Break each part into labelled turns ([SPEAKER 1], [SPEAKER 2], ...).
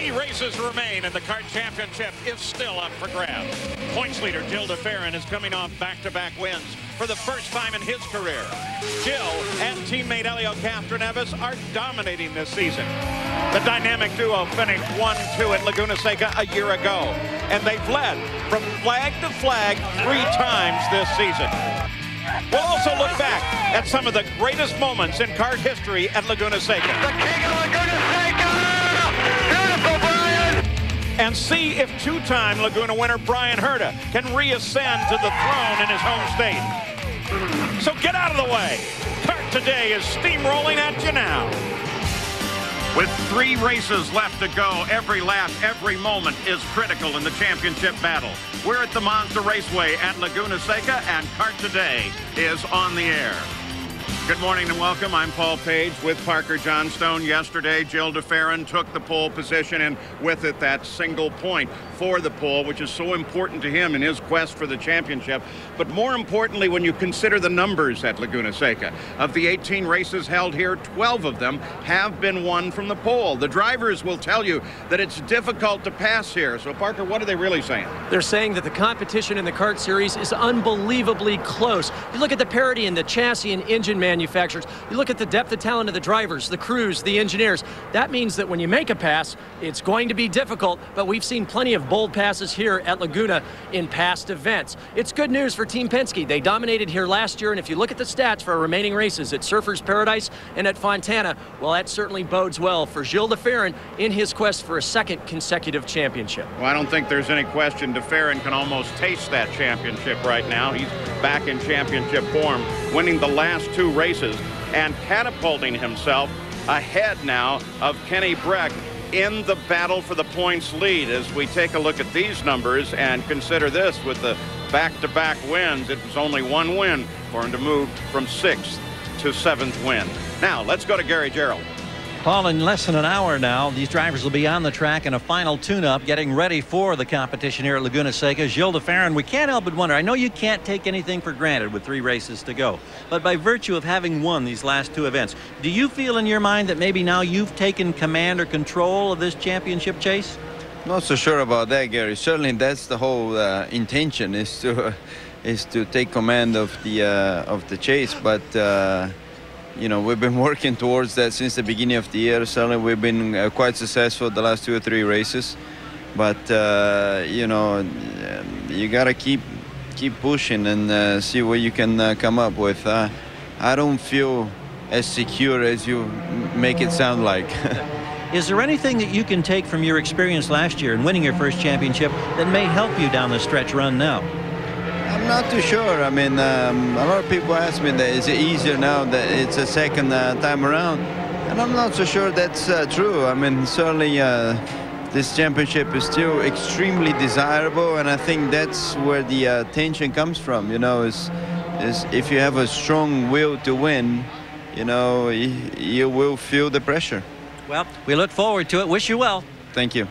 [SPEAKER 1] 3 races remain, and the kart championship is still up for grabs. Points leader Gil de Ferran is coming off back-to-back wins for the first time in his career. Gil and teammate Castroneves are dominating this season. The dynamic duo finished 1-2 at Laguna Seca a year ago, and they've led from flag to flag 3 times this season. We'll also look back at some of the greatest moments in kart history at Laguna Seca.
[SPEAKER 2] The king of Laguna Seca! Beautiful, Brian!
[SPEAKER 1] And see if 2-time Laguna winner Brian Herta can reascend to the throne in his home state. So get out of the way. Kart Today is steamrolling at you now. With 3 races left to go, every lap, every moment is critical in the championship battle. We're at the Monster Raceway at Laguna Seca, and Kart Today is on the air. Good morning and welcome. I'm Paul Page with Parker Johnstone. Yesterday, Gil de Ferran took the pole position, and with it, that single point for the pole, which is so important to him in his quest for the championship. But more importantly, when you consider the numbers at Laguna Seca, of the 18 races held here, 12 of them have been won from the pole. The drivers will tell you that it's difficult to pass here. So, Parker, what are they really saying?
[SPEAKER 3] They're saying that the competition in the kart series is unbelievably close. You look at the parity in the chassis and engine manufacturers. You look at the depth of talent of the drivers, the crews, the engineers. That means that when you make a pass, it's going to be difficult, but we've seen plenty of bold passes here at Laguna in past events. It's good news for Team Penske. They dominated here last year, and if you look at the stats for our remaining races at Surfers Paradise and at Fontana, well, that certainly bodes well for Gil de Ferran in his quest for a 2nd consecutive championship.
[SPEAKER 1] Well, I don't think there's any question de Ferran can almost taste that championship right now. He's back in championship form, winning the last 2 races and catapulting himself ahead now of Kenny Breck in the battle for the points lead. As we take a look at these numbers and consider this, with the back-to-back wins, it was only 1 win for him to move from 6th to 7th win. Now, let's go to Gary Gerald.
[SPEAKER 4] Paul, in less than an hour now, these drivers will be on the track in a final tune-up, getting ready for the competition here at Laguna Seca. Gil de Ferran, we can't help but wonder. I know you can't take anything for granted with 3 races to go, but by virtue of having won these last 2 events, do you feel in your mind that maybe now you've taken command or control of this championship chase?
[SPEAKER 5] Not so sure about that, Gary. Certainly, that's the whole intention, is to take command of the chase, but. You know, we've been working towards that since the beginning of the year. Certainly, we've been quite successful the last 2 or 3 races. But, you know, you got to keep pushing and see what you can come up with. I don't feel as secure as you make it sound like.
[SPEAKER 4] Is there anything that you can take from your experience last year in winning your first championship that may help you down the stretch run now?
[SPEAKER 5] I'm not too sure. I mean, a lot of people ask me that is it easier now that it's a 2nd time around, and I'm not so sure that's true. I mean, certainly this championship is still extremely desirable, and I think that's where the tension comes from. You know, is if you have a strong will to win, you know, you will feel the pressure.
[SPEAKER 4] Well, we look forward to it. Wish you well.
[SPEAKER 5] Thank you.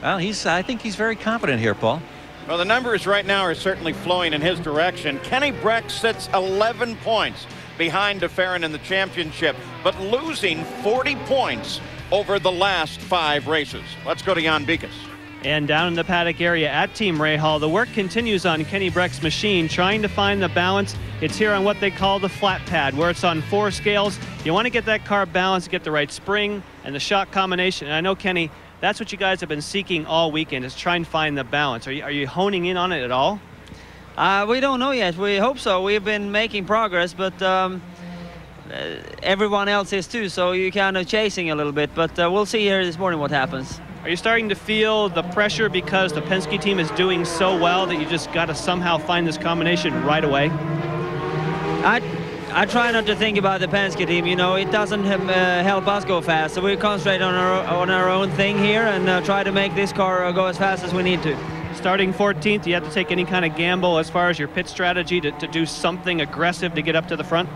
[SPEAKER 4] Well, I think he's very confident here, Paul.
[SPEAKER 1] Well, the numbers right now are certainly flowing in his direction. Kenny Breck sits 11 points behind de Ferran in the championship, but losing 40 points over the last 5 races. Let's go to Jan Beekes.
[SPEAKER 6] And down in the paddock area at Team Rahal, the work continues on Kenny Breck's machine, trying to find the balance. It's here on what they call the flat pad, where it's on 4 scales. You want to get that car balanced, get the right spring and the shock combination. And I know, Kenny, that's what you guys have been seeking all weekend, is try and find the balance. Are you honing in on it at all?
[SPEAKER 7] We don't know yet. We hope so. We've been making progress, but everyone else is too, so you're kind of chasing a little bit. But we'll see here this morning what happens.
[SPEAKER 6] Are you starting to feel the pressure because the Penske team is doing so well that you just got to somehow find this combination right away?
[SPEAKER 7] I try not to think about the Penske team. You know, it doesn't help us go fast. So we concentrate on our own thing here and try to make this car go as fast as we need to.
[SPEAKER 6] Starting 14th, do you have to take any kind of gamble as far as your pit strategy to do something aggressive to get up to the front?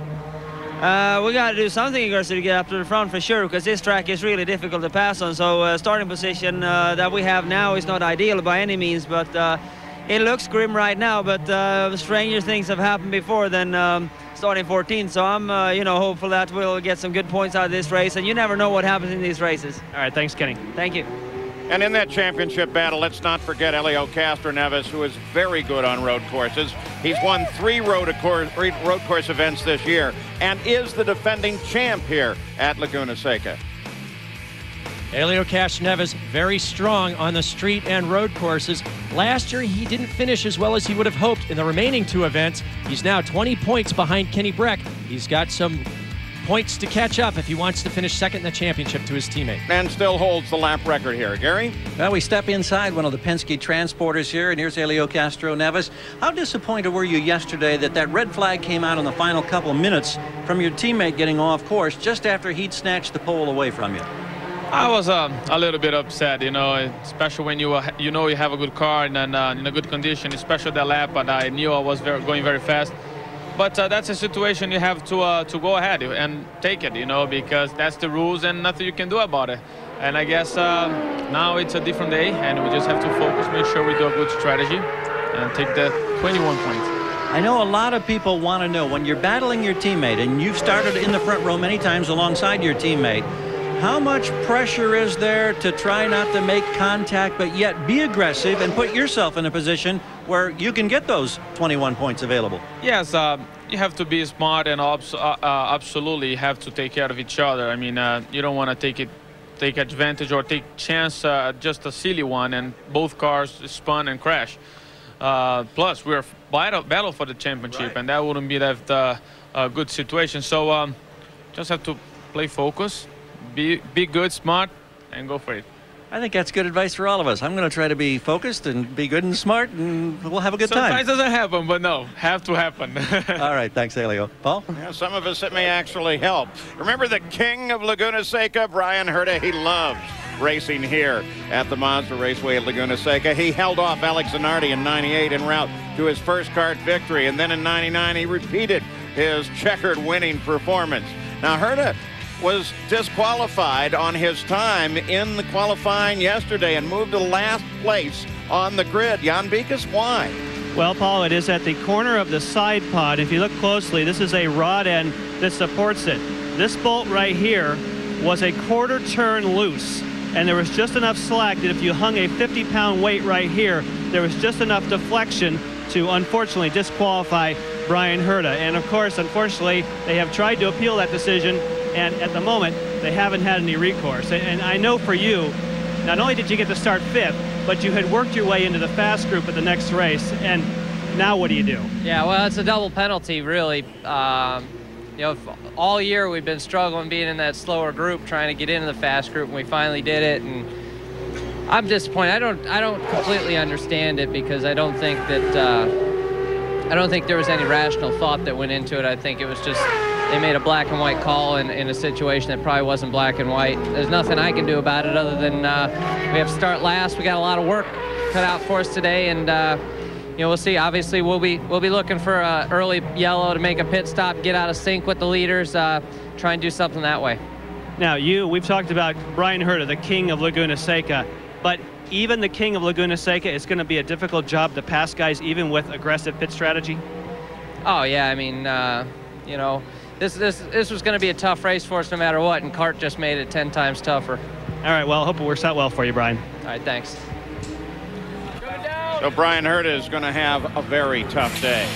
[SPEAKER 7] We got to do something aggressive to get up to the front for sure, because this track is really difficult to pass on. So starting position that we have now is not ideal by any means, but it looks grim right now. But stranger things have happened before than starting 14th. So I'm, hopeful that we'll get some good points out of this race. And you never know what happens in these races.
[SPEAKER 6] All right, thanks, Kenny.
[SPEAKER 7] Thank you.
[SPEAKER 1] And in that championship battle, let's not forget Helio Castroneves, who is very good on road courses. He's won 3 road course events this year and is the defending champ here at Laguna Seca.
[SPEAKER 3] Helio Castroneves, very strong on the street and road courses. Last year, he didn't finish as well as he would have hoped in the remaining 2 events. He's now 20 points behind Kenny Breck. He's got some points to catch up if he wants to finish second in the championship to his teammate.
[SPEAKER 1] And still holds the lap record here. Gary?
[SPEAKER 4] Well, we step inside one of the Penske transporters here, and here's Helio Castroneves. How disappointed were you yesterday that red flag came out in the final couple of minutes from your teammate getting off course just after he'd snatched the pole away from you?
[SPEAKER 8] I was a little bit upset, you know, especially when you have a good car and in a good condition, especially that lap, but I knew I was going very fast. But that's a situation you have to go ahead and take it, you know, because that's the rules and nothing you can do about it. And I guess now it's a different day, and we just have to focus, make sure we do a good strategy, and take the 21 points.
[SPEAKER 4] I know a lot of people want to know, when you're battling your teammate, and you've started in the front row many times alongside your teammate, how much pressure is there to try not to make contact but yet be aggressive and put yourself in a position where you can get those 21 points available?
[SPEAKER 8] Yes, you have to be smart and absolutely have to take care of each other. I mean, you don't want to take advantage or take chance, just a silly one, and both cars spun and crash. Plus, we're battle for the championship, right, and that wouldn't be that a good situation. So just have to play focus. Be good, smart, and go for it.
[SPEAKER 4] I think that's good advice for all of us. I'm going to try to be focused and be good and smart, and we'll have a good time.
[SPEAKER 8] Sometimes it doesn't happen, but no, have to happen.
[SPEAKER 4] All right, thanks, Helio. Paul?
[SPEAKER 1] Yeah, some of us, it may actually help. Remember the king of Laguna Seca, Brian Herta? He loves racing here at the Mazda Raceway at Laguna Seca. He held off Alex Zanardi in '98 en route to his first kart victory, and then in '99 he repeated his checkered winning performance. Now, Herta was disqualified on his time in the qualifying yesterday and moved to last place on the grid. Jan Beekes, why?
[SPEAKER 6] Well, Paul, it is at the corner of the side pod. If you look closely, this is a rod end that supports it. This bolt right here was a quarter turn loose, and there was just enough slack that if you hung a 50-pound weight right here, there was just enough deflection to unfortunately disqualify Brian Herta. And of course, unfortunately, they have tried to appeal that decision, and at the moment, they haven't had any recourse. And I know for you, not only did you get to start 5th, but you had worked your way into the fast group at the next race. And now what do you do?
[SPEAKER 9] Yeah, well, it's a double penalty, really. You know, all year we've been struggling being in that slower group, trying to get into the fast group, and we finally did it. And I'm disappointed. I don't completely understand it, because I don't think that I don't think there was any rational thought that went into it. I think it was just they made a black and white call in a situation that probably wasn't black and white. There's nothing I can do about it other than we have to start last. We got a lot of work cut out for us today, and you know, we'll see. Obviously, we'll be looking for an early yellow to make a pit stop, get out of sync with the leaders, try and do something that way.
[SPEAKER 6] Now, we've talked about Brian Herta, the king of Laguna Seca, but even the king of Laguna Seca, it's going to be a difficult job to pass guys even with aggressive pit strategy.
[SPEAKER 9] Oh yeah, I mean, you know, this was going to be a tough race for us no matter what, and kart just made it 10 times tougher.
[SPEAKER 6] All right, well, I hope it works out well for you, Brian.
[SPEAKER 9] All right, thanks.
[SPEAKER 1] So Brian Herta is going to have a very tough day.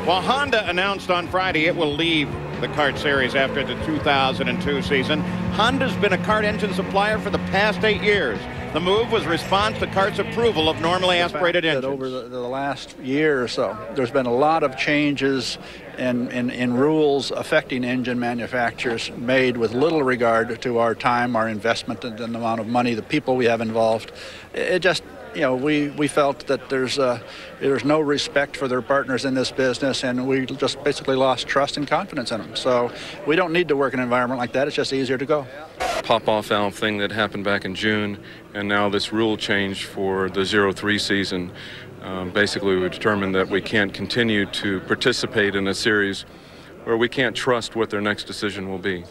[SPEAKER 1] Well, Honda announced on Friday it will leave the kart series after the 2002 season. Honda's been a kart engine supplier for the past 8 years. The move was response to kart's approval of normally aspirated engines.
[SPEAKER 10] Over the last year or so, there's been a lot of changes in rules affecting engine manufacturers made with little regard to our time, our investment, and the amount of money, the people we have involved. It just, you know, we felt that there's no respect for their partners in this business, and we just basically lost trust and confidence in them. So we don't need to work in an environment like that. It's just easier to go.
[SPEAKER 11] Pop-off valve thing that happened back in June, and now this rule change for the 03 season. Basically, we determined that we can't continue to participate in a series where we can't trust what their next decision will be.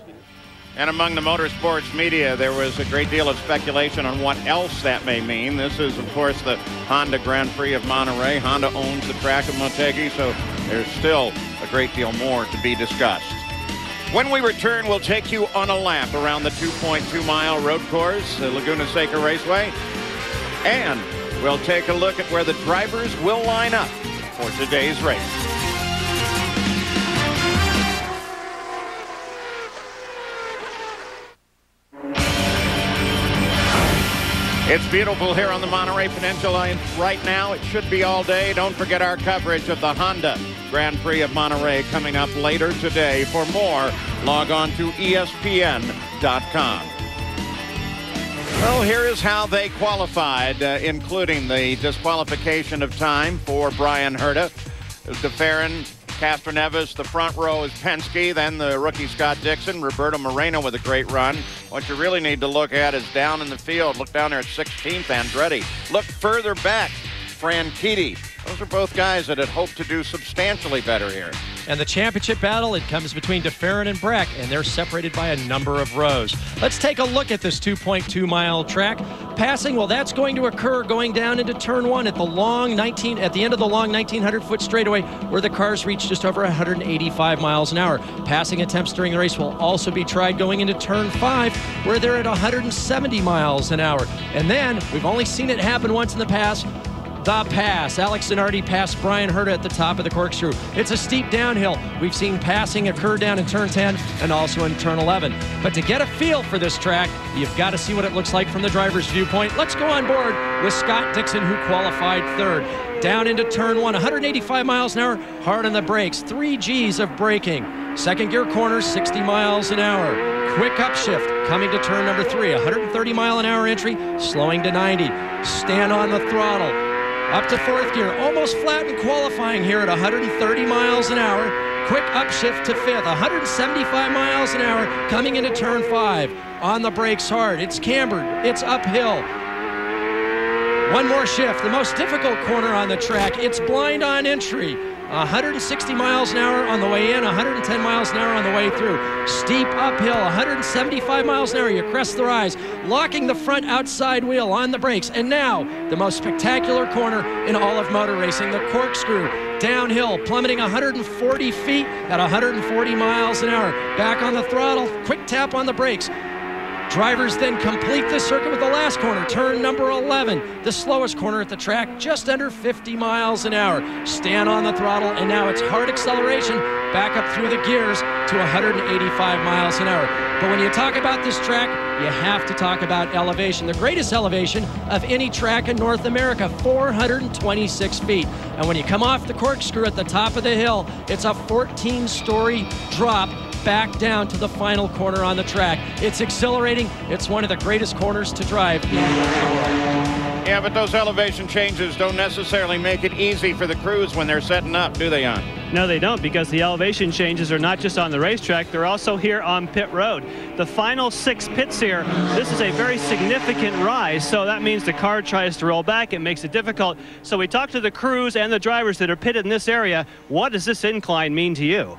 [SPEAKER 1] And among the motorsports media, there was a great deal of speculation on what else that may mean. This is, of course, the Honda Grand Prix of Monterey. Honda owns the track at Motegi, so there's still a great deal more to be discussed. When we return, we'll take you on a lap around the 2.2-mile road course, the Laguna Seca Raceway. And we'll take a look at where the drivers will line up for today's race. It's beautiful here on the Monterey Peninsula, and right now it should be all day. Don't forget our coverage of the Honda Grand Prix of Monterey coming up later today. For more, log on to ESPN.com. Well, here is how they qualified, including the disqualification of time for Brian Herta. DeFerrin, Castroneves, the front row is Penske, then the rookie Scott Dixon, Roberto Moreno with a great run. What you really need to look at is down in the field. Look down there at 16th, Andretti. Look further back, Franchitti. Those are both guys that had hoped to do substantially better here.
[SPEAKER 3] And the championship battle, it comes between DeFerrin and Breck, and they're separated by a number of rows. Let's take a look at this 2.2-mile track. Passing, well, that's going to occur going down into turn 1 at the end of the long 1,900-foot straightaway, where the cars reach just over 185 miles an hour. Passing attempts during the race will also be tried going into turn 5, where they're at 170 miles an hour. And then, we've only seen it happen once in the past, the pass. Alex Zanardi passed Brian Herta at the top of the corkscrew. It's a steep downhill. We've seen passing occur down in turn 10 and also in turn 11. But to get a feel for this track, you've got to see what it looks like from the driver's viewpoint. Let's go on board with Scott Dixon, who qualified third. Down into turn 1, 185 miles an hour, hard on the brakes, 3 Gs of braking. Second gear corners, 60 miles an hour. Quick upshift coming to turn number 3, 130 mile an hour entry, slowing to 90. Stand on the throttle. Up to 4th gear, almost flat in qualifying here at 130 miles an hour. Quick upshift to 5th, 175 miles an hour, coming into turn 5. On the brakes hard, it's cambered, it's uphill. One more shift, the most difficult corner on the track. It's blind on entry. 160 miles an hour on the way in, 110 miles an hour on the way through. Steep uphill, 175 miles an hour. You crest the rise, locking the front outside wheel on the brakes. And now, the most spectacular corner in all of motor racing, the corkscrew downhill, plummeting 140 feet at 140 miles an hour. Back on the throttle, quick tap on the brakes. Drivers then complete the circuit with the last corner, turn number 11, the slowest corner at the track, just under 50 miles an hour. Stand on the throttle, and now it's hard acceleration, back up through the gears to 185 miles an hour. But when you talk about this track, you have to talk about elevation. The greatest elevation of any track in North America, 426 feet. And when you come off the corkscrew at the top of the hill, it's a 14-story drop back down to the final corner on the track. It's exhilarating. It's one of the greatest corners to drive.
[SPEAKER 1] Yeah, but those elevation changes don't necessarily make it easy for the crews when they're setting up, do they, Jan?
[SPEAKER 6] No, they don't, because the elevation changes are not just on the racetrack, they're also here on pit road. The final 6 pits here, this is a very significant rise, so that means the car tries to roll back. It makes it difficult. So we talked to the crews and the drivers that are pitted in this area. What does this incline mean to you?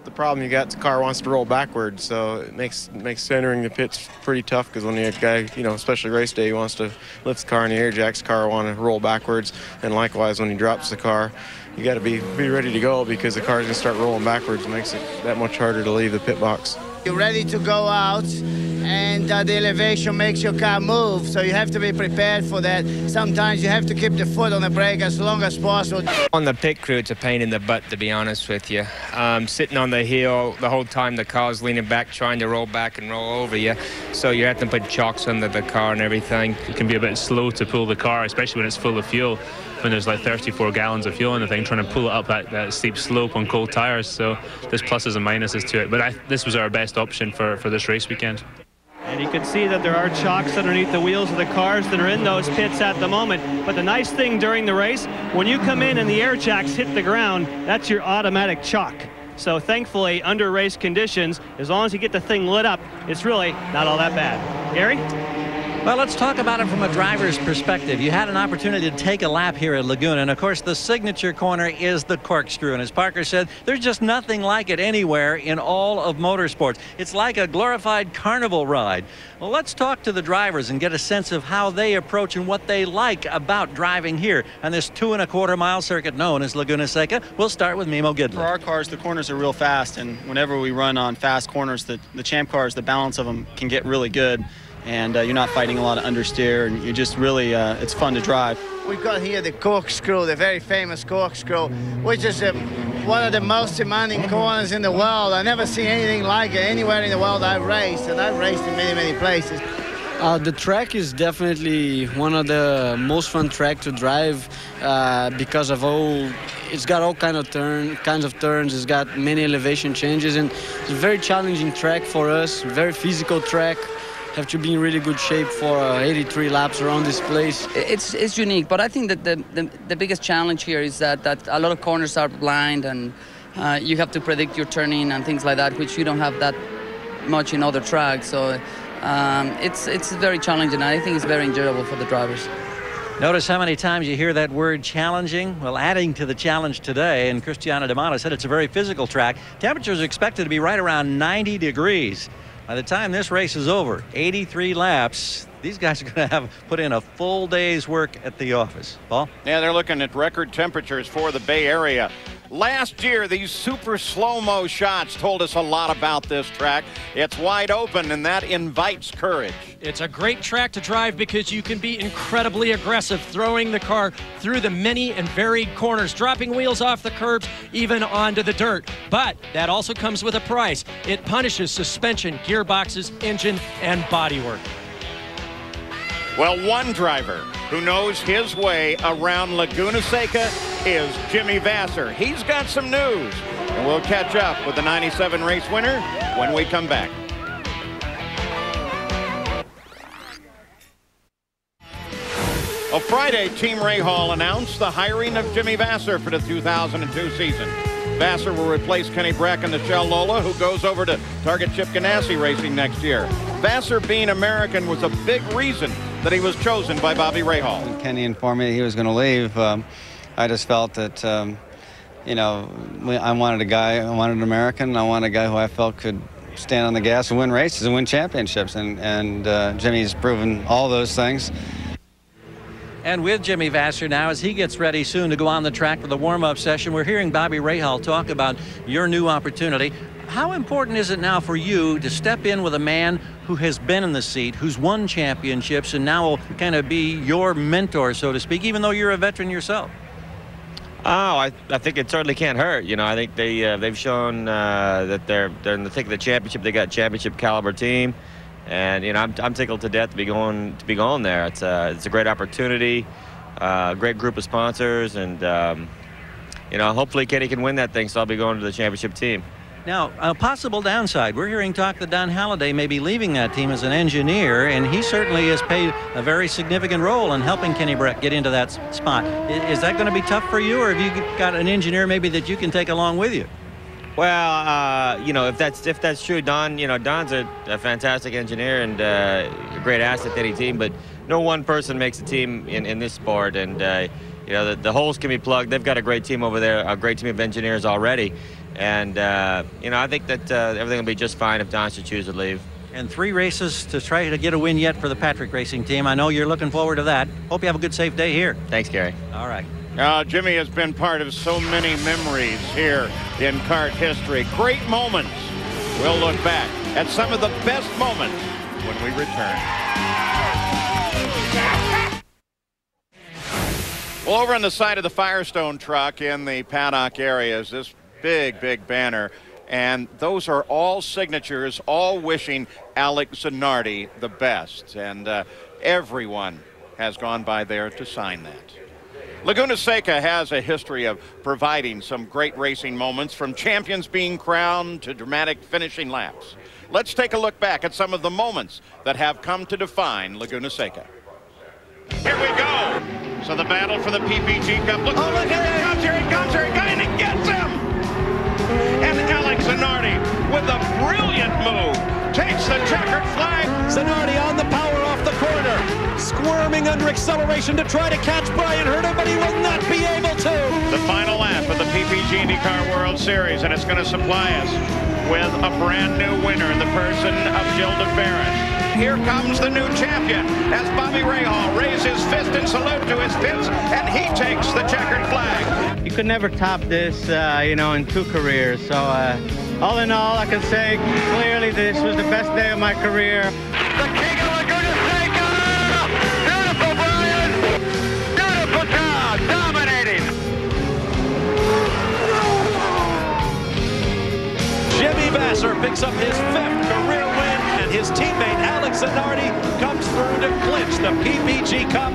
[SPEAKER 12] The problem you got, the car wants to roll backwards, so it makes entering the pits pretty tough, because when you have a guy, especially race day, he wants to lift the car in the air, Jack's car want to roll backwards, and likewise when he drops the car, you got to be ready to go, because the car's going to start rolling backwards. It makes it that much harder to leave the pit box.
[SPEAKER 13] You're ready to go out, and the elevation makes your car move, so you have to be prepared for that. Sometimes you have to keep the foot on the brake as long as possible.
[SPEAKER 14] On the pit crew, it's a pain in the butt, to be honest with you. Sitting on the hill the whole time, the car's leaning back, trying to roll back and roll over you, so you have to put chocks under the car and everything.
[SPEAKER 15] It can be a bit slow to pull the car, especially when it's full of fuel. When there's like 34 gallons of fuel in the thing, trying to pull it up that steep slope on cold tires. So there's pluses and minuses to it. But this was our best option for this race weekend.
[SPEAKER 6] And you can see that there are chocks underneath the wheels of the cars that are in those pits at the moment. But the nice thing during the race, when you come in and the air jacks hit the ground, that's your automatic chock. So thankfully, under race conditions, as long as you get the thing lit up, it's really not all that bad. Gary?
[SPEAKER 4] Well, let's talk about it from a driver's perspective. You had an opportunity to take a lap here at Laguna, and of course the signature corner is the corkscrew, and as Parker said, there's just nothing like it anywhere in all of motorsports. It's like a glorified carnival ride. Well, let's talk to the drivers and get a sense of how they approach and what they like about driving here on this 2.25-mile circuit known as Laguna Seca. We'll start with Mimo Gidley.
[SPEAKER 16] For our cars, the corners are real fast, and whenever we run on fast corners, the champ cars, the balance of them can get really good. and you're not fighting a lot of understeer, and you just really, it's fun to drive.
[SPEAKER 13] We've got here the Corkscrew, the very famous Corkscrew, which is one of the most demanding corners in the world. I've never seen anything like it anywhere in the world I've raced, and I've raced in many, many places.
[SPEAKER 17] The track is definitely one of the most fun track to drive because of it's got all kinds of turns, it's got many elevation changes, and it's a very challenging track for us, very physical track. Have to be in really good shape for 83 laps around this place.
[SPEAKER 18] It's unique, but I think that the biggest challenge here is that a lot of corners are blind, and you have to predict your turning and things like that, which you don't have that much in other tracks. So it's very challenging, and I think it's very enjoyable for the drivers.
[SPEAKER 4] Notice how many times you hear that word challenging? Well, adding to the challenge today, and Cristiano D'Amato said it's a very physical track. Temperatures are expected to be right around 90 degrees. By the time this race is over, 83 laps, these guys are going to have put in a full day's work at the office. Paul?
[SPEAKER 1] Yeah, they're looking at record temperatures for the Bay Area. Last year, these super slow-mo shots told us a lot about this track. It's wide open, and that invites courage.
[SPEAKER 3] It's a great track to drive because you can be incredibly aggressive, throwing the car through the many and varied corners, dropping wheels off the curbs, even onto the dirt. But that also comes with a price. It punishes suspension, gearboxes, engine, and bodywork.
[SPEAKER 1] Well, one driver who knows his way around Laguna Seca is Jimmy Vasser. He's got some news, and we'll catch up with the 97 race winner when we come back. On Friday, Team Rahal announced the hiring of Jimmy Vasser for the 2002 season. Vasser will replace Kenny Brack and Michelle Lola, who goes over to Target Chip Ganassi Racing next year. Vasser being American was a big reason that he was chosen by Bobby Rahal.
[SPEAKER 19] When Kenny informed me that he was going to leave, I just felt that, you know, I wanted an American. I wanted a guy who I felt could stand on the gas and win races and win championships. And Jimmy's proven all those things.
[SPEAKER 4] And with Jimmy Vasser now, as he gets ready soon to go on the track for the warm-up session, we're hearing Bobby Rahal talk about your new opportunity. How important is it now for you to step in with a man who has been in the seat, who's won championships, and now will kind of be your mentor, so to speak, even though you're a veteran yourself?
[SPEAKER 20] Oh, I think it certainly can't hurt. You know, I think they've shown that they're in the thick of the championship. They got a championship caliber team, and you know, I'm tickled to death to be going there. It's a great opportunity, great group of sponsors, and you know, hopefully Kenny can win that thing. So I'll be going to the championship team.
[SPEAKER 4] Now, a possible downside, we're hearing talk that Don Halliday may be leaving that team as an engineer, and he certainly has played a very significant role in helping Kenny Brack get into that spot. Is that going to be tough for you, or have you got an engineer maybe that you can take along with you?
[SPEAKER 20] Well, you know, if that's true, Don, you know, Don's a fantastic engineer and a great asset to any team, but no one person makes a team in this sport, and you know, the holes can be plugged. They've got a great team over there, a great team of engineers already. And, you know, I think that everything will be just fine if Don should choose to leave.
[SPEAKER 4] And 3 races to try to get a win yet for the Patrick Racing team. I know you're looking forward to that. Hope you have a good, safe day here.
[SPEAKER 20] Thanks, Gary.
[SPEAKER 4] All right.
[SPEAKER 1] Jimmy has been part of so many memories here in kart history. Great moments. We'll look back at some of the best moments when we return. Well, over on the side of the Firestone truck in the paddock area is this big banner, and those are all signatures, all wishing Alex Zanardi the best, and everyone has gone by there to sign that. Laguna Seca has a history of providing some great racing moments, from champions being crowned to dramatic finishing laps. Let's take a look back at some of the moments that have come to define Laguna Seca. Here we go. So the battle for the PPG Cup. Look, oh, look, here it comes, here it comes, here it comes, and it gets him! And Alex Zanardi, with a brilliant move, takes the checkered flag.
[SPEAKER 21] Zanardi on the power off the corner, squirming under acceleration to try to catch Brian Herta, but he will not be able to.
[SPEAKER 1] The final lap of the PPG Indycar World Series, and it's going to supply us with a brand new winner in the person of Gilles de Ferran. Here comes the new champion as Bobby Rahal raises his fist in salute to his pits, and he takes the checkered flag.
[SPEAKER 22] You could never top this, you know, in 2 careers. So all in all, I can say clearly this was the best day of my career.
[SPEAKER 2] The king of Laguna
[SPEAKER 21] picks up his 5th career win, and his teammate Alex Zanardi comes through to clinch the PPG Cup.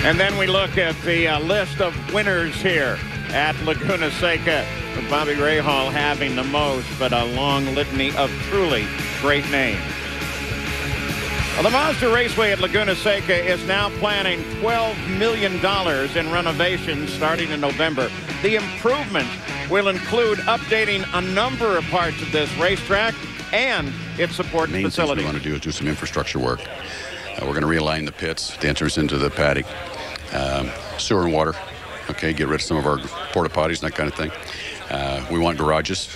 [SPEAKER 1] And then we look at the list of winners here at Laguna Seca, with Bobby Rahal having the most, but a long litany of truly great names. Well, the Mazda Raceway at Laguna Seca is now planning $12 million in renovations starting in November. The improvements will include updating a number of parts of this racetrack and its support
[SPEAKER 5] facilities. The main thing we want to do is do some infrastructure work. We're going to realign the pits, the entrance into the paddock, sewer and water. Okay, get rid of some of our porta potties and that kind of thing. We want garages,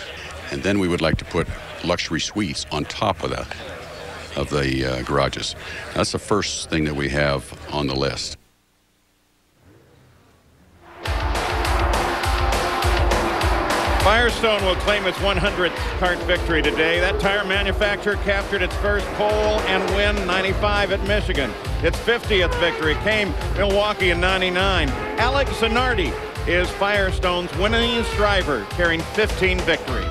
[SPEAKER 5] and then we would like to put luxury suites on top of that, of the garages. That's the first thing that we have on the list.
[SPEAKER 1] Firestone will claim its 100th kart victory today. That tire manufacturer captured its first pole and win 95 at Michigan. Its 50th victory came Milwaukee in 99. Alex Zanardi is Firestone's winningest driver, carrying 15 victories.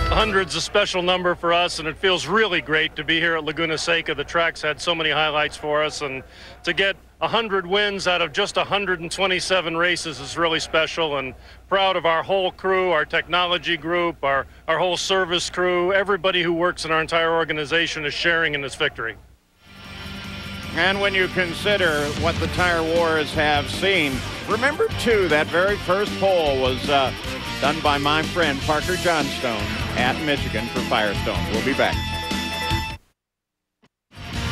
[SPEAKER 7] 100's a special number for us, and it feels really great to be here at Laguna Seca. The track's had so many highlights for us, and to get 100 wins out of just 127 races is really special, and proud of our whole crew, our technology group, our whole service crew. Everybody who works in our entire organization is sharing in this victory.
[SPEAKER 1] And when you consider what the tire wars have seen, remember too that very first pole was done by my friend Parker Johnstone at Michigan for Firestone. We'll be back.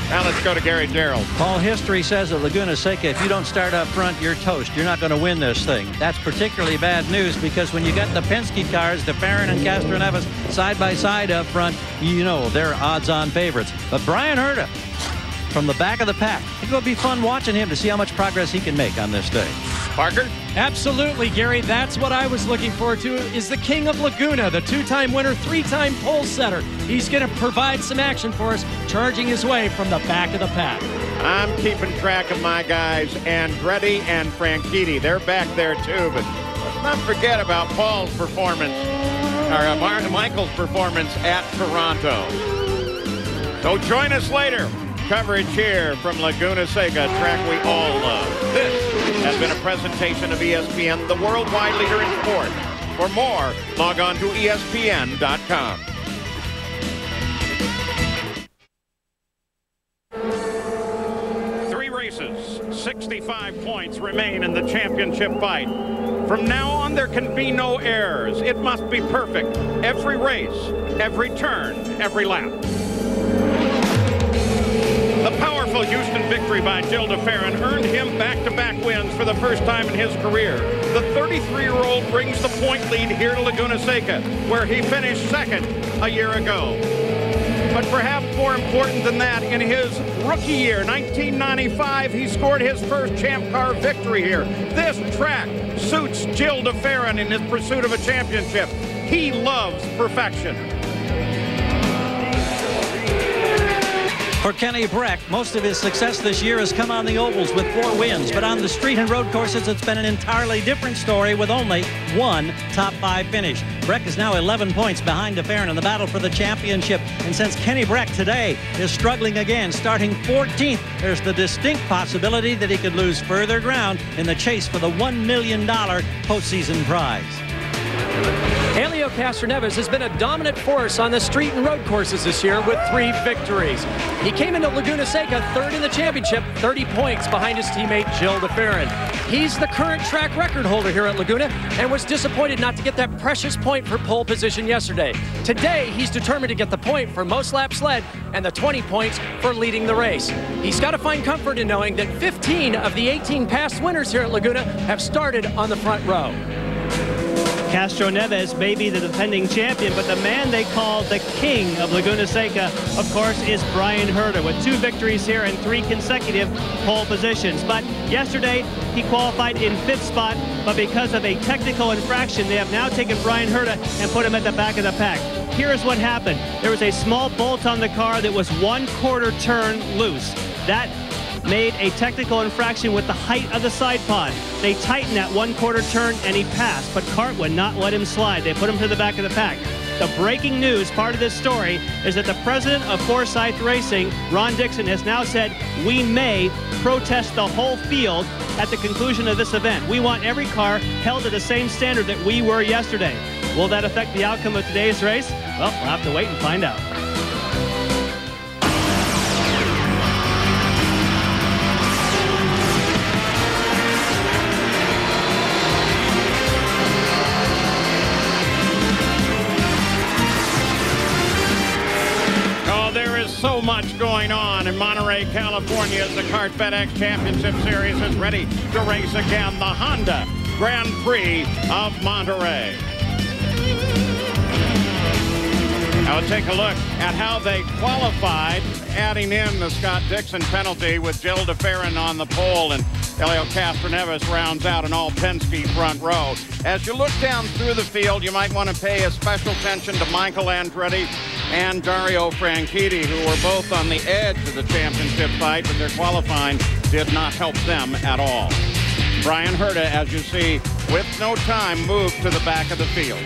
[SPEAKER 1] Now let's go to Gary Darrell.
[SPEAKER 4] Paul, history says at Laguna Seca, if you don't start up front, you're toast. You're not going to win this thing. That's particularly bad news because when you got the Penske cars, DeFerrin and Castroneves side by side up front, you know they're odds-on favorites. But Brian Herta from the back of the pack, I think it'll be fun watching him to see how much progress he can make on this day.
[SPEAKER 1] Parker?
[SPEAKER 3] Absolutely, Gary. That's what I was looking forward to, is the king of Laguna, the 2-time winner, 3-time pole setter. He's going to provide some action for us, charging his way from the back of the pack.
[SPEAKER 1] I'm keeping track of my guys, Andretti and Franchitti. They're back there too, but let's not forget about Paul's performance, or Michael's performance at Toronto. So join us later. Coverage here from Laguna Seca, a track we all love. This has been a presentation of ESPN, the worldwide leader in sport. For more, log on to ESPN.com. Three races, 65 points remain in the championship fight. From now on, there can be no errors. It must be perfect. Every race, every turn, every lap. The powerful Houston victory by Gil DeFerrin earned him back-to-back wins for the first time in his career. The 33-year-old brings the point lead here to Laguna Seca, where he finished second a year ago. But perhaps more important than that, in his rookie year, 1995, he scored his first Champ Car victory here. This track suits Gil DeFerrin in his pursuit of a championship. He loves perfection.
[SPEAKER 4] For Kenny Breck, most of his success this year has come on the ovals with 4 wins, but on the street and road courses, it's been an entirely different story with only 1 top 5 finish. Breck is now 11 points behind DeFerrin in the battle for the championship, and since Kenny Breck today is struggling again, starting 14th, there's the distinct possibility that he could lose further ground in the chase for the $1 million postseason prize.
[SPEAKER 3] Helio Castroneves has been a dominant force on the street and road courses this year with 3 victories. He came into Laguna Seca 3rd in the championship, 30 points behind his teammate Gil DeFerrin. He's the current track record holder here at Laguna and was disappointed not to get that precious point for pole position yesterday. Today, he's determined to get the point for most laps led and the 20 points for leading the race. He's got to find comfort in knowing that 15 of the 18 past winners here at Laguna have started on the front row.
[SPEAKER 6] Castroneves may be the defending champion, but the man they call the king of Laguna Seca, of course, is Brian Herta, with 2 victories here and 3 consecutive pole positions. But yesterday, he qualified in 5th spot, but because of a technical infraction, they have now taken Brian Herta and put him at the back of the pack. Here's what happened. There was a small bolt on the car that was 1/4 turn loose. That made a technical infraction with the height of the side pod. They tightened that 1/4 turn and he passed, but CART would not let him slide. They put him to the back of the pack. The breaking news part of this story is that the president of Forsyth Racing, Ron Dixon, has now said we may protest the whole field at the conclusion of this event. We want every car held to the same standard that we were yesterday. Will that affect the outcome of today's race? Well, we'll have to wait and find out.
[SPEAKER 1] So much going on in Monterey, California as the CART FedEx Championship Series is ready to race again. The Honda Grand Prix of Monterey. Now we'll take a look at how they qualified, adding in the Scott Dixon penalty with Jill DeFerrin on the pole, and Elio Castroneves rounds out an all-Penske front row. As you look down through the field, you might want to pay a special attention to Michael Andretti and Dario Franchitti, who were both on the edge of the championship fight, but their qualifying did not help them at all. Brian Herta, as you see, with no time, moved to the back of the field.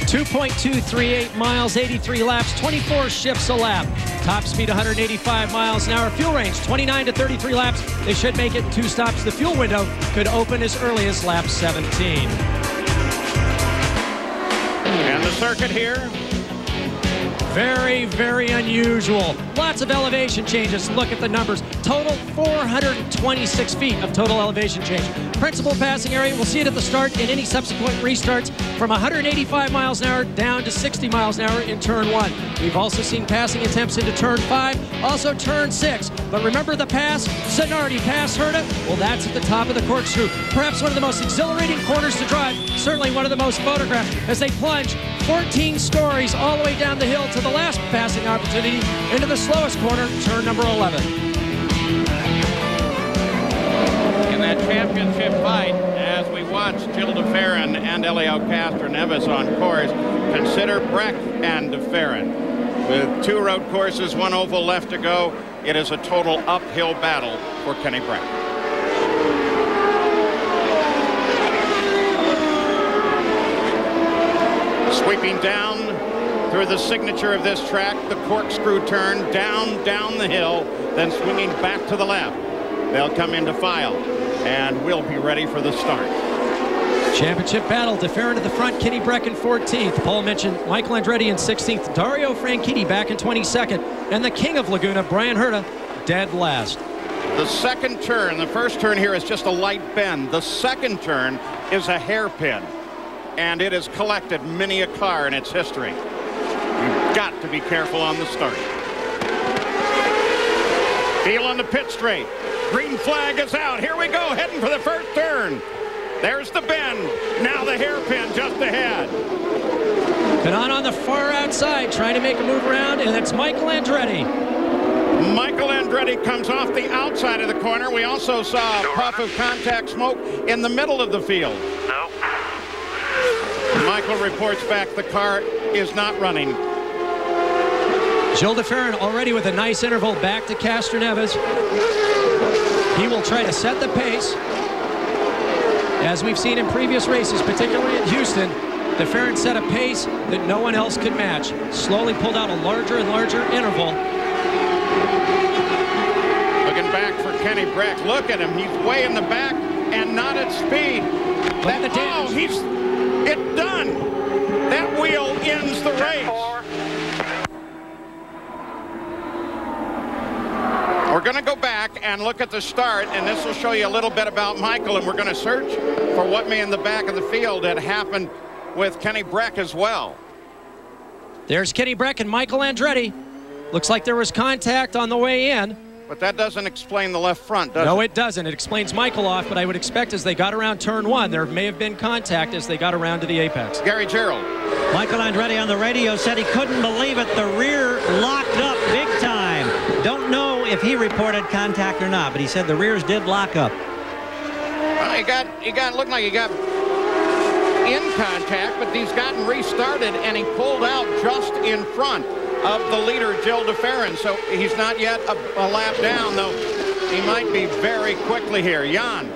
[SPEAKER 3] 2.238 miles, 83 laps, 24 shifts a lap. Top speed 185 miles an hour. Fuel range 29 to 33 laps. They should make it in 2 stops. The fuel window could open as early as lap 17.
[SPEAKER 1] And the circuit here,
[SPEAKER 3] very, very unusual. Lots of elevation changes. Look at the numbers. Total 426 feet of total elevation change. Principal passing area, we'll see it at the start and any subsequent restarts from 185 miles an hour down to 60 miles an hour in turn 1. We've also seen passing attempts into turn 5, also turn 6. But remember the pass, Zanardi pass, Herta? Well, that's at the top of the corkscrew. Perhaps one of the most exhilarating corners to drive, certainly one of the most photographed, as they plunge 14 stories all the way down the hill to the last passing opportunity into the slowest corner, turn number 11.
[SPEAKER 1] In that championship fight, as we watch Jill DeFerrin and Elio Castroneves on course, consider Breck and DeFerrin. With 2 road courses, 1 oval left to go, it is a total uphill battle for Kenny Breck. Sweeping down through the signature of this track, the corkscrew turn, down the hill, then swinging back to the left. They'll come into file, and we'll be ready for the start.
[SPEAKER 3] Championship battle, DeFerrin at the front, Kenny Breck in 14th. Paul mentioned Michael Andretti in 16th, Dario Franchitti back in 22nd, and the king of Laguna, Brian Herta, dead last.
[SPEAKER 1] The second turn, the first turn here is just a light bend. The second turn is a hairpin, and it has collected many a car in its history. You've got to be careful on the start. Feel on the pit straight. Green flag is out. Here we go, heading for the first turn. There's the bend. Now the hairpin just ahead.
[SPEAKER 3] Canan on the far outside, trying to make a move around, and it's Michael Andretti.
[SPEAKER 1] Michael Andretti comes off the outside of the corner. We also saw a puff of contact smoke in the middle of the field.
[SPEAKER 2] No.
[SPEAKER 1] Michael reports back the car is not running.
[SPEAKER 3] Jill DeFerrin already with a nice interval back to Castroneves. He will try to set the pace. As we've seen in previous races, particularly in Houston, DeFerrin set a pace that no one else could match. Slowly pulled out a larger and larger interval.
[SPEAKER 1] Looking back for Kenny Breck. Look at him. He's way in the back and not at speed. It's done. That wheel ends the race. We're going to go back and look at the start, and this will show you a little bit about Michael, and we're going to search for what may in the back of the field had happened with Kenny Breck as well.
[SPEAKER 3] There's Kenny Breck and Michael Andretti. Looks like there was contact on the way in.
[SPEAKER 1] But that doesn't explain the left front, does it?
[SPEAKER 3] No, it doesn't. It explains Michael off, but I would expect as they got around turn 1, there may have been contact as they got around to the apex.
[SPEAKER 1] Gary Gerald.
[SPEAKER 4] Michael Andretti on the radio said he couldn't believe it. The rear locked up big time. Don't know if he reported contact or not, but he said the rears did lock up.
[SPEAKER 1] Well, looked like he got in contact, but he's gotten restarted, and he pulled out just in front of the leader, Jill DeFerrin. So he's not yet a lap down, though. He might be very quickly here. Jan.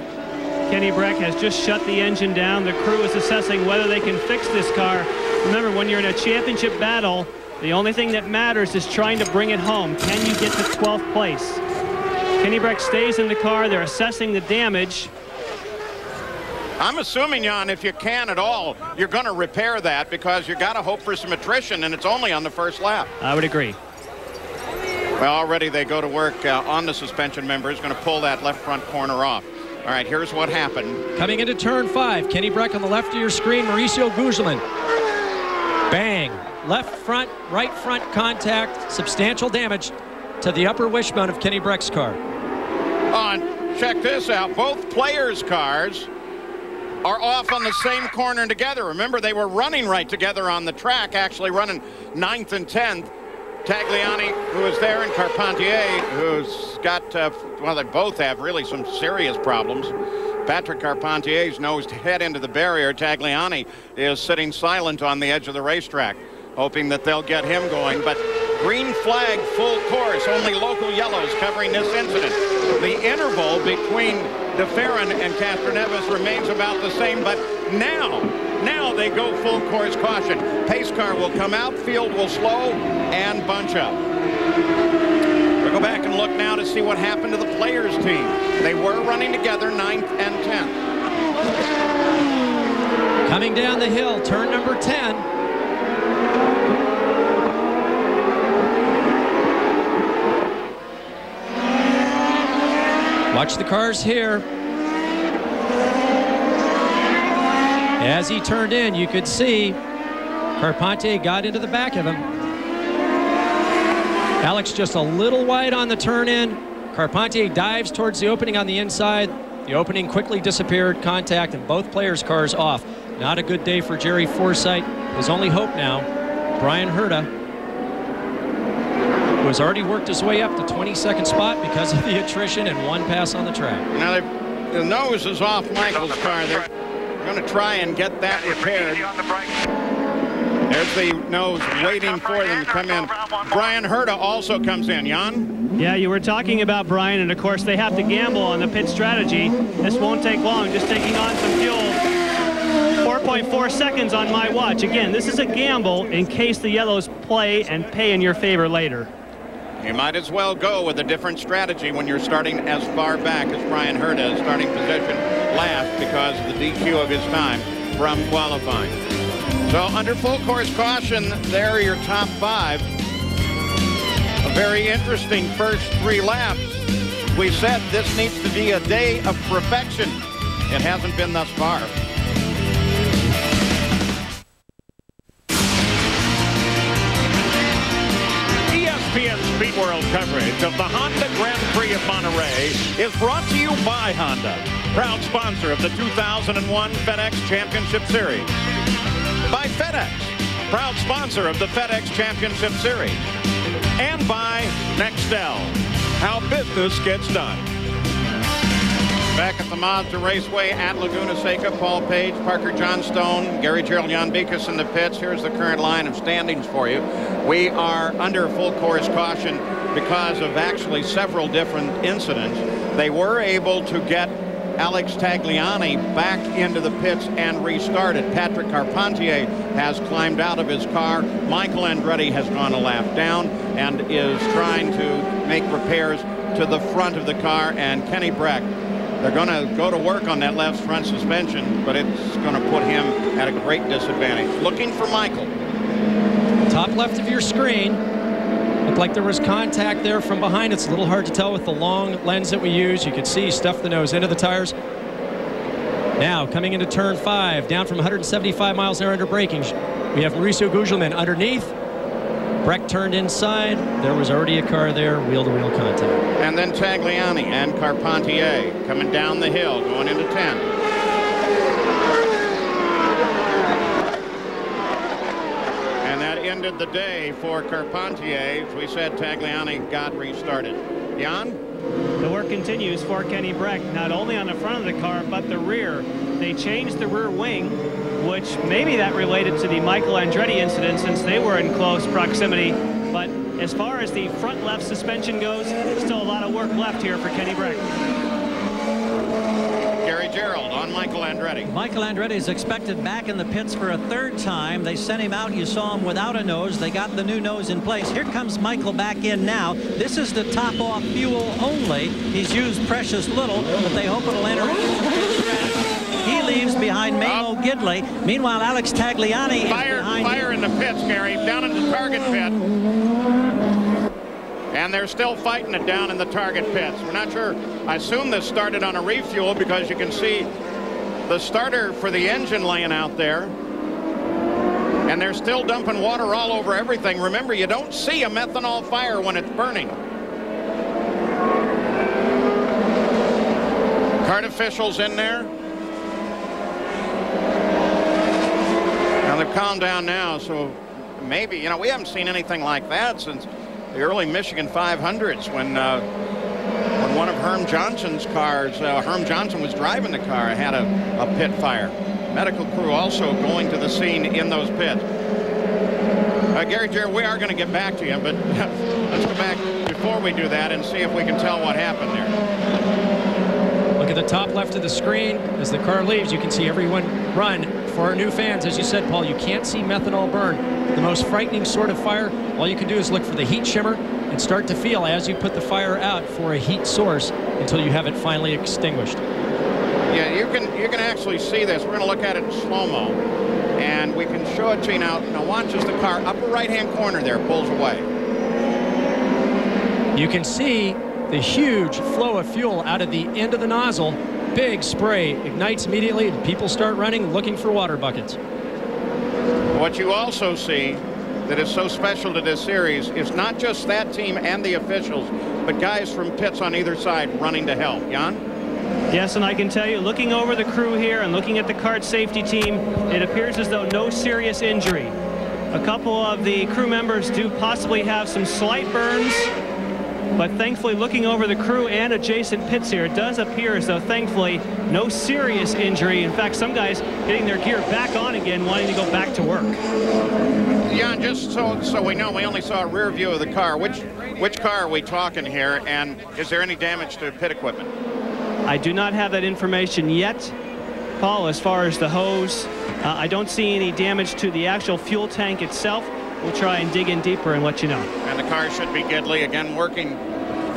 [SPEAKER 6] Kenny Breck has just shut the engine down. The crew is assessing whether they can fix this car. Remember, when you're in a championship battle, the only thing that matters is trying to bring it home. Can you get to 12th place? Kenny Breck stays in the car. They're assessing the damage.
[SPEAKER 1] I'm assuming, Jan, if you can at all, you're going to repair that because you got to hope for some attrition, and it's only on the first lap.
[SPEAKER 6] I would agree.
[SPEAKER 1] Well, already they go to work on the suspension member. He's going to pull that left front corner off. All right, here's what happened.
[SPEAKER 3] Coming into turn 5, Kenny Breck on the left of your screen, Mauricio Guzman. Bang. Left front, right front contact, substantial damage to the upper wishbone of Kenny Breck's car.
[SPEAKER 1] Check this out. Both players' cars are off on the same corner together. Remember, they were running right together on the track, actually running 9th and 10th. Tagliani, who is there, and Carpentier, who's got, well, they both have really some serious problems. Patrick Carpentier's nosed head into the barrier. Tagliani is sitting silent on the edge of the racetrack, hoping that they'll get him going. But green flag, full course, only local yellows covering this incident. The interval between de Ferran and Castroneves remains about the same, but now they go full course caution. Pace car will come out, field will slow and bunch up. We'll go back and look now to see what happened to the players team. They were running together 9th and 10th.
[SPEAKER 3] Coming down the hill, turn number 10. Watch the cars here. As he turned in, you could see Carpentier got into the back of him. Alex just a little wide on the turn in. Carpentier dives towards the opening on the inside. The opening quickly disappeared, contact, and both players' cars off. Not a good day for Jerry Forsythe. His only hope now, Brian Herta, who has already worked his way up to 22nd spot because of the attrition and one pass on the track.
[SPEAKER 1] Now the nose is off Michael's car. They're going to try and get that repaired. There's the nose waiting for them to come in. Brian Herta also comes in. Jan?
[SPEAKER 6] Yeah, you were talking about Brian, and of course they have to gamble on the pit strategy. This won't take long, just taking on some fuel. 4.4 seconds on my watch. Again, this is a gamble in case the yellows play and pay in your favor later.
[SPEAKER 1] You might as well go with a different strategy when you're starting as far back as Brian Herta is starting position last because of the DQ of his time from qualifying. So under full course caution, there are your top 5. A very interesting first 3 laps. We said this needs to be a day of perfection. It hasn't been thus far. ESPN Speed World coverage of the Honda Grand Prix of Monterey is brought to you by Honda, proud sponsor of the 2001 FedEx Championship Series. By FedEx, proud sponsor of the FedEx Championship Series. And by Nextel, how business gets done. Back at the Mazda Raceway at Laguna Seca, Paul Page, Parker Johnstone, Gary Gerald, Jan Beekes in the pits. Here's the current line of standings for you. We are under full course caution because of actually several different incidents. They were able to get Alex Tagliani back into the pits and restarted. Patrick Carpentier has climbed out of his car. Michael Andretti has gone a lap down and is trying to make repairs to the front of the car. And Kenny Breck, they're going to go to work on that left front suspension, but it's going to put him at a great disadvantage. Looking for Michael.
[SPEAKER 3] Top left of your screen. Looked like there was contact there from behind. It's a little hard to tell with the long lens that we use. You can see stuff the nose into the tires. Now coming into turn 5, down from 175 miles an hour under braking. We have Mauricio Guzman underneath. Breck turned inside. There was already a car there, wheel-to-wheel contact.
[SPEAKER 1] And then Tagliani and Carpentier coming down the hill, going into 10. And that ended the day for Carpentier. As we said, Tagliani got restarted. Jan?
[SPEAKER 6] The work continues for Kenny Breck, not only on the front of the car, but the rear. They changed the rear wing, which maybe that related to the Michael Andretti incident since they were in close proximity. But as far as the front left suspension goes, still a lot of work left here for Kenny Breck.
[SPEAKER 1] Gary Gerald on Michael Andretti.
[SPEAKER 4] Michael Andretti is expected back in the pits for a third time. They sent him out. You saw him without a nose. They got the new nose in place. Here comes Michael back in now. This is to top off fuel only. He's used precious little, but they hope it'll enter into the pit strategy. He leaves behind Mamo Gidley. Meanwhile, Alex Tagliani is behind.
[SPEAKER 1] Fire in the pits, Gary, down in the target pit. And they're still fighting it down in the target pits. We're not sure. I assume this started on a refuel because you can see the starter for the engine laying out there. And they're still dumping water all over everything. Remember, you don't see a methanol fire when it's burning. Kart officials in there. Now they've calmed down now, so maybe, you know, we haven't seen anything like that since the early Michigan 500s when one of Herm Johnson's cars, Herm Johnson was driving the car, had a pit fire. Medical crew also going to the scene in those pits. Gary Gerald, we are going to get back to you, but let's go back before we do that and see if we can tell what happened there.
[SPEAKER 3] Look at the top left of the screen. As the car leaves, you can see everyone run. For our new fans, as you said, Paul, you can't see methanol burn. The most frightening sort of fire, all you can do is look for the heat shimmer and start to feel as you put the fire out for a heat source until you have it finally extinguished.
[SPEAKER 1] Yeah, you can actually see this. We're going to look at it in slow-mo, and we can show it to you now. Now watch as the car, upper right-hand corner there, pulls away.
[SPEAKER 3] You can see the huge flow of fuel out of the end of the nozzle. Big spray, ignites immediately, and people start running looking for water buckets.
[SPEAKER 1] What you also see that is so special to this series is not just that team and the officials, but guys from pits on either side running to help. Jan?
[SPEAKER 6] Yes, and I can tell you, looking over the crew here and looking at the kart safety team, it appears as though no serious injury. A couple of the crew members do possibly have some slight burns, but thankfully, looking over the crew and adjacent pits here, it does appear as though, thankfully, no serious injury. In fact, some guys getting their gear back on again, wanting to go back to work.
[SPEAKER 1] Jan, just so we know, we only saw a rear view of the car. Which car are we talking here, and is there any damage to pit equipment?
[SPEAKER 6] I do not have that information yet, Paul. As far as the hose, I don't see any damage to the actual fuel tank itself. We'll try and dig in deeper and let you know. And
[SPEAKER 1] the car should be Gidley, again, working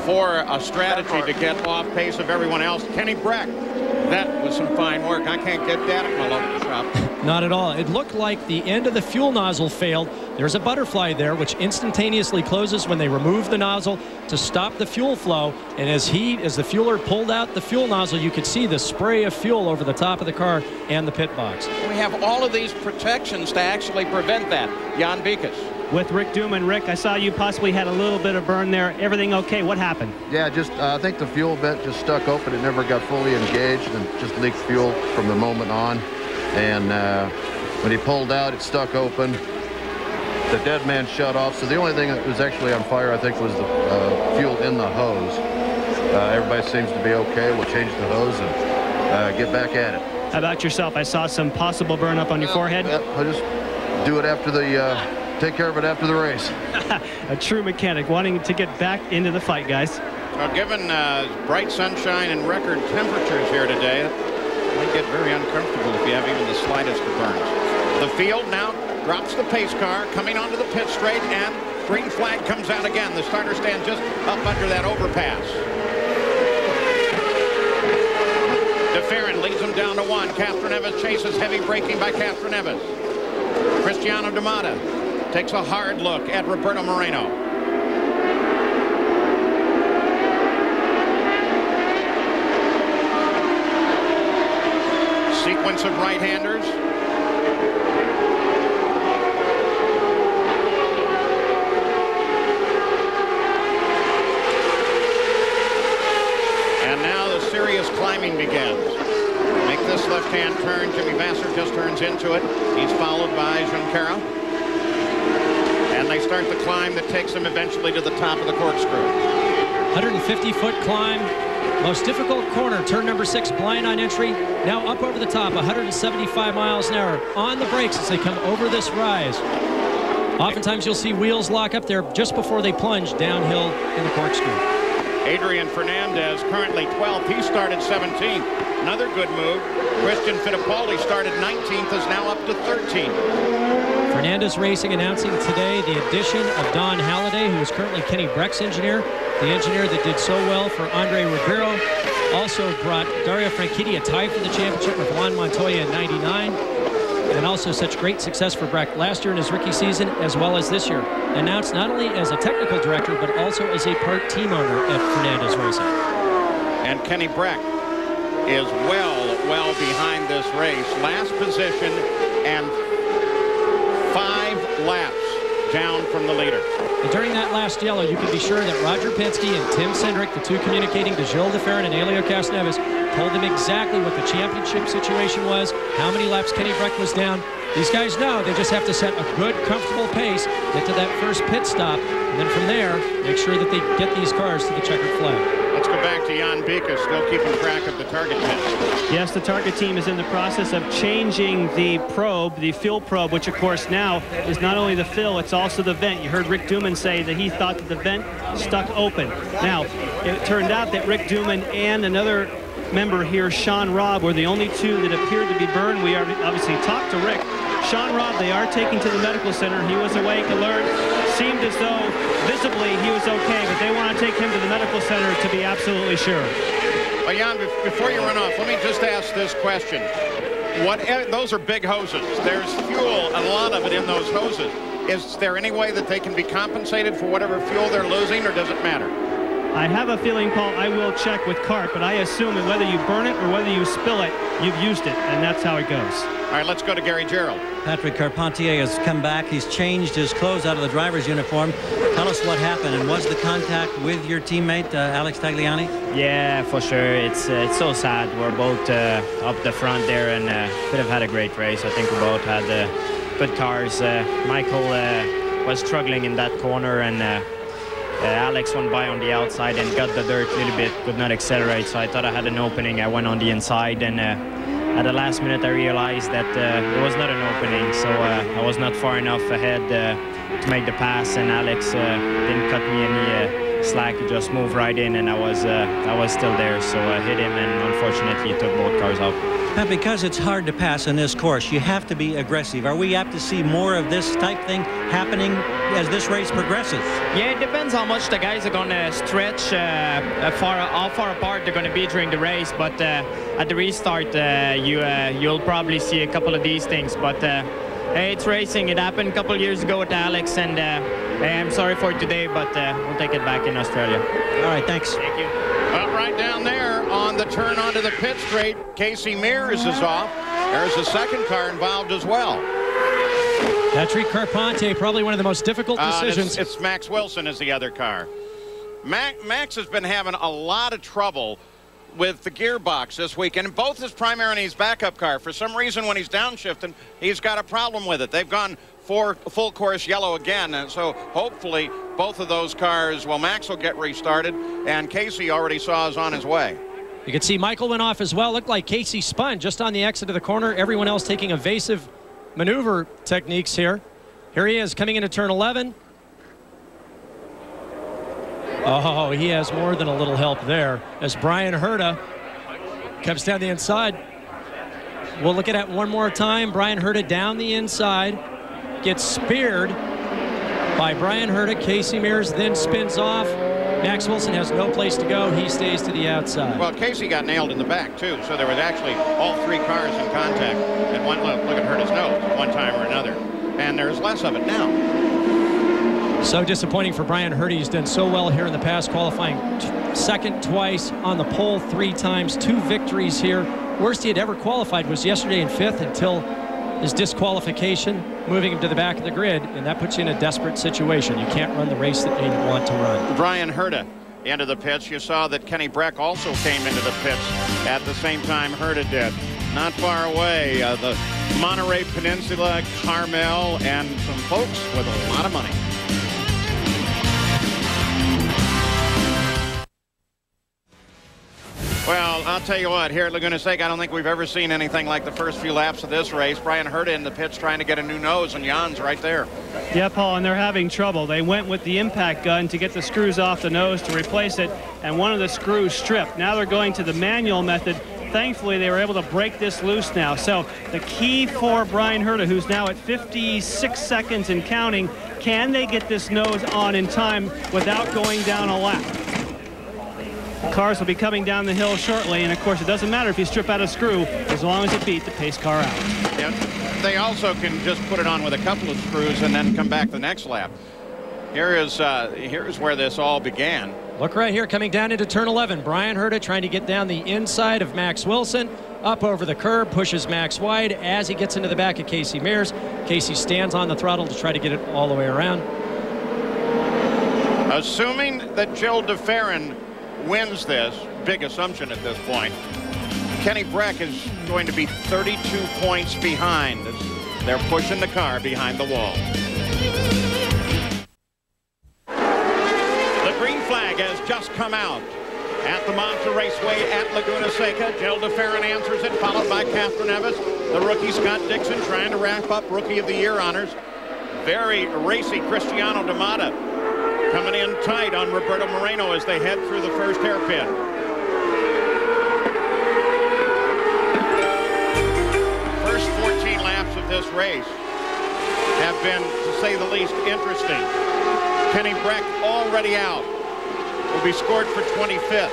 [SPEAKER 1] for a strategy to get off pace of everyone else. Kenny Breck, that was some fine work. I can't get that at my local shop.
[SPEAKER 3] Not at all. It looked like the end of the fuel nozzle failed. There's a butterfly there, which instantaneously closes when they remove the nozzle to stop the fuel flow. And as the fueler pulled out the fuel nozzle, you could see the spray of fuel over the top of the car and the pit box.
[SPEAKER 1] We have all of these protections to actually prevent that. Jan Beekes.
[SPEAKER 6] With Rick Duman. Rick, I saw you possibly had a little bit of burn there. Everything okay? What happened?
[SPEAKER 8] Yeah, just I think the fuel vent just stuck open. It never got fully engaged and just leaked fuel from the moment on. And when he pulled out, it stuck open. The dead man shut off. So the only thing that was actually on fire, I think, was the fuel in the hose. Everybody seems to be okay. We'll change the hose and get back at it.
[SPEAKER 6] How about yourself? I saw some possible burn up on your forehead.
[SPEAKER 8] I'll just do it after the... take care of it after the race.
[SPEAKER 6] A true mechanic wanting to get back into the fight, guys.
[SPEAKER 1] Well, given bright sunshine and record temperatures here today, it might get very uncomfortable if you have even the slightest of burns. The field now drops the pace car coming onto the pit straight, and green flag comes out again. The starter stand just up under that overpass. DeFerrin leads him down to one. Castroneves chases, heavy braking by Castroneves. Cristiano D'Amata takes a hard look at Roberto Moreno. Sequence of right-handers. And now the serious climbing begins. Make this left-hand turn. Jimmy Vasser just turns into it. He's followed by Junqueira. And they start the climb that takes them eventually to the top of the corkscrew.
[SPEAKER 3] 150-foot climb. Most difficult corner, turn number 6, blind on entry. Now up over the top, 175 miles an hour. On the brakes as they come over this rise. Oftentimes you'll see wheels lock up there just before they plunge downhill in the corkscrew.
[SPEAKER 1] Adrian Fernandez currently 12th. He started 17th. Another good move. Christian Fittipaldi started 19th, is now up to 13th.
[SPEAKER 3] Fernandez Racing announcing today the addition of Don Halliday, who is currently Kenny Breck's engineer, the engineer that did so well for Andre Ribeiro. Also brought Dario Franchitti a tie for the championship with Juan Montoya in '99. And also such great success for Breck last year in his rookie season as well as this year. Announced not only as a technical director but also as a part team owner at Fernandez Racing.
[SPEAKER 1] And Kenny Breck is well behind this race. Last position and 5 laps down from the leader.
[SPEAKER 3] And during that last yellow, you can be sure that Roger Penske and Tim Cindric, the two communicating to Gilles de Ferran and Helio Castroneves, told them exactly what the championship situation was, how many laps Kenny Breck was down. These guys know they just have to set a good, comfortable pace, get to that first pit stop, and then from there, make sure that they get these cars to the checkered flag.
[SPEAKER 1] Let's go back to Jan Bika, still keeping track of the target pits.
[SPEAKER 6] Yes, the target team is in the process of changing the probe, the fuel probe, which of course now is not only the fill, it's also the vent. You heard Rick Duman say that he thought that the vent stuck open. Now, it turned out that Rick Duman and another member here, Sean Robb, were the only two that appeared to be burned. We obviously talked to Rick. Sean Robb, they are taking to the medical center. He was awake, alert, seemed as though visibly he was okay, but they want to take him to the medical center to be absolutely sure.
[SPEAKER 1] Well, Jan, before you run off, let me just ask this question. Those are big hoses. There's fuel, a lot of it in those hoses. Is there any way that they can be compensated for whatever fuel they're losing, or does it matter?
[SPEAKER 6] I have a feeling, Paul, I will check with CART, but I assume that whether you burn it or whether you spill it, you've used it, and that's how it goes.
[SPEAKER 1] All right, let's go to Gary Gerald.
[SPEAKER 4] Patrick Carpentier has come back. He's changed his clothes out of the driver's uniform. Tell us what happened, and was the contact with your teammate, Alex Tagliani?
[SPEAKER 9] Yeah, for sure. It's so sad. We're both up the front there, and could have had a great race. I think we both had good cars. Michael was struggling in that corner, and Alex went by on the outside and got the dirt a little bit, could not accelerate, so I thought I had an opening. I went on the inside, and at the last minute I realized that it was not an opening, so I was not far enough ahead to make the pass, and Alex didn't cut me any slack. He just moved right in, and I was still there, so I hit him, and unfortunately he took both cars out.
[SPEAKER 4] Now, because it's hard to pass in this course, you have to be aggressive. Are we apt to see more of this type thing happening as this race progresses?
[SPEAKER 9] Yeah, it depends how much the guys are going to stretch, how far apart they're going to be during the race. But at the restart, you'll probably see a couple of these things. But hey, it's racing. It happened a couple of years ago with Alex, and I'm sorry for today, but we'll take it back in Australia.
[SPEAKER 4] All right, thanks.
[SPEAKER 9] Thank you.
[SPEAKER 1] Well, right down there on the turn onto the pit straight, Casey Mears is off. There's a second car involved as well.
[SPEAKER 3] Patrick Carpentier, probably one of the most difficult decisions.
[SPEAKER 1] It's Max Wilson is the other car. Max has been having a lot of trouble with the gearbox this weekend, both his primary and his backup car. For some reason, when he's downshifting, he's got a problem with it. They've gone for full course yellow again, and so hopefully both of those cars, well, Max will get restarted, and Casey already saw is on his way.
[SPEAKER 3] You can see Michael went off as well. Looked like Casey spun just on the exit of the corner. Everyone else taking evasive maneuver techniques here. Here he is coming into turn 11. Oh, he has more than a little help there as Brian Herta comes down the inside. We'll look at it one more time. Brian Herta down the inside, gets speared by Brian Herta. Casey Mears then spins off. Max Wilson has no place to go. He stays to the outside.
[SPEAKER 1] Well, Casey got nailed in the back, too, so there was actually all three cars in contact. And one look at Herta's nose, one time or another. And there's less of it now.
[SPEAKER 3] So disappointing for Brian Herta. He's done so well here in the past, qualifying second twice, on the pole 3 times, 2 victories here. Worst he had ever qualified was yesterday in 5th until his disqualification, moving him to the back of the grid, and that puts you in a desperate situation. You can't run the race that you want to run.
[SPEAKER 1] Brian Herta into the pits. You saw that Kenny Breck also came into the pits at the same time Herta did. Not far away, the Monterey Peninsula, Carmel, and some folks with a lot of money. Well, I'll tell you what, here at Laguna Seca, I don't think we've ever seen anything like the first few laps of this race. Brian Herta in the pits trying to get a new nose, and Jan's right there.
[SPEAKER 6] Yeah, Paul, and they're having trouble. They went with the impact gun to get the screws off the nose to replace it, and one of the screws stripped. Now they're going to the manual method. Thankfully, they were able to break this loose now. So the key for Brian Herta, who's now at 56 seconds and counting, can they get this nose on in time without going down a lap? Cars will be coming down the hill shortly, and of course it doesn't matter if you strip out a screw as long as it beat the pace car out.
[SPEAKER 1] Yeah, they also can just put it on with a couple of screws and then come back the next lap. Here's where this all began.
[SPEAKER 3] Look right here, coming down into turn 11. Brian Herta trying to get down the inside of Max Wilson, up over the curb, pushes Max wide as he gets into the back of Casey Mears. Casey stands on the throttle to try to get it all the way around.
[SPEAKER 1] Assuming that Jill DeFerrin wins this, big assumption at this point, Kenny Breck is going to be 32 points behind. They're pushing the car behind the wall. The green flag has just come out at the Monster Raceway at Laguna Seca. Jill DeFerrin answers it, followed by Castroneves. The rookie Scott Dixon trying to wrap up Rookie of the Year honors. Very racy Cristiano D'Amata coming in tight on Roberto Moreno as they head through the first hairpin. First 14 laps of this race have been, to say the least, interesting. Kenny Breck already out. Will be scored for 25th.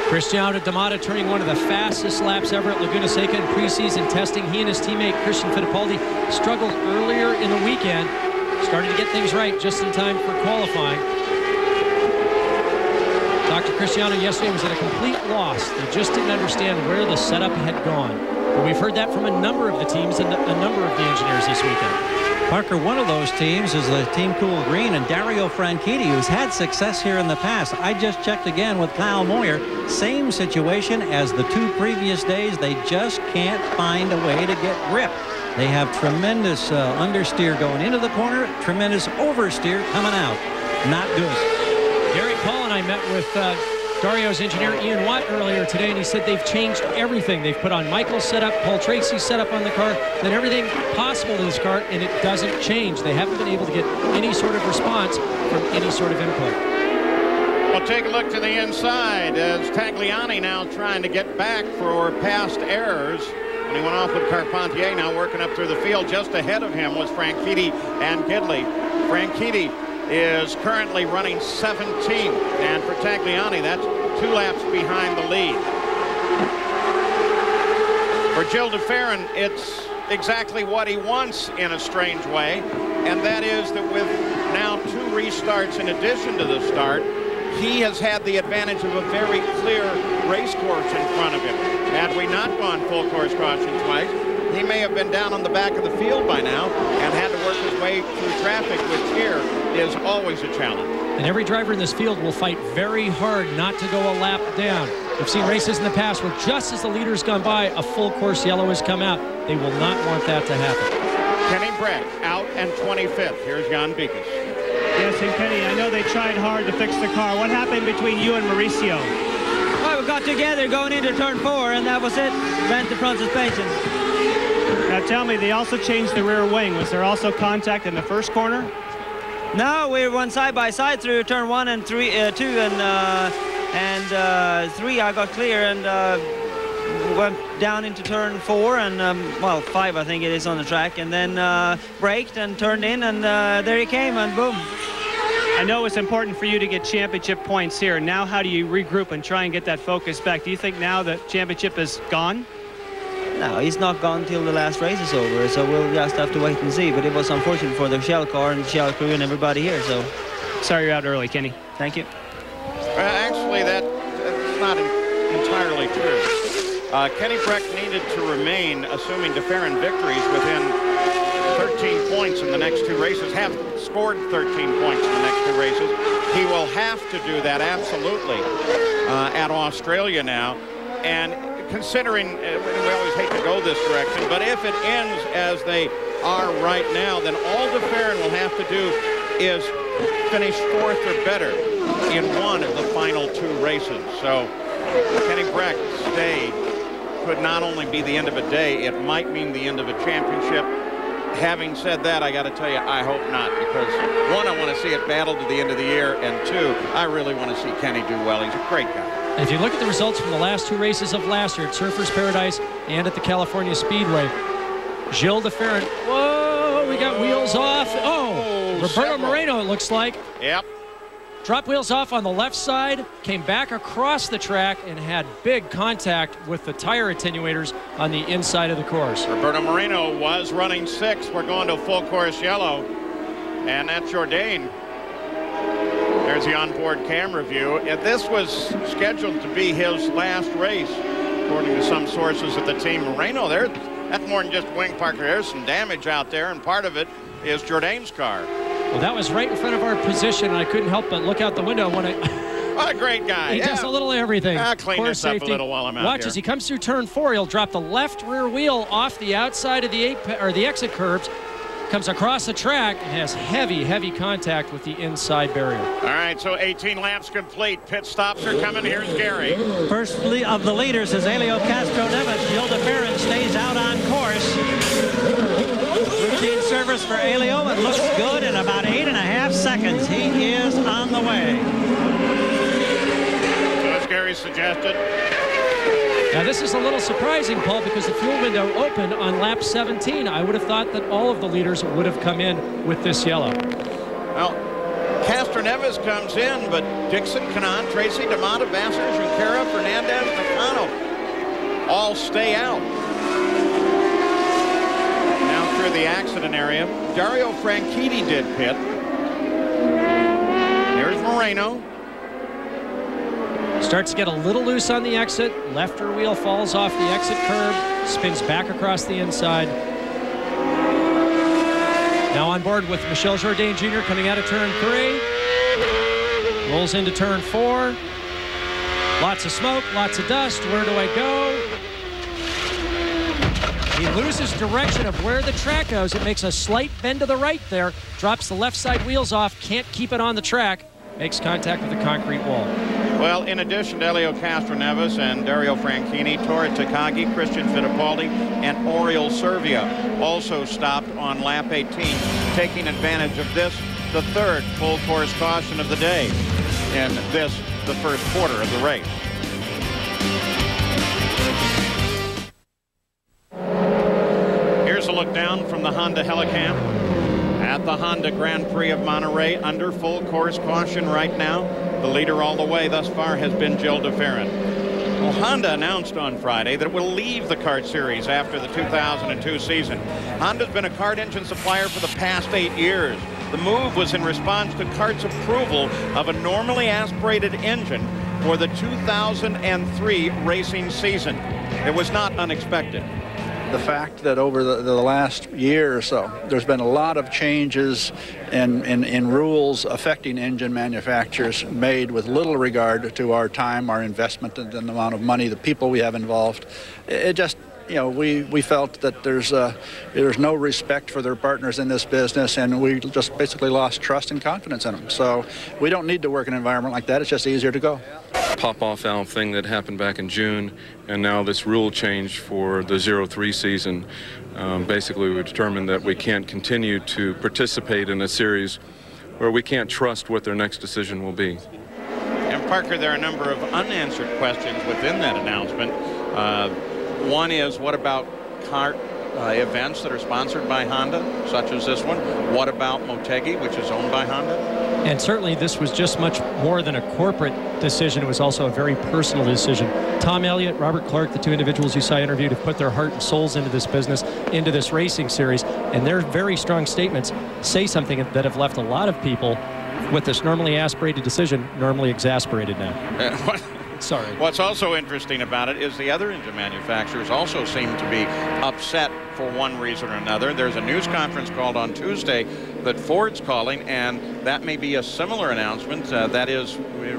[SPEAKER 3] Cristiano D'Amata turning one of the fastest laps ever at Laguna Seca in preseason testing. He and his teammate Christian Fittipaldi struggled earlier in the weekend. Started to get things right just in time for qualifying. Dr. Cristiano yesterday was at a complete loss. They just didn't understand where the setup had gone. But we've heard that from a number of the teams and a number of the engineers this weekend.
[SPEAKER 4] Parker, one of those teams is the Team Cool Green and Dario Franchitti, who's had success here in the past. I just checked again with Kyle Moyer. Same situation as the 2 previous days. They just can't find a way to get grip. They have tremendous understeer going into the corner, tremendous oversteer coming out. Not good.
[SPEAKER 3] Gary Paul and I met with Dario's engineer Ian Watt earlier today, and he said they've changed everything. They've put on Michael's setup, Paul Tracy's setup on the car, then everything possible to this car, and it doesn't change. They haven't been able to get any sort of response from any sort of input.
[SPEAKER 1] Well, take a look to the inside as Tagliani now trying to get back for past errors. And he went off with Carpentier, now working up through the field. Just ahead of him was Franchitti and Gidley. Franchitti is currently running 17th, and for Tagliani, that's 2 laps behind the lead. For Jill DeFerrin, it's exactly what he wants in a strange way, and that is that with now 2 restarts in addition to the start, he has had the advantage of a very clear race course in front of him. Had we not gone full course caution twice, he may have been down on the back of the field by now and had to work his way through traffic, which here is always a challenge.
[SPEAKER 3] And every driver in this field will fight very hard not to go a lap down. We've seen races in the past where just as the leader's gone by, a full course yellow has come out. They will not want that to happen.
[SPEAKER 1] Kenny Breck out and 25th. Here's Jan Beekes.
[SPEAKER 6] Yes, and Kenny, I know they tried hard to fix the car. What happened between you and Mauricio?
[SPEAKER 10] Well, we got together going into turn 4, and that was it. Bent the front suspension.
[SPEAKER 6] Now tell me, they also changed the rear wing. Was there also contact in the first corner?
[SPEAKER 10] No, we went side by side through turn 1 and 2 and 3. I got clear and went down into turn 4 and well, 5 I think it is on the track, and then braked and turned in, and there he came, and boom.
[SPEAKER 6] I know it's important for you to get championship points here. Now how do you regroup and try and get that focus back? Do you think now the championship is gone?
[SPEAKER 10] No, he's not gone till the last race is over, so we'll just have to wait and see. But it was unfortunate for the Shell car and the Shell crew and everybody here, so.
[SPEAKER 6] Sorry you're out early, Kenny.
[SPEAKER 10] Thank you.
[SPEAKER 1] Actually, that's not entirely true. Kenny Breck needed to remain, assuming DeFerrin victories, within 13 points in the next 2 races, have scored 13 points in the next 2 races. He will have to do that, absolutely, at Australia now. And considering, we always hate to go this direction, but if it ends as they are right now, then all DeFerrin will have to do is finished 4th or better in one of the final 2 races. So Kenny Breck's day could not only be the end of a day, it might mean the end of a championship. Having said that, I got to tell you, I hope not, because 1, I want to see it battle to the end of the year, and 2, I really want to see Kenny do well. He's a great guy.
[SPEAKER 3] If you look at the results from the last 2 races of last year at Surfers Paradise and at the California Speedway, Gilles de Ferran, whoa, we got wheels off. Oh, Roberto Moreno, it looks like.
[SPEAKER 1] Yep.
[SPEAKER 3] Dropped wheels off on the left side, came back across the track, and had big contact with the tire attenuators on the inside of the course.
[SPEAKER 1] Roberto Moreno was running 6th. We're going to full course yellow, and that's Jourdain. There's the onboard camera view. And this was scheduled to be his last race, according to some sources at the team. Moreno, that's more than just wing, Parker. There's some damage out there, and part of it is Jourdain's car.
[SPEAKER 3] Well, that was right in front of our position, and I couldn't help but look out the window when
[SPEAKER 1] what a great guy.
[SPEAKER 3] He does a little everything.
[SPEAKER 1] I'll clean this up a little while I'm out
[SPEAKER 3] Watch
[SPEAKER 1] here.
[SPEAKER 3] as he comes through turn 4. He'll drop the left rear wheel off the outside of the exit curbs, comes across the track, and has heavy, heavy contact with the inside barrier.
[SPEAKER 1] All right, so 18 laps complete. Pit stops are coming. Here's Gary.
[SPEAKER 11] First of the leaders is Helio Castroneves. Gilles de Ferran stays out on course. Routine service for Helio. It looks good in about 8.5 seconds. He is on the way.
[SPEAKER 1] So as Gary suggested.
[SPEAKER 3] Now this is a little surprising, Paul, because the fuel window opened on lap 17. I would have thought that all of the leaders would have come in with this yellow.
[SPEAKER 1] Well, Castroneves comes in, but Dixon, Canan, Tracy, D'Amata, Vasser, Junqueira, Fernandez, Nakano all stay out. Now through the accident area, Dario Franchitti did pit. Here's Moreno.
[SPEAKER 3] Starts to get a little loose on the exit. Left rear wheel falls off the exit curb, spins back across the inside. Now on board with Michel Jourdain Jr. coming out of turn 3. Rolls into turn 4. Lots of smoke, lots of dust. Where do I go? He loses direction of where the track goes. It makes a slight bend to the right there. Drops the left side wheels off. Can't keep it on the track. Makes contact with the concrete wall.
[SPEAKER 1] Well, in addition to Helio Castroneves and Dario Franchitti, Tori Takagi, Christian Fittipaldi, and Oriol Servia also stopped on lap 18, taking advantage of this, the 3rd full course caution of the day in this, the first quarter of the race. Here's a look down from the Honda Helicam at the Honda Grand Prix of Monterey, under full course caution right now. The leader all the way thus far has been Gilles de Ferran. Well, Honda announced on Friday that it will leave the kart series after the 2002 season. Honda's been a kart engine supplier for the past 8 years. The move was in response to kart's approval of a normally aspirated engine for the 2003 racing season. It was not unexpected.
[SPEAKER 12] The fact that over the last year or so, there's been a lot of changes in rules affecting engine manufacturers made with little regard to our time, our investment, and the amount of money, the people we have involved. It just, you know, we felt that there's no respect for their partners in this business, and we just basically lost trust and confidence in them. So we don't need to work in an environment like that. It's just easier to go.
[SPEAKER 23] Pop-off valve thing that happened back in June, and now this rule change for the 03 season. Basically, we determined that we can't continue to participate in a series where we can't trust what their next decision will be.
[SPEAKER 1] And Parker, there are a number of unanswered questions within that announcement. One is, what about kart events that are sponsored by Honda, such as this one? What about Motegi, which is owned by Honda?
[SPEAKER 3] And certainly this was just much more than a corporate decision. It was also a very personal decision. Tom Elliott, Robert Clark, the two individuals you saw interviewed, have put their heart and souls into this business, into this racing series, and their very strong statements say something that have left a lot of people with this normally aspirated decision normally exasperated now. Sorry.
[SPEAKER 1] What's also interesting about it is the other engine manufacturers also seem to be upset for one reason or another. There's a news conference called on Tuesday that Ford's calling, and that may be a similar announcement. That is, we're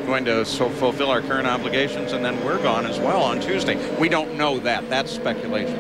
[SPEAKER 1] going to fulfill our current obligations, and then we're gone as well on Tuesday. We don't know that. That's speculation.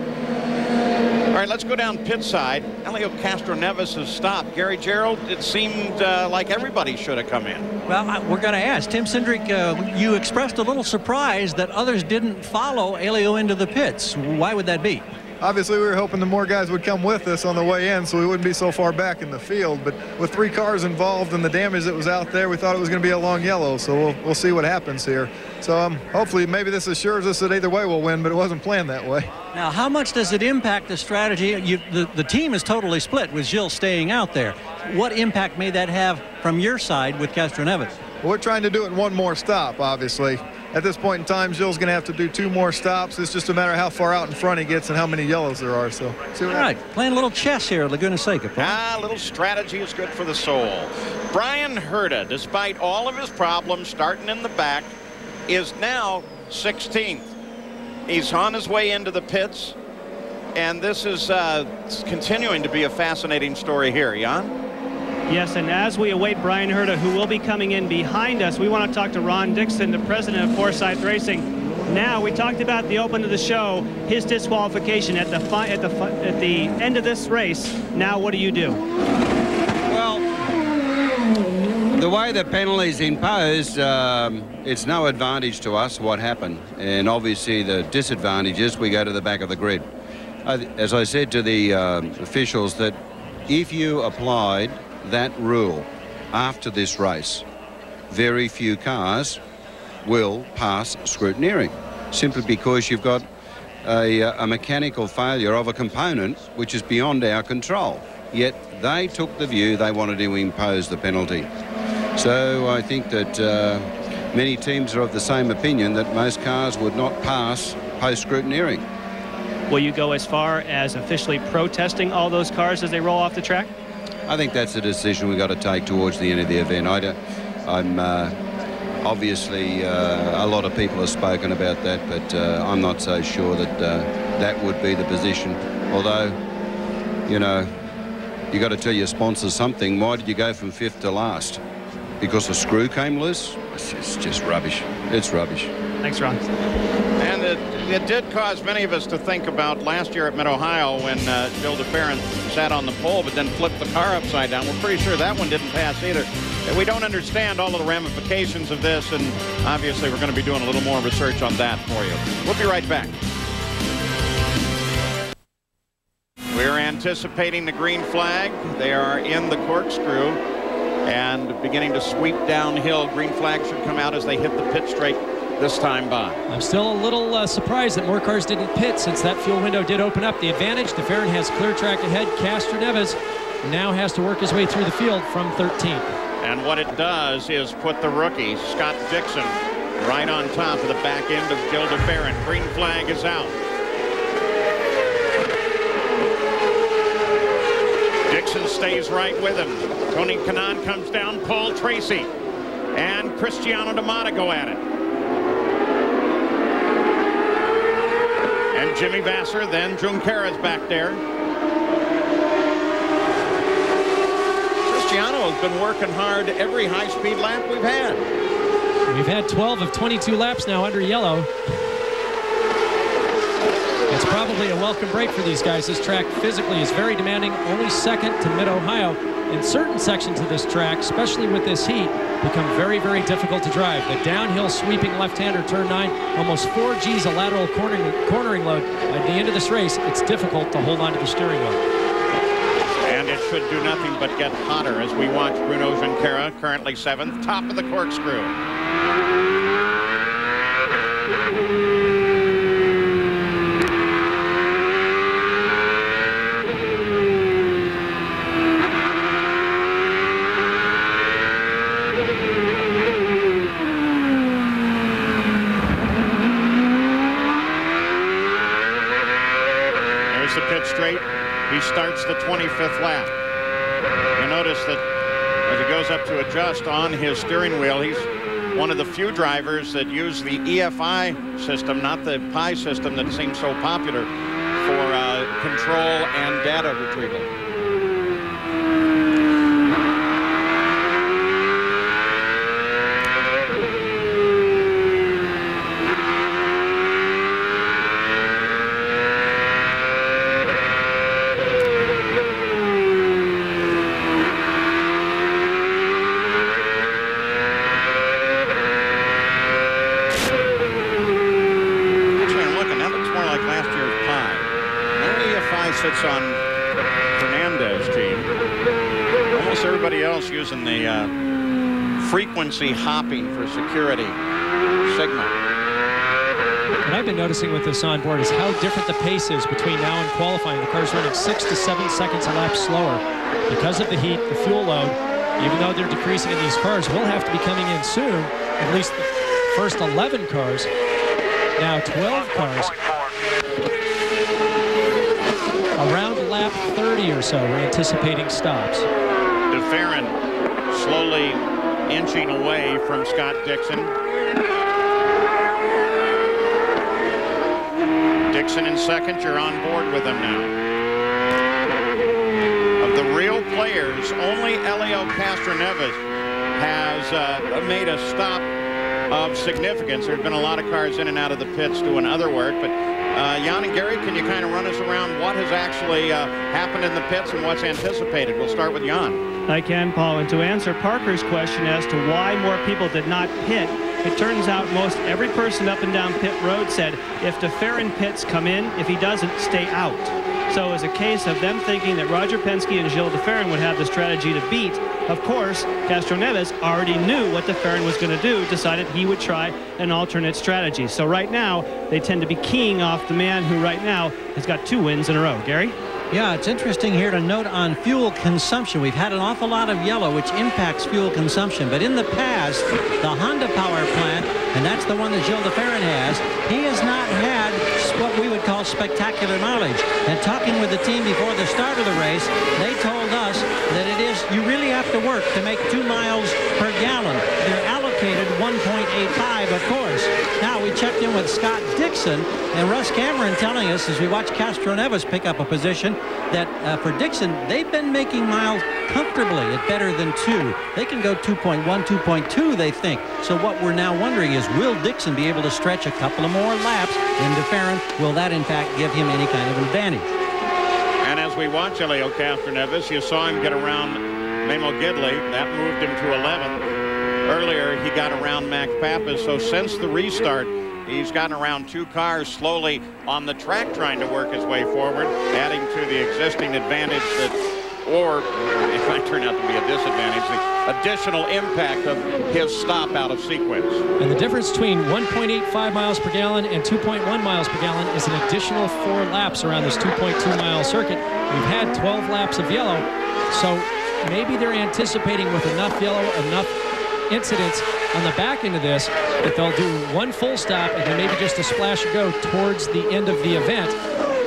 [SPEAKER 1] All All right, let's go down pit side. Elio Castroneves has stopped. Gary Gerald, it seemed like everybody should have come in.
[SPEAKER 4] Well, we're going to ask. Tim Cindric, you expressed a little surprise that others didn't follow Elio into the pits. Why would that be?
[SPEAKER 14] Obviously, we were hoping the more guys would come with us on the way in so we wouldn't be so far back in the field. But with 3 cars involved and the damage that was out there, we thought it was going to be a long yellow. So we'll see what happens here. So hopefully maybe this assures us that either way we'll win, but it wasn't planned that way.
[SPEAKER 4] Now, how much does it impact the strategy? The team is totally split with Gilles staying out there. What impact may that have from your side with Castroneves?
[SPEAKER 14] Well, we're trying to do it in 1 more stop, obviously. At this point in time, Gilles going to have to do 2 more stops. It's just a matter of how far out in front he gets and how many yellows there are. So, see what
[SPEAKER 4] all right, playing a little chess here at Laguna Seca.
[SPEAKER 1] A little strategy is good for the soul. Brian Herta, despite all of his problems starting in the back, is now 16th. He's on his way into the pits, and this is continuing to be a fascinating story here. Jan?
[SPEAKER 6] Yes, and as we await Brian Herta, who will be coming in behind us, we want to talk to Ron Dixon, the president of Forsyth Racing. Now, we talked about the open of the show, his disqualification at the end of this race. Now, what do you do?
[SPEAKER 15] Well, the way the penalty is imposed, it's no advantage to us what happened. And obviously, the disadvantage is we go to the back of the grid. As I said to the officials, that if you applied that rule after this race, very few cars will pass scrutineering, simply because you've got a mechanical failure of a component which is beyond our control. Yet they took the view they wanted to impose the penalty. So I think that many teams are of the same opinion that most cars would not pass post-scrutineering.
[SPEAKER 6] Will you go as far as officially protesting all those cars as they roll off the track?
[SPEAKER 15] I think that's a decision we've got to take towards the end of the event. Obviously, a lot of people have spoken about that, but I'm not so sure that that would be the position. Although, you know, you got to tell your sponsors something. Why did you go from 5th to last? Because a screw came loose? It's just rubbish. It's rubbish.
[SPEAKER 6] Thanks, Ron.
[SPEAKER 1] And it did cause many of us to think about last year at Mid-Ohio when Gilles de Ferran sat on the pole but then flipped the car upside down. We're pretty sure that one didn't pass either. We don't understand all of the ramifications of this, and obviously we're going to be doing a little more research on that for you. We'll be right back. We're anticipating the green flag. They are in the corkscrew and beginning to sweep downhill. Green flag should come out as they hit the pit straight this time by.
[SPEAKER 3] I'm still a little surprised that more cars didn't pit since that fuel window did open up. The advantage, de Ferran has clear track ahead. Castroneves now has to work his way through the field from 13th.
[SPEAKER 1] And what it does is put the rookie, Scott Dixon, right on top of the back end of Gilles de Ferran. Green flag is out. Dixon stays right with him. Tony Kanaan comes down. Paul Tracy and Cristiano D'Amata go at it. And Jimmy Vasser, then Junqueras back there. Cristiano has been working hard every high-speed lap we've had.
[SPEAKER 3] We've had 12 of 22 laps now under yellow. It's probably a welcome break for these guys. This track physically is very demanding, only second to Mid-Ohio. And certain sections of this track, especially with this heat, become very, very difficult to drive. The downhill sweeping left-hander, turn 9, almost 4 G's of lateral cornering load. At the end of this race, it's difficult to hold on to the steering wheel.
[SPEAKER 1] And it should do nothing but get hotter as we watch Bruno Junqueira, currently 7th, top of the corkscrew. There's the pit straight. He starts the 25th lap. You notice that as he goes up to adjust on his steering wheel, he's one of the few drivers that use the EFI system, not the PI system that seems so popular for control and data retrieval. just using the frequency hopping for security. Sigma.
[SPEAKER 3] What I've been noticing with this onboard is how different the pace is between now and qualifying. The car's running 6 to 7 seconds a lap slower because of the heat, the fuel load. Even though they're decreasing in these cars, we'll have to be coming in soon, at least the first 11 cars. Now 12 cars. Around lap 30 or so, we're anticipating stops.
[SPEAKER 1] DeFerrin slowly inching away from Scott Dixon. Dixon in second, you're on board with him now. Of the real players, only Elio Castroneves has made a stop of significance. There have been a lot of cars in and out of the pits doing other work, but Jan and Gary, can you kind of run us around what has actually happened in the pits and what's anticipated? We'll start with Jan.
[SPEAKER 6] I can, Paul. And to answer Parker's question as to why more people did not pit, it turns out most every person up and down pit road said if DeFerrin pits, come in. If he doesn't, stay out. So it was a case of them thinking that Roger Penske and Gilles DeFerrin would have the strategy to beat. Of course, Castroneves already knew what DeFerrin was going to do, decided he would try an alternate strategy. So right now, they tend to be keying off the man who right now has got 2 wins in a row. Gary?
[SPEAKER 4] Yeah, it's interesting here to note on fuel consumption. We've had an awful lot of yellow, which impacts fuel consumption. But in the past, the Honda power plant, and that's the one that Gilles DeFerrin has, he has not had what we would call spectacular mileage. And talking with the team before the start of the race, they told us that it is, you really have to work to make 2 miles per gallon. They're allocated 1.85, of course. Now, we checked in with Scott Dixon, and Russ Cameron telling us as we watch Castroneves pick up a position that for Dixon, they've been making miles comfortably at better than 2. They can go 2.1, 2.2, they think. So what we're now wondering is, will Dixon be able to stretch a couple of more laps in DeFerrin? Will that, in fact, give him any kind of advantage?
[SPEAKER 1] And as we watch Elio Castroneves, you saw him get around Memo Gidley. That moved him to 11th. Earlier, he got around Max Pappas. So since the restart, he's gotten around 2 cars slowly on the track trying to work his way forward, adding to the existing advantage that, or it might turn out to be a disadvantage, the additional impact of his stop out of sequence.
[SPEAKER 3] And the difference between 1.85 miles per gallon and 2.1 miles per gallon is an additional 4 laps around this 2.2 mile circuit. We've had 12 laps of yellow, so maybe they're anticipating with enough yellow, enough incidents on the back end of this that they'll do 1 full stop and then maybe just a splash and go towards the end of the event.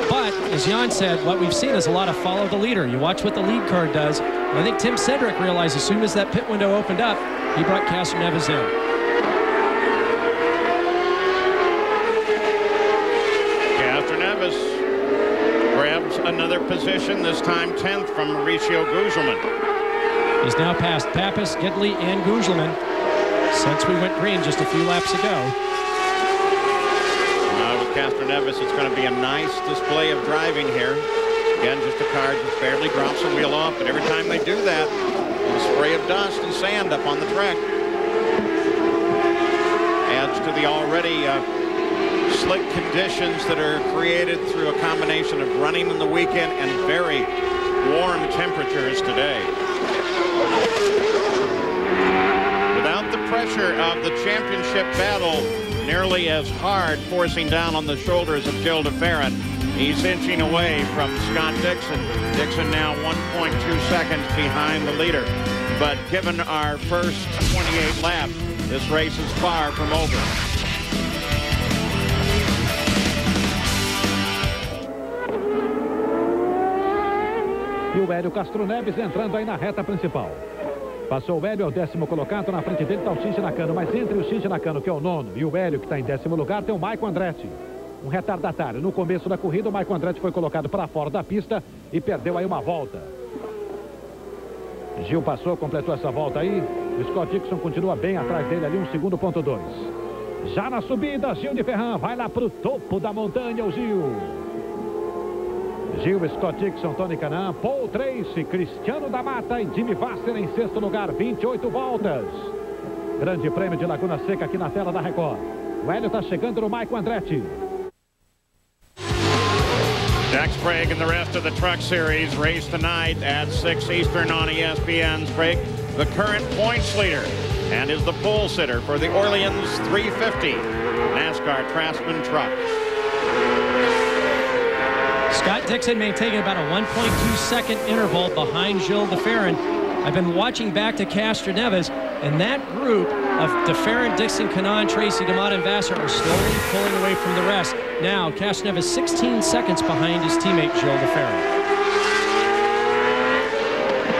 [SPEAKER 3] But as Jan said, what we've seen is a lot of follow the leader. You watch what the lead car does. And I think Tim Cedric realized as soon as that pit window opened up, he brought Castroneves in.
[SPEAKER 1] Castroneves grabs another position, this time 10th from Mauricio Gugelmin.
[SPEAKER 3] He's now passed Pappas, Gidley, and Gugelmin since we went green just a few laps ago.
[SPEAKER 1] With Castroneves, it's going to be a nice display of driving here. Again, just a car just barely drops the wheel off, but every time they do that, a spray of dust and sand up on the track adds to the already slick conditions that are created through a combination of running in the weekend and very warm temperatures today. Without the pressure of the championship battle nearly as hard forcing down on the shoulders of Gilles DeFerrin, he's inching away from Scott Dixon. Dixon now 1.2 seconds behind the leader. But given our first 28 laps, this race is far from over.
[SPEAKER 13] E o Hélio Castroneves entrando aí na reta principal. Passou o Hélio, é o 10º colocado. Na frente dele está o Shinji Nakano. Mas entre o Shinji Nakano, que é o 9º, e o Hélio, que está em 10º lugar, tem o Maicon Andretti. Um retardatário. No começo da corrida, o Maicon Andretti foi colocado para fora da pista e perdeu aí uma volta. Gil passou, completou essa volta aí. O Scott Dixon continua bem atrás dele ali, 1,2 segundos. Já na subida, Gil de Ferran vai lá para o topo da montanha, o Gil. Gil, Scott Dixon, Tony Kanaan, Paul Tracy, Cristiano da Mata e Jimmy Vasser em 6º lugar, 28 voltas. Grande prêmio de Laguna Seca aqui na tela da Record. O Hélio está chegando no Maicon Andretti.
[SPEAKER 1] Jack Sprague and the rest of the Truck Series race tonight at 6 Eastern on ESPN. Sprague the current points leader, and is the pole sitter for the Orleans 350 NASCAR Craftsman truck.
[SPEAKER 3] Scott Dixon maintaining about a 1.2-second interval behind Gilles de Ferran. I've been watching back to Castroneves, and that group of de Ferran, Dixon, Kanaan, Tracy, DeMott, and Vasser are slowly pulling away from the rest. Now, Castroneves 16 seconds behind his teammate Gilles de Ferran.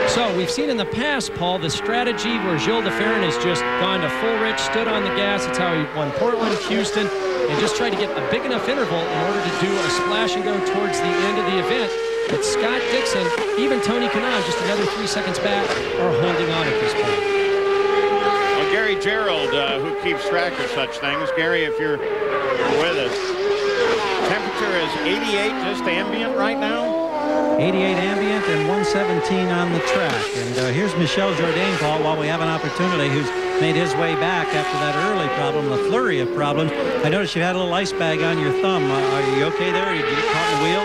[SPEAKER 3] So we've seen in the past, Paul, the strategy where Gilles de Ferran has just gone to full rich, stood on the gas. That's how he won Portland, Houston, and just tried to get a big enough interval in order to do a splash and go towards the end of the event. But Scott Dixon, even Tony Kanaan, just another 3 seconds back, are holding on at this point.
[SPEAKER 1] Well, Gary Gerald, who keeps track of such things. Gary, if you're with us, temperature is 88, just ambient right now?
[SPEAKER 4] 88 ambient and 117 on the track. And here's Michel Jourdain, Paul, while we have an opportunity, who's made his way back after that early problem, the flurry of problems. I noticed you had a little ice bag on your thumb. Are you okay there? Did you get caught in the wheel?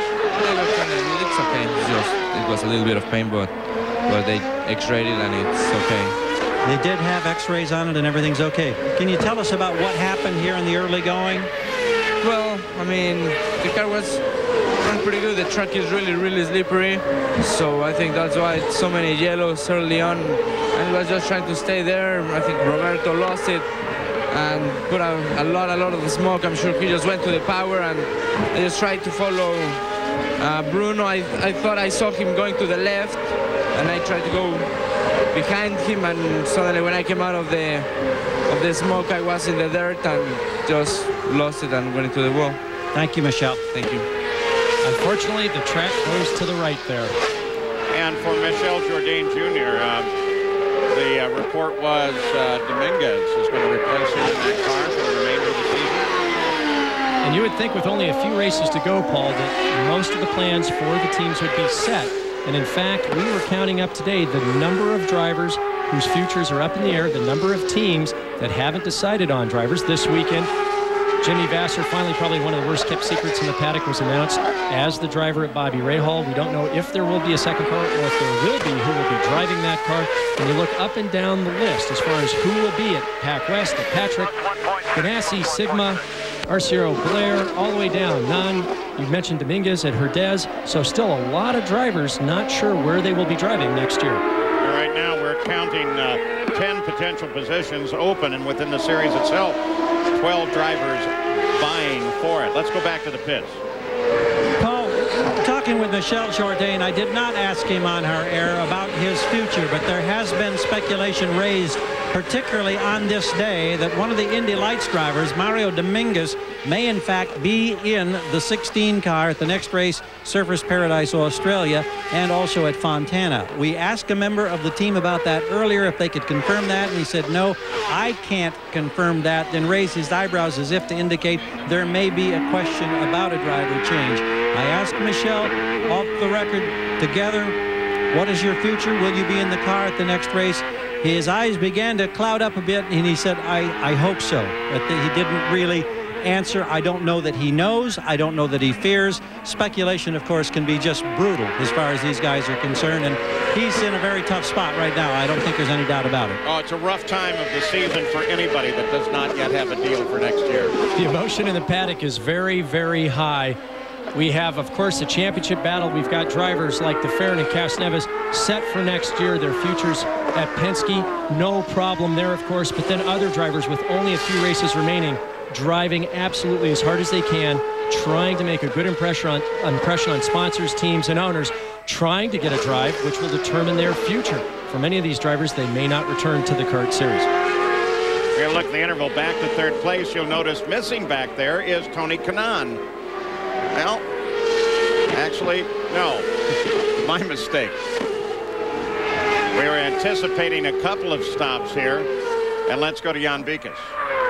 [SPEAKER 16] It's okay. It was a little bit of pain, but they x-rayed it and it's okay.
[SPEAKER 4] They did have x-rays on it and everything's okay. Can you tell us about what happened here in the early going?
[SPEAKER 16] Well, I mean, the car was running pretty good. The track is really, really slippery. So I think that's why so many yellows early on. And was just trying to stay there. I think Roberto lost it and put a lot of the smoke. I'm sure he just went to the power and I just tried to follow Bruno. I thought I saw him going to the left and I tried to go behind him, and suddenly when I came out of the smoke, I was in the dirt and just lost it and went into the wall.
[SPEAKER 4] Thank you, Michel.
[SPEAKER 16] Thank you.
[SPEAKER 3] Unfortunately, the track goes to the right there.
[SPEAKER 1] And for Michel Jourdain Jr., the report was Dominguez is going to replace him in that car for the remainder of the season.
[SPEAKER 3] And you would think with only a few races to go, Paul, that most of the plans for the teams would be set. And in fact, we were counting up today the number of drivers whose futures are up in the air, the number of teams that haven't decided on drivers this weekend. Jimmy Vasser, finally probably one of the worst kept secrets in the paddock, was announced as the driver at Bobby Rahal. We don't know if there will be a second car or if there will be who will be driving that car. And you look up and down the list as far as who will be at Pac West, at Patrick, Ganassi, Sigma, Arciero, Blair, all the way down. None. You've mentioned Dominguez at Herdez. So still a lot of drivers not sure where they will be driving next year.
[SPEAKER 1] Right now we're counting 10 potential positions open, and within the series itself, 12 drivers vying for it. Let's go back to the pits.
[SPEAKER 4] Paul, talking with Michel Jourdain, I did not ask him on our air about his future, but there has been speculation raised, particularly on this day, that one of the Indy Lights drivers, Mario Dominguez, may in fact be in the 16 car at the next race, Surfers Paradise, Australia, and also at Fontana. We asked a member of the team about that earlier, if they could confirm that, and he said, no, I can't confirm that, then raised his eyebrows as if to indicate there may be a question about a driver change. I asked Michel, off the record, together, what is your future? Will you be in the car at the next race? His eyes began to cloud up a bit, and he said, I hope so. But he didn't really answer. I don't know that he knows. I don't know that he fears. Speculation, of course, can be just brutal as far as these guys are concerned, and he's in a very tough spot right now. I don't think there's any doubt about it.
[SPEAKER 1] Oh, it's a rough time of the season for anybody that does not yet have a deal for next year.
[SPEAKER 3] The emotion in the paddock is very, very high. We have, of course, a championship battle. We've got drivers like de Ferran and Castroneves set for next year. Their futures at Penske, no problem there, of course. But then other drivers with only a few races remaining, driving absolutely as hard as they can, trying to make a good impression on sponsors, teams, and owners, trying to get a drive which will determine their future. For many of these drivers, they may not return to the kart series.
[SPEAKER 1] We're going to look at the interval back to third place. You'll notice missing back there is Tony Kanaan. Well, actually, no. My mistake. We were anticipating a couple of stops here. And let's go to Jan Beekes.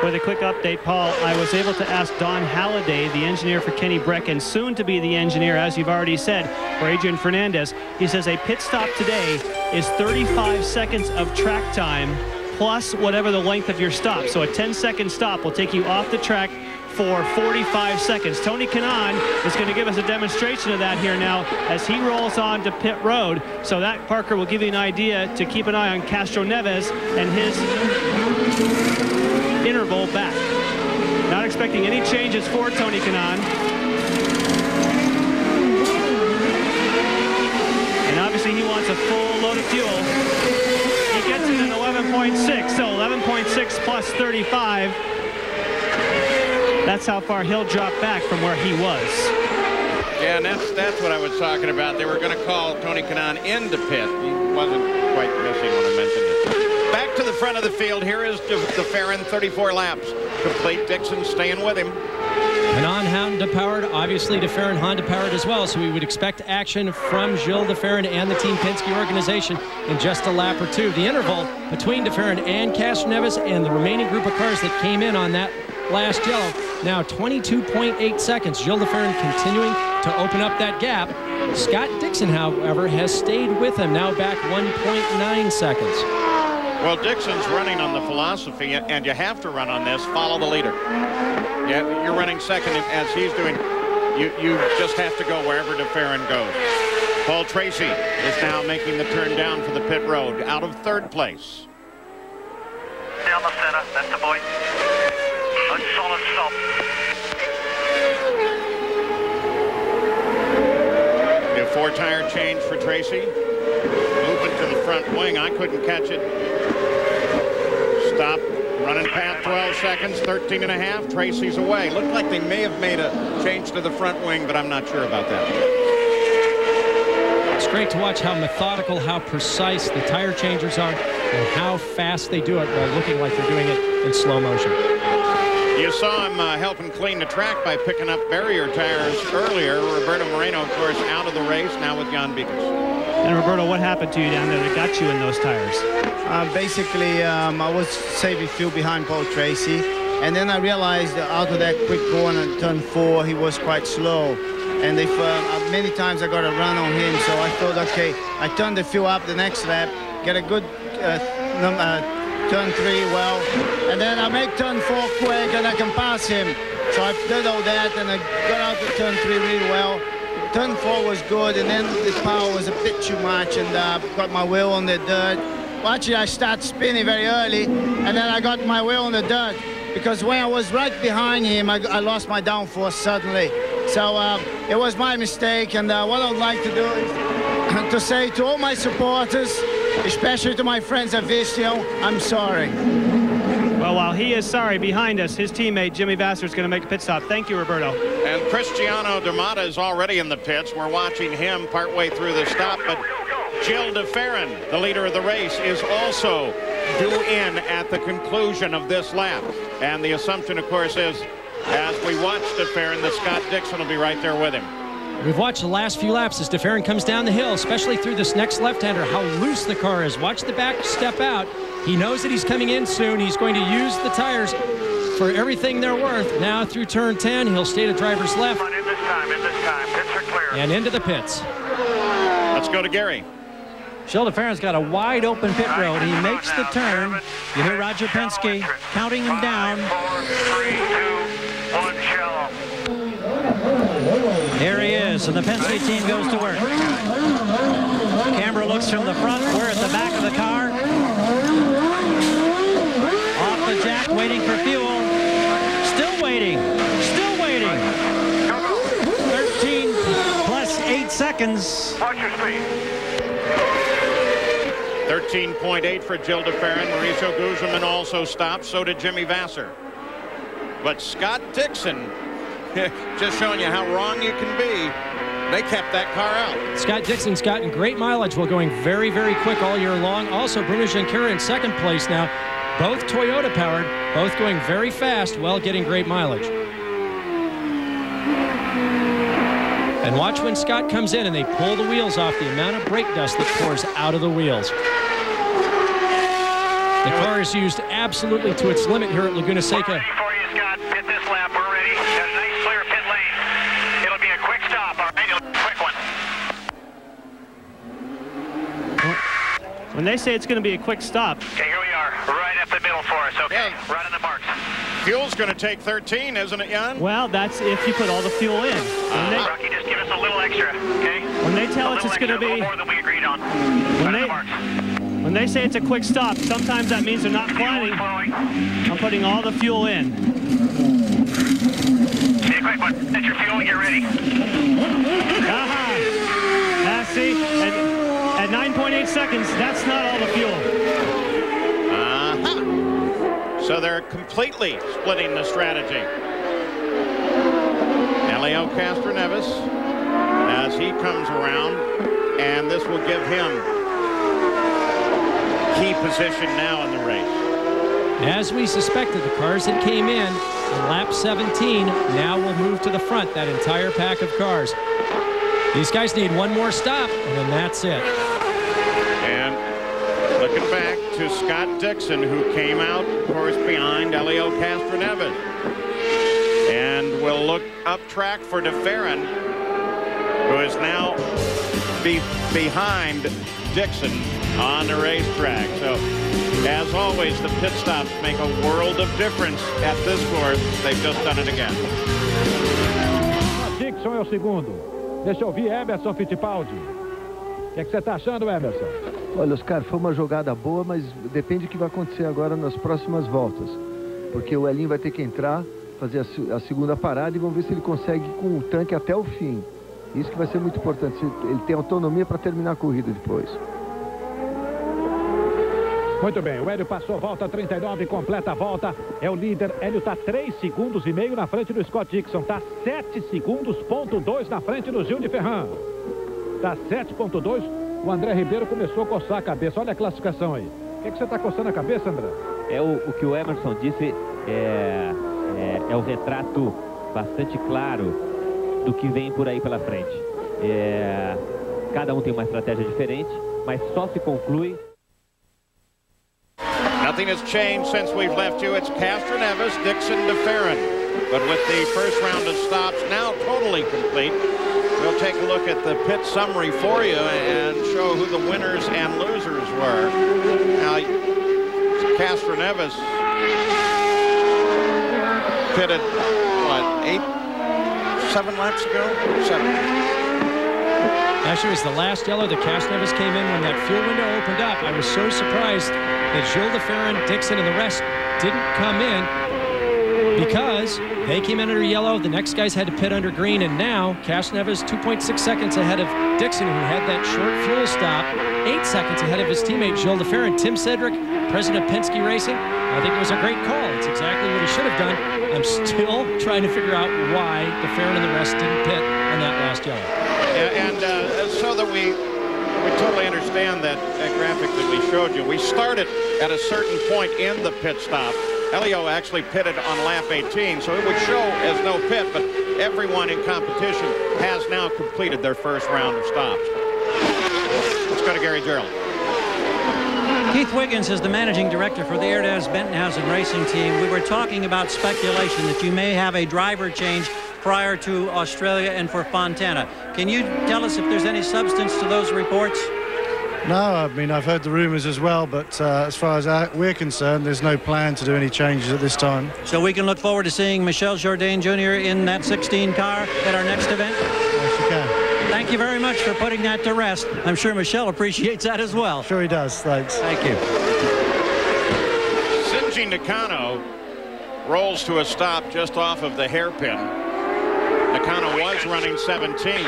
[SPEAKER 6] With a quick update, Paul, I was able to ask Don Halliday, the engineer for Kenny Breck, and soon to be the engineer, as you've already said, for Adrian Fernandez. He says a pit stop today is 35 seconds of track time plus whatever the length of your stop. So a 10-second stop will take you off the track for 45 seconds. Tony Kanaan is going to give us a demonstration of that here now as he rolls on to pit road. So that, Parker, will give you an idea to keep an eye on Castroneves and his interval back. Not expecting any changes for Tony Kanaan. And obviously he wants a full load of fuel. He gets it in 11.6, so 11.6 plus 35. That's how far he'll drop back from where he was.
[SPEAKER 1] Yeah, and that's what I was talking about. They were going to call Tony Kanaan into pit. He wasn't quite missing when I mentioned it. Back to the front of the field. Here is DeFerrin, 34 laps. Complete. Dixon staying with him.
[SPEAKER 3] Kanaan Honda-powered, obviously DeFerrin Honda-powered as well, so we would expect action from Gilles DeFerrin and the Team Penske organization in just a lap or two. The interval between DeFerrin and Castroneves and the remaining group of cars that came in on that last yellow, now 22.8 seconds. Gilles DeFerrin continuing to open up that gap. Scott Dixon, however, has stayed with him, now back 1.9 seconds.
[SPEAKER 1] Well, Dixon's running on the philosophy, and you have to run on this, follow the leader. Yeah, you're running second as he's doing. You just have to go wherever DeFerrin goes. Paul Tracy is now making the turn down for the pit road out of third place.
[SPEAKER 2] Down the center, that's the boy. A solid stop.
[SPEAKER 1] A four-tire change for Tracy. Moving to the front wing. I couldn't catch it. Stop. Running past 12 seconds, 13 and a half. Tracy's away. Looked like they may have made a change to the front wing, but I'm not sure about that.
[SPEAKER 3] It's great to watch how methodical, how precise the tire changers are, and how fast they do it while looking like they're doing it in slow motion.
[SPEAKER 1] You saw him helping clean the track by picking up barrier tires earlier. Roberto Moreno, of course, out of the race now with Jan Bikus.
[SPEAKER 6] And Roberto, what happened to you down there that got you in those tires?
[SPEAKER 17] Basically, I was saving fuel behind Paul Tracy, and then I realized that out of that quick corner, turn 4, he was quite slow. And if many times I got a run on him, so I thought, okay, I turned the fuel up the next lap, get a good turn 3 well, and then I make turn 4 quick and I can pass him. So I did all that and I got out to turn 3 really well. Turn 4 was good, and then the power was a bit too much, and got my wheel on the dirt. Well, actually, I started spinning very early, and then I got my wheel on the dirt, because when I was right behind him, I lost my downforce suddenly. So it was my mistake, and what I would like to do is to say to all my supporters, especially to my friends at Vistio, I'm sorry.
[SPEAKER 6] Well, while he is sorry, behind us, his teammate Jimmy Vasser is going to make a pit stop. Thank you, Roberto.
[SPEAKER 1] And Cristiano D'Amata is already in the pits. We're watching him partway through the stop, but Gilles DeFerrin, the leader of the race, is also due in at the conclusion of this lap. And the assumption, of course, is as we watch DeFerrin, that Scott Dixon will be right there with him.
[SPEAKER 3] We've watched the last few laps as DeFerrin comes down the hill, especially through this next left-hander, how loose the car is. Watch the back step out. He knows that he's coming in soon. He's going to use the tires for everything they're worth. Now through turn 10, he'll stay to driver's left.
[SPEAKER 2] In this time, pits are clear.
[SPEAKER 3] And into the pits.
[SPEAKER 1] Let's go to Gary.
[SPEAKER 11] Gilles DeFerrin's got a wide open pit road. He makes the turn. You hear Roger Penske counting him down.
[SPEAKER 2] 5, 4, 3, 2, 1, shallow.
[SPEAKER 11] Here he is, and the Penske team goes to work. Camera looks from the front. We're at the back of the car. Off the jack, waiting for fuel. Still waiting. Still waiting. 13 plus 8 seconds.
[SPEAKER 2] Watch your speed.
[SPEAKER 1] 13.8 for Gilles DeFerrin. Mauricio Guzman also stopped. So did Jimmy Vasser. But Scott Dixon, just showing you how wrong you can be, they kept that car out.
[SPEAKER 3] Scott Dixon's gotten great mileage while going very, very quick all year long. Also, Bruno Junqueira in second place now. Both Toyota powered, both going very fast while getting great mileage. And watch when Scott comes in and they pull the wheels off, the amount of brake dust that pours out of the wheels. The car is used absolutely to its limit here at Laguna Seca.
[SPEAKER 2] We're ready for you, Scott. Pit this lap. We're ready. Got a nice clear pit lane. It'll be a quick stop. All right, it'll be a quick one.
[SPEAKER 6] When they say it's going to be a quick stop.
[SPEAKER 2] Okay, here we are. Right up the middle for us. Okay, right on the marks.
[SPEAKER 1] Fuel's going to take 13, isn't it, Jan?
[SPEAKER 6] Well, that's if you put all the fuel in.
[SPEAKER 2] Rocky, just give us a little extra, okay?
[SPEAKER 6] When they tell us it's going to be
[SPEAKER 2] more than we agreed on.
[SPEAKER 6] When they say it's a quick stop, sometimes that means they're not planning on putting all the fuel in.
[SPEAKER 2] Be a quick one. Set your fuel, get ready.
[SPEAKER 6] See, at 9.8 seconds, that's not all the fuel.
[SPEAKER 1] So they're completely splitting the strategy. Helio Castroneves, as he comes around, and this will give him key position now in the race.
[SPEAKER 3] As we suspected, the cars that came in lap 17 now will move to the front, that entire pack of cars. These guys need one more stop, and then that's it.
[SPEAKER 1] And looking back to Scott Dixon, who came out, of course, behind Helio Castroneves. And we'll look up track for DeFerrin, who is now behind Dixon on the racetrack. So, as always, the pit stops make a world of difference at this course. They've just done it again.
[SPEAKER 13] Dixon é o segundo. Deixa eu ouvir Emerson Fittipaldi. O que é que você está achando, Emerson?
[SPEAKER 18] Olha, Oscar, foi uma jogada boa, mas depende do que vai acontecer agora nas próximas voltas. Porque o Elinho vai ter que entrar, fazer a segunda parada e vamos ver se ele consegue ir com o tanque até o fim. Isso que vai ser muito importante. Ele tem autonomia para terminar a corrida depois.
[SPEAKER 13] Muito bem, o Hélio passou a volta 39, completa a volta, é o líder. Hélio está 3,5 segundos na frente do Scott Dixon, está 7 segundos, ponto 2 na frente do Gil de Ferran. Está 7,2, o André Ribeiro começou a coçar a cabeça, olha a classificação aí. O que você está coçando a cabeça, André?
[SPEAKER 19] É o que o Emerson disse, é o retrato bastante claro do que vem por aí pela frente. Cada um tem uma estratégia diferente, mas só se conclui.
[SPEAKER 1] Nothing has changed since we've left you. It's Castroneves, Dixon, DeFerrin. But with the first round of stops now totally complete, we'll take a look at the pit summary for you and show who the winners and losers were. Now, Castroneves pitted, what, 7 laps ago? 7.
[SPEAKER 3] Actually, it was the last yellow that Castroneves came in when that fuel window opened up. I was so surprised that Gilles DeFerrin, Dixon, and the rest didn't come in because they came in under yellow. The next guys had to pit under green, and now Castroneves 2.6 seconds ahead of Dixon, who had that short fuel stop, 8 seconds ahead of his teammate Gilles DeFerrin. Tim Cedric, president of Penske Racing, I think it was a great call. It's exactly what he should have done. I'm still trying to figure out why DeFerrin and the rest didn't pit on that last yellow.
[SPEAKER 1] And so that we totally understand that graphic that we showed you. We started at a certain point in the pit stop. Helio actually pitted on lap 18, so it would show as no pit, but everyone in competition has now completed their first round of stops. Let's go to Gary Gerald.
[SPEAKER 4] Keith Wiggins is the managing director for the Erdes Bentonhausen racing team. We were talking about speculation that you may have a driver change prior to Australia and for Fontana. Can you tell us if there's any substance to those reports?
[SPEAKER 20] No, I mean, I've heard the rumors as well, but as far as we're concerned, there's no plan to do any changes at this time.
[SPEAKER 4] So we can look forward to seeing Michel Jourdain Jr. in that 16 car at our next event?
[SPEAKER 20] Yes, you can.
[SPEAKER 4] Thank you very much for putting that to rest. I'm sure Michel appreciates that as well.
[SPEAKER 20] Sure he does, thanks.
[SPEAKER 4] Thank you.
[SPEAKER 1] Shinji Nakano rolls to a stop just off of the hairpin. Nakano was running 17.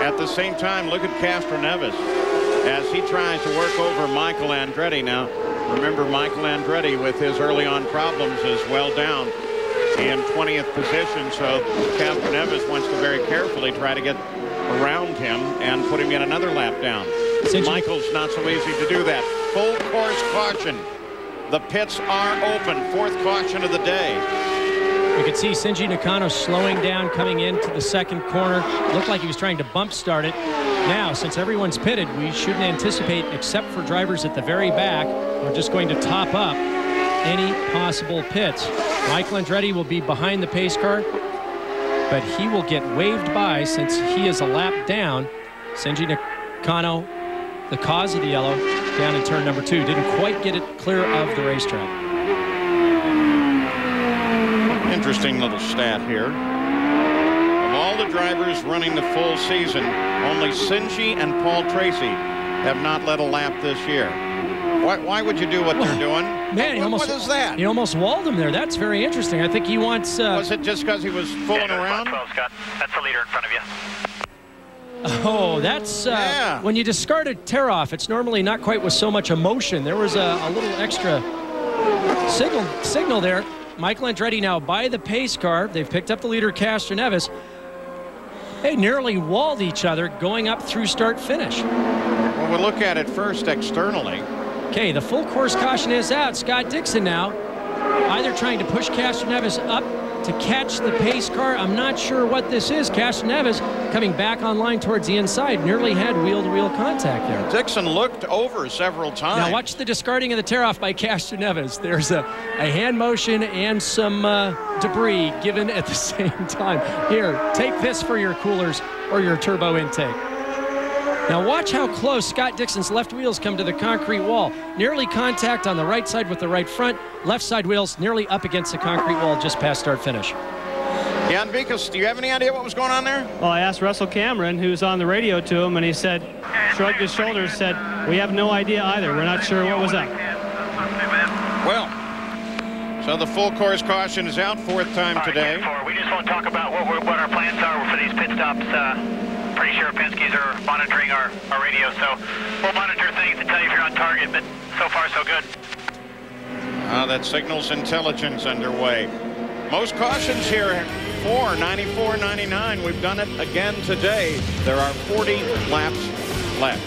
[SPEAKER 1] At the same time, look at Castroneves as he tries to work over Michael Andretti. Now, remember, Michael Andretti with his early on problems is well down in 20th position, so Castroneves wants to very carefully try to get around him and put him in another lap down. Michael's not so easy to do that. Full course caution. The pits are open. 4th caution of the day.
[SPEAKER 3] We could see Shinji Nakano slowing down coming into the second corner. Looked like he was trying to bump start it. Now, since everyone's pitted, we shouldn't anticipate, except for drivers at the very back, we're just going to top up any possible pits. Michael Andretti will be behind the pace car, but he will get waved by since he is a lap down. Shinji Nakano, the cause of the yellow, down in turn number 2. Didn't quite get it clear of the racetrack.
[SPEAKER 1] Interesting little stat here. Of all the drivers running the full season, only Sinji and Paul Tracy have not led a lap this year. Why would you do what they're doing?
[SPEAKER 3] Man,
[SPEAKER 1] what is that?
[SPEAKER 3] He almost walled him there. That's very interesting. I think he wants...
[SPEAKER 1] Was it just because he was fooling around?
[SPEAKER 2] 12, Scott. That's the leader in front of you.
[SPEAKER 3] Oh, that's when you discard a tear-off, it's normally not quite with so much emotion. There was a little extra signal there. Michael Andretti now by the pace car. They've picked up the leader, Castroneves. They nearly walled each other going up through start-finish.
[SPEAKER 1] Well, we'll look at it first externally.
[SPEAKER 3] Okay, the full course caution is out. Scott Dixon now either trying to push Castroneves up to catch the pace car. I'm not sure what this is. Castroneves coming back online towards the inside. Nearly had wheel-to-wheel contact there.
[SPEAKER 1] Dixon looked over several times.
[SPEAKER 3] Now watch the discarding of the tear-off by Castroneves. There's a hand motion and some debris given at the same time. Here, take this for your coolers or your turbo intake. Now watch how close Scott Dixon's left wheels come to the concrete wall. Nearly contact on the right side with the right front. Left side wheels nearly up against the concrete wall just past start finish.
[SPEAKER 1] Jan Vikas, do you have any idea what was going on there?
[SPEAKER 6] Well, I asked Russell Cameron, who's on the radio to him, and he said, shrugged his shoulders, said, we have no idea either. We're not sure what was up.
[SPEAKER 1] Well, so the full course caution is out, fourth time today.
[SPEAKER 2] We just want to talk about what our plans are for these pit stops. Pretty sure Penske's are monitoring our radio, so we'll monitor things and tell you if you're on target, but so far so good.
[SPEAKER 1] That signals intelligence underway. Most cautions here for 94, 99. We've done it again today. There are 40 laps left.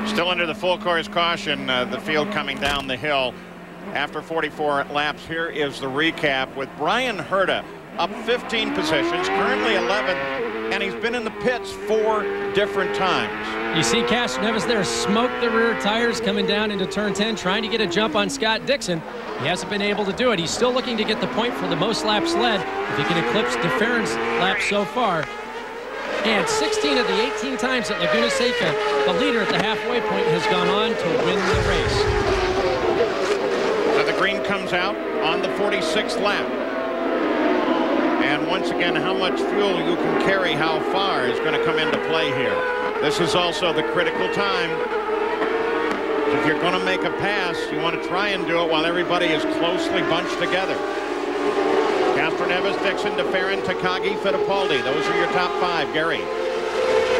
[SPEAKER 1] Still under the full course caution, the field coming down the hill. After 44 laps, here is the recap with Brian Herta up 15 positions, currently 11th, and he's been in the pits 4 different times.
[SPEAKER 3] You see Castroneves there smoke the rear tires coming down into turn 10, trying to get a jump on Scott Dixon. He hasn't been able to do it. He's still looking to get the point for the most laps led if he can eclipse DeFerrin's laps so far. And 16 of the 18 times at Laguna Seca, the leader at the halfway point has gone on to win the race.
[SPEAKER 1] So the green comes out on the 46th lap. And once again, how much fuel you can carry, how far is going to come into play here. This is also the critical time. If you're going to make a pass, you want to try and do it while everybody is closely bunched together. Castroneves, Dixon, DeFerrin, Takagi, Fittipaldi. Those are your top 5. Gary.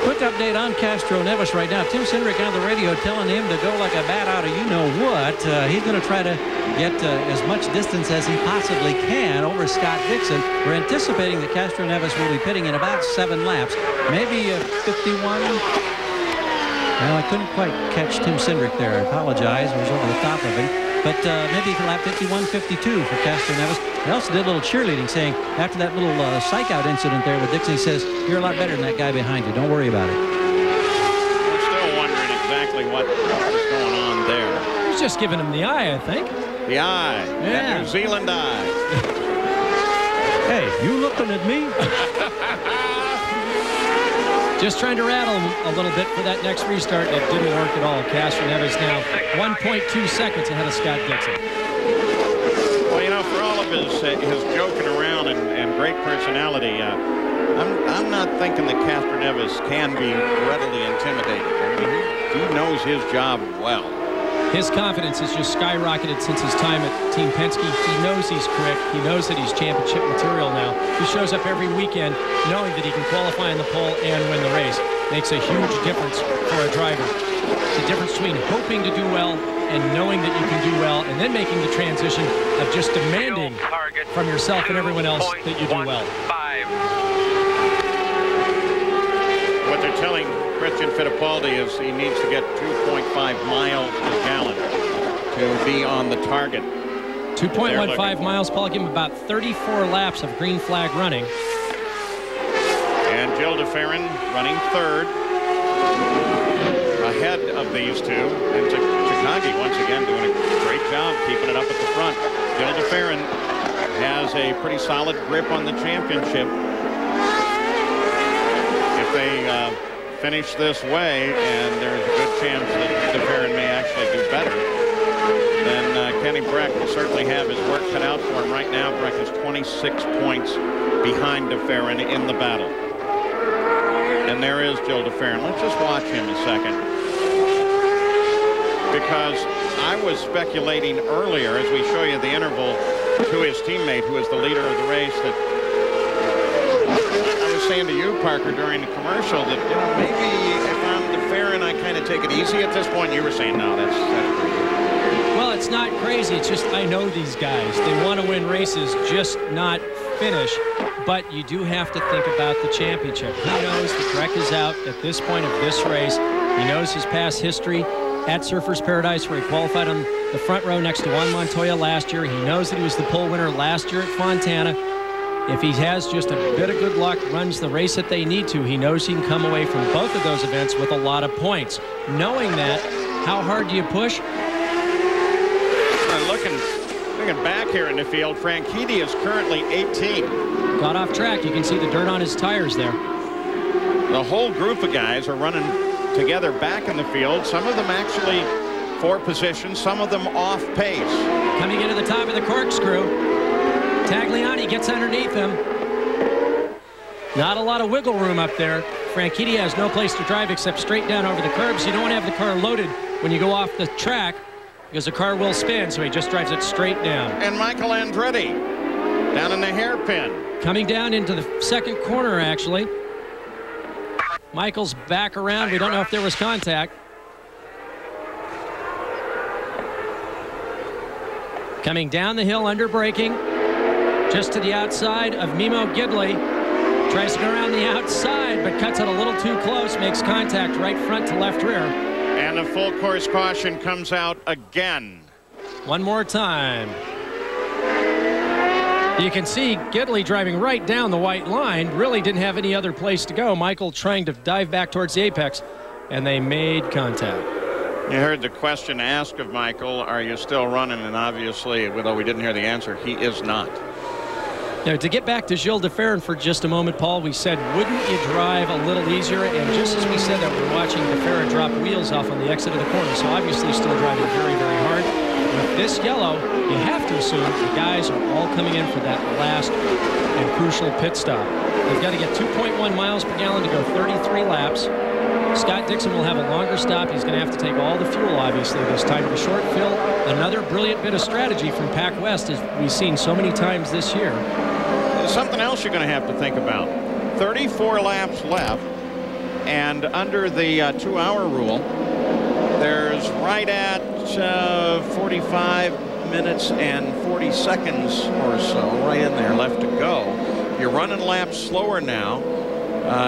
[SPEAKER 11] Quick update on Castroneves right now. Tim Cindric on the radio telling him to go like a bat out of you-know-what. He's going to try to get as much distance as he possibly can over Scott Dixon. We're anticipating that Castroneves will be pitting in about 7 laps, maybe 51. Well, I couldn't quite catch Tim Cindric there. I apologize. I was over the top of him. But maybe lap 51, 52 for Castroneves. He also did a little cheerleading, saying after that little psych-out incident there with Dixon, he says, you're a lot better than that guy behind you. Don't worry about it.
[SPEAKER 1] I'm still wondering exactly what was going on there.
[SPEAKER 3] He's just giving him the eye, I think.
[SPEAKER 1] The eye.
[SPEAKER 3] Yeah.
[SPEAKER 1] That New Zealand eye.
[SPEAKER 11] Hey, you looking at me?
[SPEAKER 3] Just trying to rattle him a little bit for that next restart. It didn't work at all. Castroneves now 1.2 seconds ahead of Scott Dixon.
[SPEAKER 1] Well, you know, for all of his joking around and great personality, I'm not thinking that Castroneves can be readily intimidated. I mean, he knows his job well.
[SPEAKER 3] His confidence has just skyrocketed since his time at Team Penske. He knows he's quick. He knows that he's championship material now. He shows up every weekend knowing that he can qualify in the pole and win the race. Makes a huge difference for a driver. The difference between hoping to do well and knowing that you can do well, and then making the transition of just demanding from yourself and everyone else that you do well.
[SPEAKER 1] What they're telling Christian Fittipaldi is he needs to get 2.5 miles per gallon to be on the target.
[SPEAKER 3] 2.15 miles, Paul, give him about 34 laps of green flag running.
[SPEAKER 1] And Jill DeFerrin running 3rd. Ahead of these two. And Takagi once again doing a great job keeping it up at the front. Jill DeFerrin has a pretty solid grip on the championship. If they finish this way, and there's a good chance that DeFerrin may actually do better. then Kenny Breck will certainly have his work cut out for him. Right now, Breck is 26 points behind DeFerrin in the battle. And there is Joe DeFerrin. Let's just watch him a second, because I was speculating earlier, as we show you the interval to his teammate, who is the leader of the race, that I was saying to you, Parker, during the commercial, that, you know, maybe if I'm DeFerrin, I kind of take it easy at this point. You were saying, no, that's pretty good.
[SPEAKER 3] Well, it's not crazy. It's just, I know these guys. They want to win races, just not finish. But you do have to think about the championship. Who knows that Breck is out at this point of this race. He knows his past history at Surfers Paradise, where he qualified on the front row next to Juan Montoya last year. He knows that he was the pole winner last year at Fontana. If he has just a bit of good luck, runs the race that they need to, he knows he can come away from both of those events with a lot of points. Knowing that, how hard do you push?
[SPEAKER 1] Looking back here in the field, Franchitti is currently 18.
[SPEAKER 3] Got off track. You can see the dirt on his tires there.
[SPEAKER 1] The whole group of guys are running together back in the field. Some of them actually for position, some of them off pace.
[SPEAKER 3] Coming into the top of the corkscrew. Tagliani gets underneath him. Not a lot of wiggle room up there. Franchitti has no place to drive except straight down over the curbs. You don't want to have the car loaded when you go off the track, because the car will spin, so he just drives it straight down.
[SPEAKER 1] And Michael Andretti down in the hairpin.
[SPEAKER 3] Coming down into the second corner, actually. Michael's back around. We don't know if there was contact. Coming down the hill under braking. Just to the outside of Mimo Gidley. Tries to go around the outside, but cuts it a little too close. Makes contact right front to left rear.
[SPEAKER 1] And a full course caution comes out again.
[SPEAKER 3] One more time. You can see Gidley driving right down the white line. Really didn't have any other place to go. Michael trying to dive back towards the apex, and they made contact.
[SPEAKER 1] You heard the question asked of Michael, are you still running? And obviously, although we didn't hear the answer, he is not.
[SPEAKER 3] Now, to get back to Gilles DeFerrin for just a moment, Paul, we said, wouldn't you drive a little easier? And just as we said that, we're watching DeFerrin drop wheels off on the exit of the corner, so obviously still driving very, very hard. With this yellow, you have to assume the guys are all coming in for that last and crucial pit stop. They've got to get 2.1 miles per gallon to go 33 laps. Scott Dixon will have a longer stop. He's going to have to take all the fuel, obviously, this time to short fill. Another brilliant bit of strategy from Pac West, as we've seen so many times this year.
[SPEAKER 1] Something else you're going to have to think about. 34 laps left, and under the 2-hour rule, there's right at 45 minutes and 40 seconds or so right in there left to go. You're running laps slower now.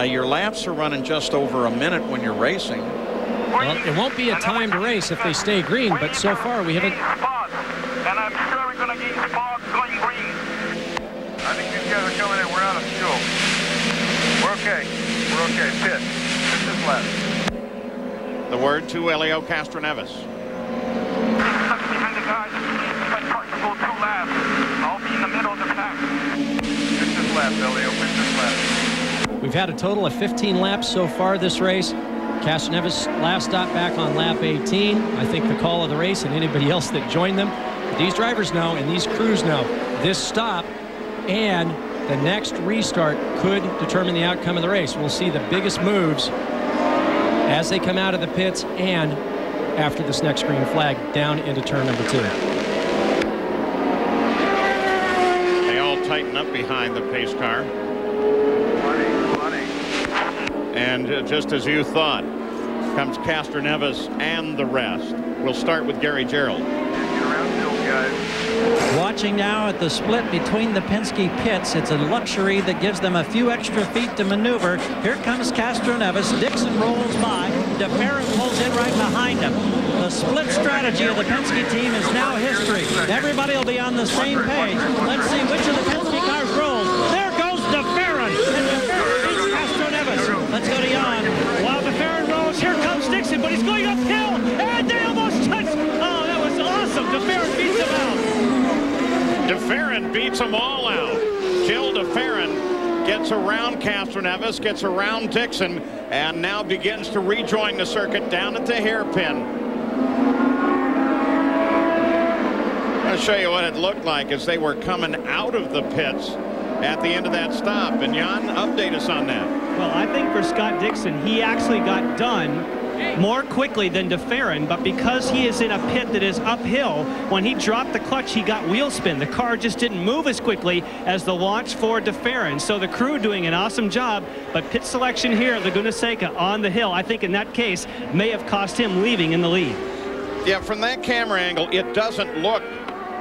[SPEAKER 1] Your laps are running just over a minute when you're racing.
[SPEAKER 3] Well, it won't be a timed race if they stay green, but so far we haven't.
[SPEAKER 2] And I'm sure we're going to get spots going green. I think these guys are coming in. We're out of fuel. We're okay. We're okay. Pit. Pit this lap.
[SPEAKER 1] The word to Elio Castroneves.
[SPEAKER 2] Behind the guys. Let Parker go 2 laps. I'll be in the middle of the pack. Pit this lap, Elio. Pit this lap.
[SPEAKER 3] We've had a total of 15 laps so far this race. Castroneves' last stop back on lap 18. I think the call of the race, and anybody else that joined them. But these drivers know, and these crews know, this stop and the next restart could determine the outcome of the race. We'll see the biggest moves as they come out of the pits and after this next green flag down into turn number 2.
[SPEAKER 1] They all tighten up behind the pace car. And just as you thought, comes Castroneves and the rest. We'll start with Gary Gerald.
[SPEAKER 11] Watching now at the split between the Penske pits, it's a luxury that gives them a few extra feet to maneuver. Here comes Castroneves. Dixon rolls by. DeFerrin pulls in right behind him. The split strategy of the Penske team is now history. Everybody will be on the same page. Let's see which of the Penske cars rolls. There goes DeFerrin. And DeFerrin beats Castroneves. Let's go to Jan.
[SPEAKER 6] While DeFerrin rolls, here comes Dixon, but he's going uphill. And they almost touched. Oh, that was awesome. DeFerrin beats him out.
[SPEAKER 1] DeFerrin beats them all out. Gilles DeFerrin gets around Castroneves, gets around Dixon, and now begins to rejoin the circuit down at the hairpin. to show you what it looked like as they were coming out of the pits at the end of that stop. And Jan, update us on that.
[SPEAKER 6] Well, I think for Scott Dixon, he actually got done more quickly than DeFerrin, but because he is in a pit that is uphill, when he dropped the clutch, he got wheel spin. The car just didn't move as quickly as the launch for DeFerrin. So the crew doing an awesome job, but pit selection here at Laguna Seca on the hill, I think in that case, may have cost him leaving in the lead.
[SPEAKER 1] Yeah, from that camera angle, it doesn't look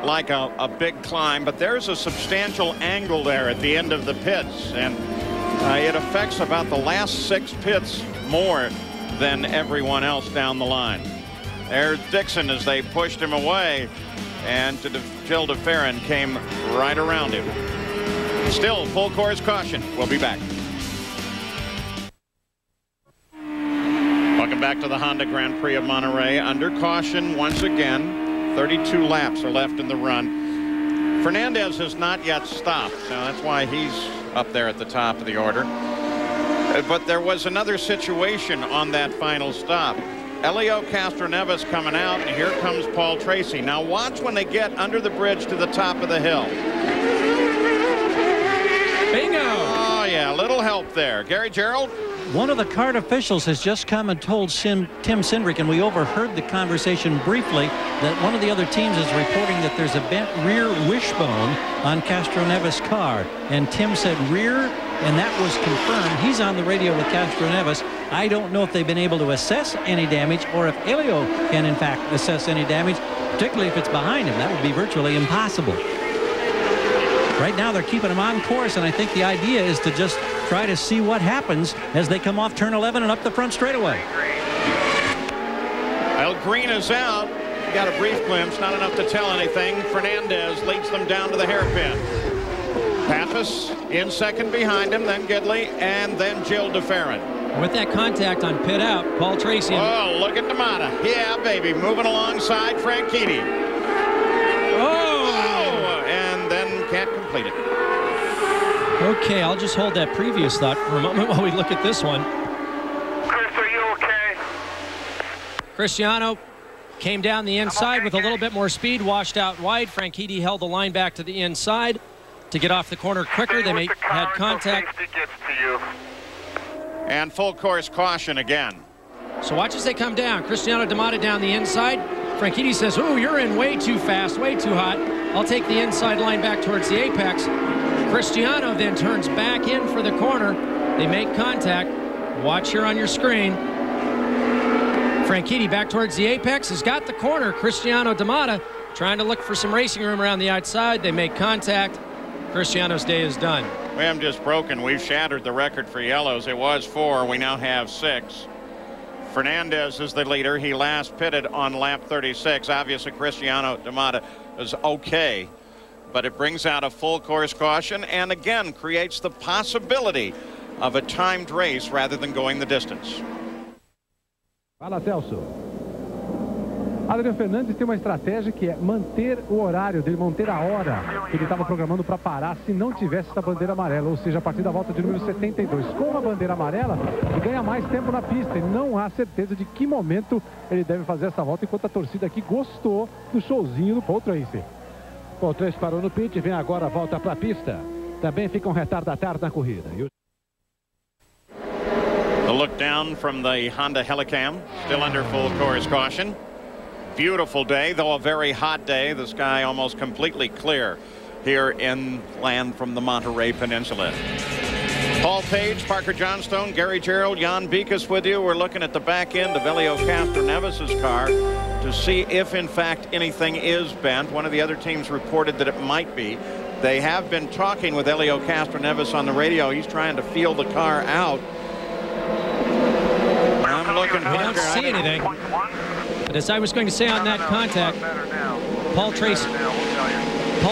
[SPEAKER 1] like a big climb, but there's a substantial angle there at the end of the pits, and it affects about the last 6 pits more than everyone else down the line. There's Dixon as they pushed him away, and Jill DeFerrin came right around him. Still full course caution. We'll be back. Welcome back to the Honda Grand Prix of Monterey. Under caution once again. 32 laps are left in the run. Fernandez has not yet stopped, so that's why he's up there at the top of the order. But there was another situation on that final stop. Elio Castroneves coming out, and here comes Paul Tracy. Now watch when they get under the bridge to the top of the hill.
[SPEAKER 11] Bingo!
[SPEAKER 1] Oh yeah, a little help there. Gary Gerald?
[SPEAKER 11] One of the kart officials has just come and told Tim Cindric, and we overheard the conversation briefly, that one of the other teams is reporting that there's a bent rear wishbone on Castroneves' car. And Tim said rear, and that was confirmed. He's on the radio with Castroneves. I don't know if they've been able to assess any damage or if Elio can, in fact, assess any damage, particularly if it's behind him. That would be virtually impossible. Right now, they're keeping him on course, and I think the idea is to just try to see what happens as they come off turn 11 and up the front straightaway.
[SPEAKER 1] Well, Green is out. Got a brief glimpse, not enough to tell anything. Fernandez leads them down to the hairpin. Pappas in second behind him, then Gidley, and then Jill DeFerrin.
[SPEAKER 3] With that contact on pit out, Paul Tracy.
[SPEAKER 1] Oh, look at D'Amata. Yeah, baby, moving alongside Franchitti. Oh, and then can't complete it.
[SPEAKER 3] Okay, I'll just hold that previous thought for a moment while we look at this one.
[SPEAKER 2] Chris, are you okay?
[SPEAKER 3] Cristiano came down the inside with a little bit more speed, washed out wide. Franchitti held the line back to the inside to get off the corner quicker. They had contact.
[SPEAKER 1] And full course caution again.
[SPEAKER 3] So watch as they come down. Cristiano D'Amata down the inside. Franchitti says, "Ooh, you're in way too fast, way too hot. I'll take the inside line back towards the apex." Cristiano then turns back in for the corner. They make contact. Watch here on your screen. Franchitti back towards the apex, has got the corner. Cristiano D'Amata trying to look for some racing room around the outside. They make contact. Cristiano's day is done.
[SPEAKER 1] We have just broken. We've shattered the record for yellows. It was 4. We now have 6. Fernandez is the leader. He last pitted on lap 36. Obviously, Cristiano D'Amata is okay, but it brings out a full course caution and again creates the possibility of a timed race rather than going the distance.
[SPEAKER 13] Fala, Celso. Adrian Fernandez tem uma estratégia que é manter o horário dele, manter a hora que ele estava programando para parar se não tivesse essa bandeira amarela, ou seja, a partir da volta de número 72. Com a bandeira amarela, ele ganha mais tempo na pista e não há certeza de que momento ele deve fazer essa volta, enquanto a torcida aqui gostou do showzinho do Paul Tracy. Paul Tracy parou no pit, vem agora a volta para a pista. Também fica retardatário na corrida.
[SPEAKER 1] The look down from the Honda Helicam, still under full course caution. Beautiful day, though a very hot day. The sky almost completely clear here inland from the Monterey Peninsula. Paul Page, Parker Johnstone, Gary Gerald, Jan Beekes with you. We're looking at the back end of Elio Castroneves' car to see if, in fact, anything is bent. One of the other teams reported that it might be. They have been talking with Elio Castroneves on the radio. He's trying to feel the car out. I'm looking.
[SPEAKER 3] I don't see anything. But as I was going to say on that contact, Paul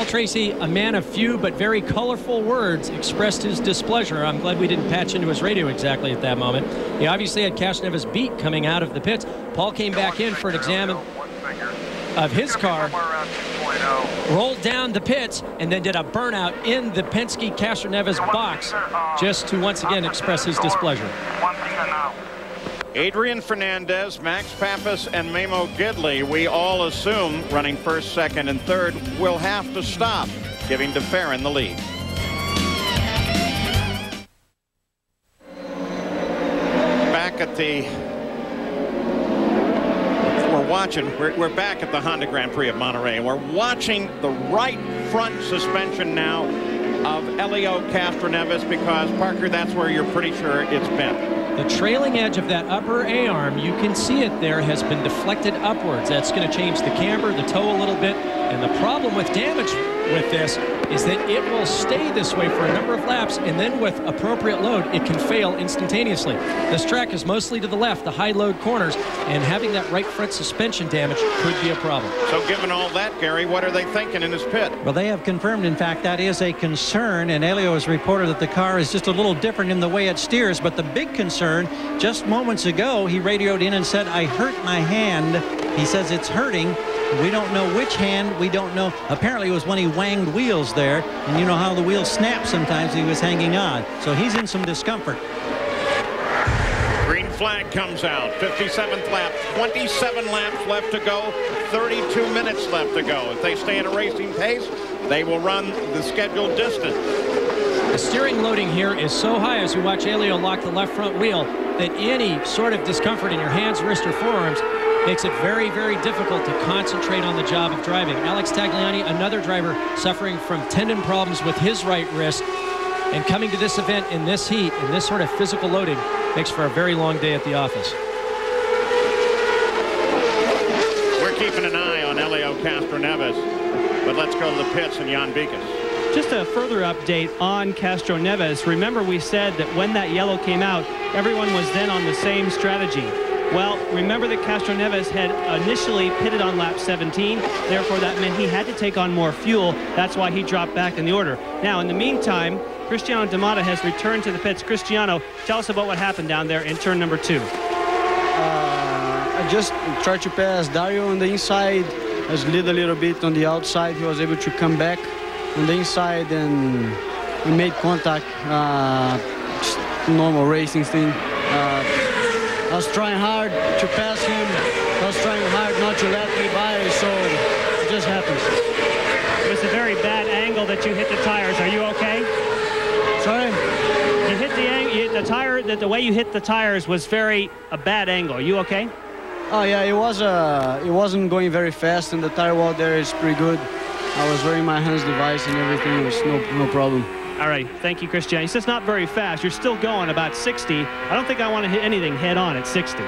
[SPEAKER 3] Tracy, a man of few but very colorful words, expressed his displeasure. I'm glad we didn't patch into his radio exactly at that moment. He obviously had Castroneves beat coming out of the pits. Paul came back in for an exam of his car, rolled down the pits, and then did a burnout in the Penske Castroneves box just to once again express his displeasure.
[SPEAKER 1] Adrian Fernandez, Max Pappas, and Memo Gidley, we all assume, running first, second, and third, will have to stop, giving DeFerrin the lead. Back at the... We're back at the Honda Grand Prix of Monterey, and we're watching the right front suspension now of Helio Castroneves, because, Parker, that's where you're pretty sure it's bent.
[SPEAKER 3] The trailing edge of that upper A-arm, you can see it there, has been deflected upwards. That's going to change the camber, the toe a little bit. And the problem with damage with this is that it will stay this way for a number of laps, and then with appropriate load, it can fail instantaneously. This track is mostly to the left, the high load corners, and having that right front suspension damage could be a problem.
[SPEAKER 1] So given all that, Gary, what are they thinking in his pit?
[SPEAKER 4] Well, they have confirmed, in fact, that is a concern, and Helio has reported that the car is just a little different in the way it steers. But the big concern, just moments ago, he radioed in and said, "I hurt my hand." He says it's hurting. We don't know which hand. We don't know. Apparently it was when he wanged wheels there, and you know how the wheels snap sometimes. He was hanging on, so he's in some discomfort.
[SPEAKER 1] Green flag comes out. 57th lap, 27 laps left to go, 32 minutes left to go. If they stay at a racing pace, they will run the scheduled distance.
[SPEAKER 3] The steering loading here is so high as we watch Helio lock the left front wheel that any sort of discomfort in your hands, wrist, or forearms makes it very, very difficult to concentrate on the job of driving. Alex Tagliani, another driver suffering from tendon problems with his right wrist, and coming to this event in this heat, in this sort of physical loading, makes for a very long day at the office.
[SPEAKER 1] We're keeping an eye on Helio Castroneves, but let's go to the pits and Jan Bikas.
[SPEAKER 6] Just a further update on Castroneves. Remember, we said that when that yellow came out, everyone was then on the same strategy. Well, remember that Castroneves had initially pitted on lap 17. Therefore, that meant he had to take on more fuel. That's why he dropped back in the order. Now, in the meantime, Cristiano D'Amata has returned to the pits. Cristiano, tell us about what happened down there in turn number 2.
[SPEAKER 5] I just tried to pass Dario on the inside. I slid a little bit on the outside. He was able to come back on the inside, and we made contact. Just normal racing thing. I was trying hard to pass him. I was trying hard not to let me by, so it just happens.
[SPEAKER 6] It was a very bad angle that you hit the tires. Are you okay?
[SPEAKER 5] Sorry?
[SPEAKER 6] You hit the tire, the way you hit the tires was a bad angle. Are you okay?
[SPEAKER 5] Oh yeah, it wasn't going very fast, and the tire wall there is pretty good. I was wearing my hands device and everything. It was no problem.
[SPEAKER 6] All right, thank you, Christian. He says not very fast. You're still going about 60. I don't think I want to hit anything head on at 60.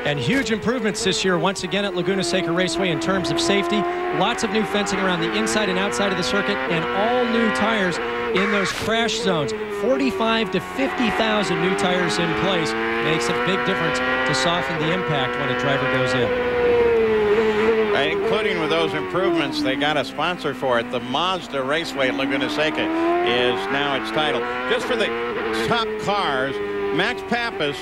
[SPEAKER 3] And huge improvements this year once again at Laguna Seca Raceway in terms of safety. Lots of new fencing around the inside and outside of the circuit, and all new tires in those crash zones. 45 to 50,000 new tires in place makes a big difference to soften the impact when a driver goes in.
[SPEAKER 1] Including with those improvements, they got a sponsor for it. The Mazda Raceway at Laguna Seca is now its title. Just for the top cars, Max Pappas,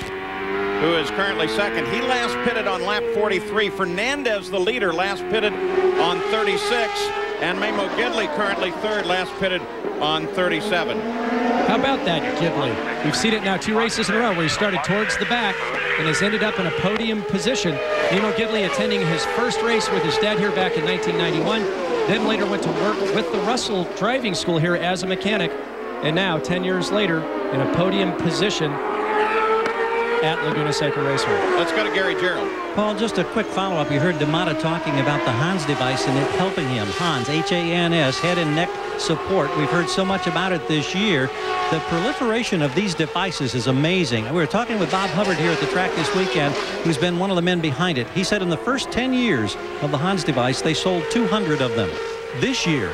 [SPEAKER 1] who is currently second, he last pitted on lap 43. Fernandez, the leader, last pitted on 36. And Memo Gidley, currently third, last pitted on 37.
[SPEAKER 3] How about that, Gidley? We've seen it now 2 races in a row where he started towards the back and has ended up in a podium position. Memo Gidley attending his first race with his dad here back in 1991, then later went to work with the Russell Driving School here as a mechanic, and now 10 years later in a podium position at Laguna Seca Raceway.
[SPEAKER 1] Let's go to Gary Gerald.
[SPEAKER 4] Paul, just a quick follow-up. You heard D'Amata talking about the Hans device and it helping him. Hans, H-A-N-S, head and neck support. We've heard so much about it this year. The proliferation of these devices is amazing. We were talking with Bob Hubbard here at the track this weekend, who's been one of the men behind it. He said in the first 10 years of the Hans device, they sold 200 of them. This year,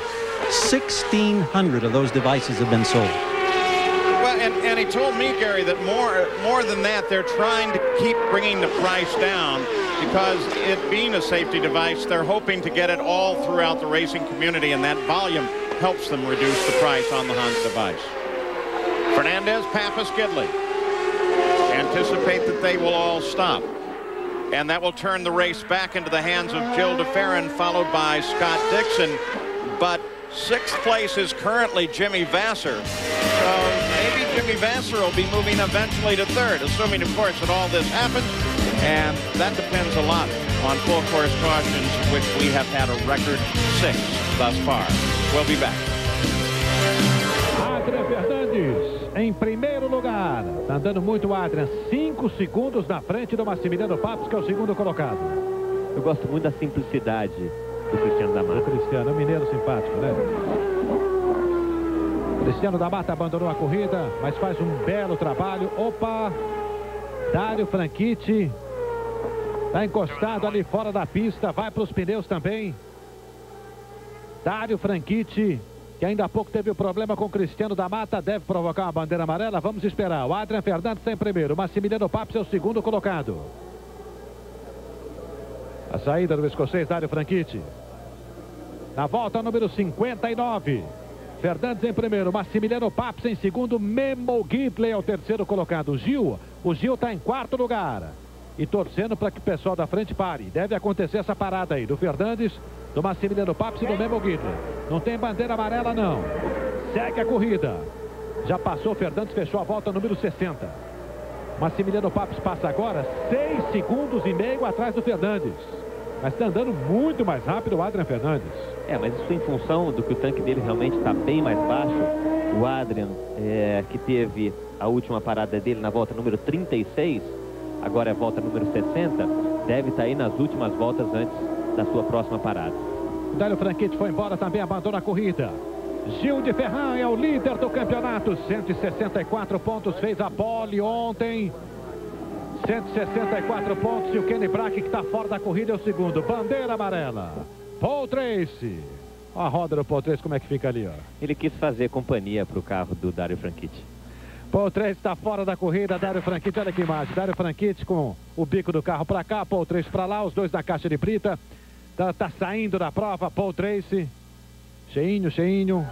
[SPEAKER 4] 1,600 of those devices have been sold.
[SPEAKER 1] Well, and he told me, Gary, that more than that, they're trying to keep bringing the price down because it being a safety device, they're hoping to get it all throughout the racing community, and that volume helps them reduce the price on the Hans device. Fernandez, Pappas, Gidley anticipate that they will all stop, and that will turn the race back into the hands of Jill DeFerrin, followed by Scott Dixon. But 6th place is currently Jimmy Vasser, so maybe Jimmy Vasser will be moving eventually to third, assuming, of course, that all this happens. And that depends a lot on full course cautions, which we have had a record 6 thus far. We'll be back.
[SPEAKER 13] Adrian Fernandez em primeiro lugar. Tá andando muito o Adrian. 5 segundos na frente do Massimiliano Papes, que é o segundo colocado.
[SPEAKER 19] Eu gosto muito da simplicidade do Cristiano da Mata.
[SPEAKER 13] O Cristiano, um mineiro simpático, né? Cristiano da Mata abandonou a corrida, mas faz um belo trabalho. Opa! Dário Franchitti está encostado ali fora da pista, vai para os pneus também. Dário Franchitti, que ainda há pouco teve o problema com o Cristiano da Mata, deve provocar uma bandeira amarela. Vamos esperar. O Adrian Fernandez está em primeiro, o Massimiliano Papes é o segundo colocado. A saída do escocês Dário Franchitti. Na volta número 59. Fernandes em primeiro, Massimiliano Papes em segundo, Memo Gidley é o terceiro colocado. O Gil está em quarto lugar. E torcendo para que o pessoal da frente pare. Deve acontecer essa parada aí do Fernandes, do Massimiliano Papes e do Memo Gidley. Não tem bandeira amarela não. Segue a corrida. Já passou o Fernandes, fechou a volta número 60. Massimiliano Papes passa agora 6 segundos e meio atrás do Fernandes. Mas está andando muito mais rápido o Adrian Fernandez.
[SPEAKER 19] Mas isso em função do que o tanque dele realmente está bem mais baixo. O Adrian, que teve a última parada dele na volta número 36, agora é a volta número 60, deve estar aí nas últimas voltas antes da sua próxima parada.
[SPEAKER 13] O Dário Franchitti foi embora, também abandona a corrida. Gil de Ferran é o líder do campeonato, 164 pontos, fez a pole ontem. 164 pontos e o Kenny Brack, que está fora da corrida, é o segundo. Bandeira amarela. Paul Tracy. Olha a roda do Paul Tracy, como é que fica ali, ó.
[SPEAKER 19] Ele quis fazer companhia para o carro do Dário Franchitti.
[SPEAKER 13] Paul Tracy está fora da corrida, Dário Franchitti, olha que imagem. Dário Franchitti com o bico do carro para cá, Paul Tracy para lá, os dois na caixa de brita. Tá saindo da prova, Paul Tracy. Cheinho.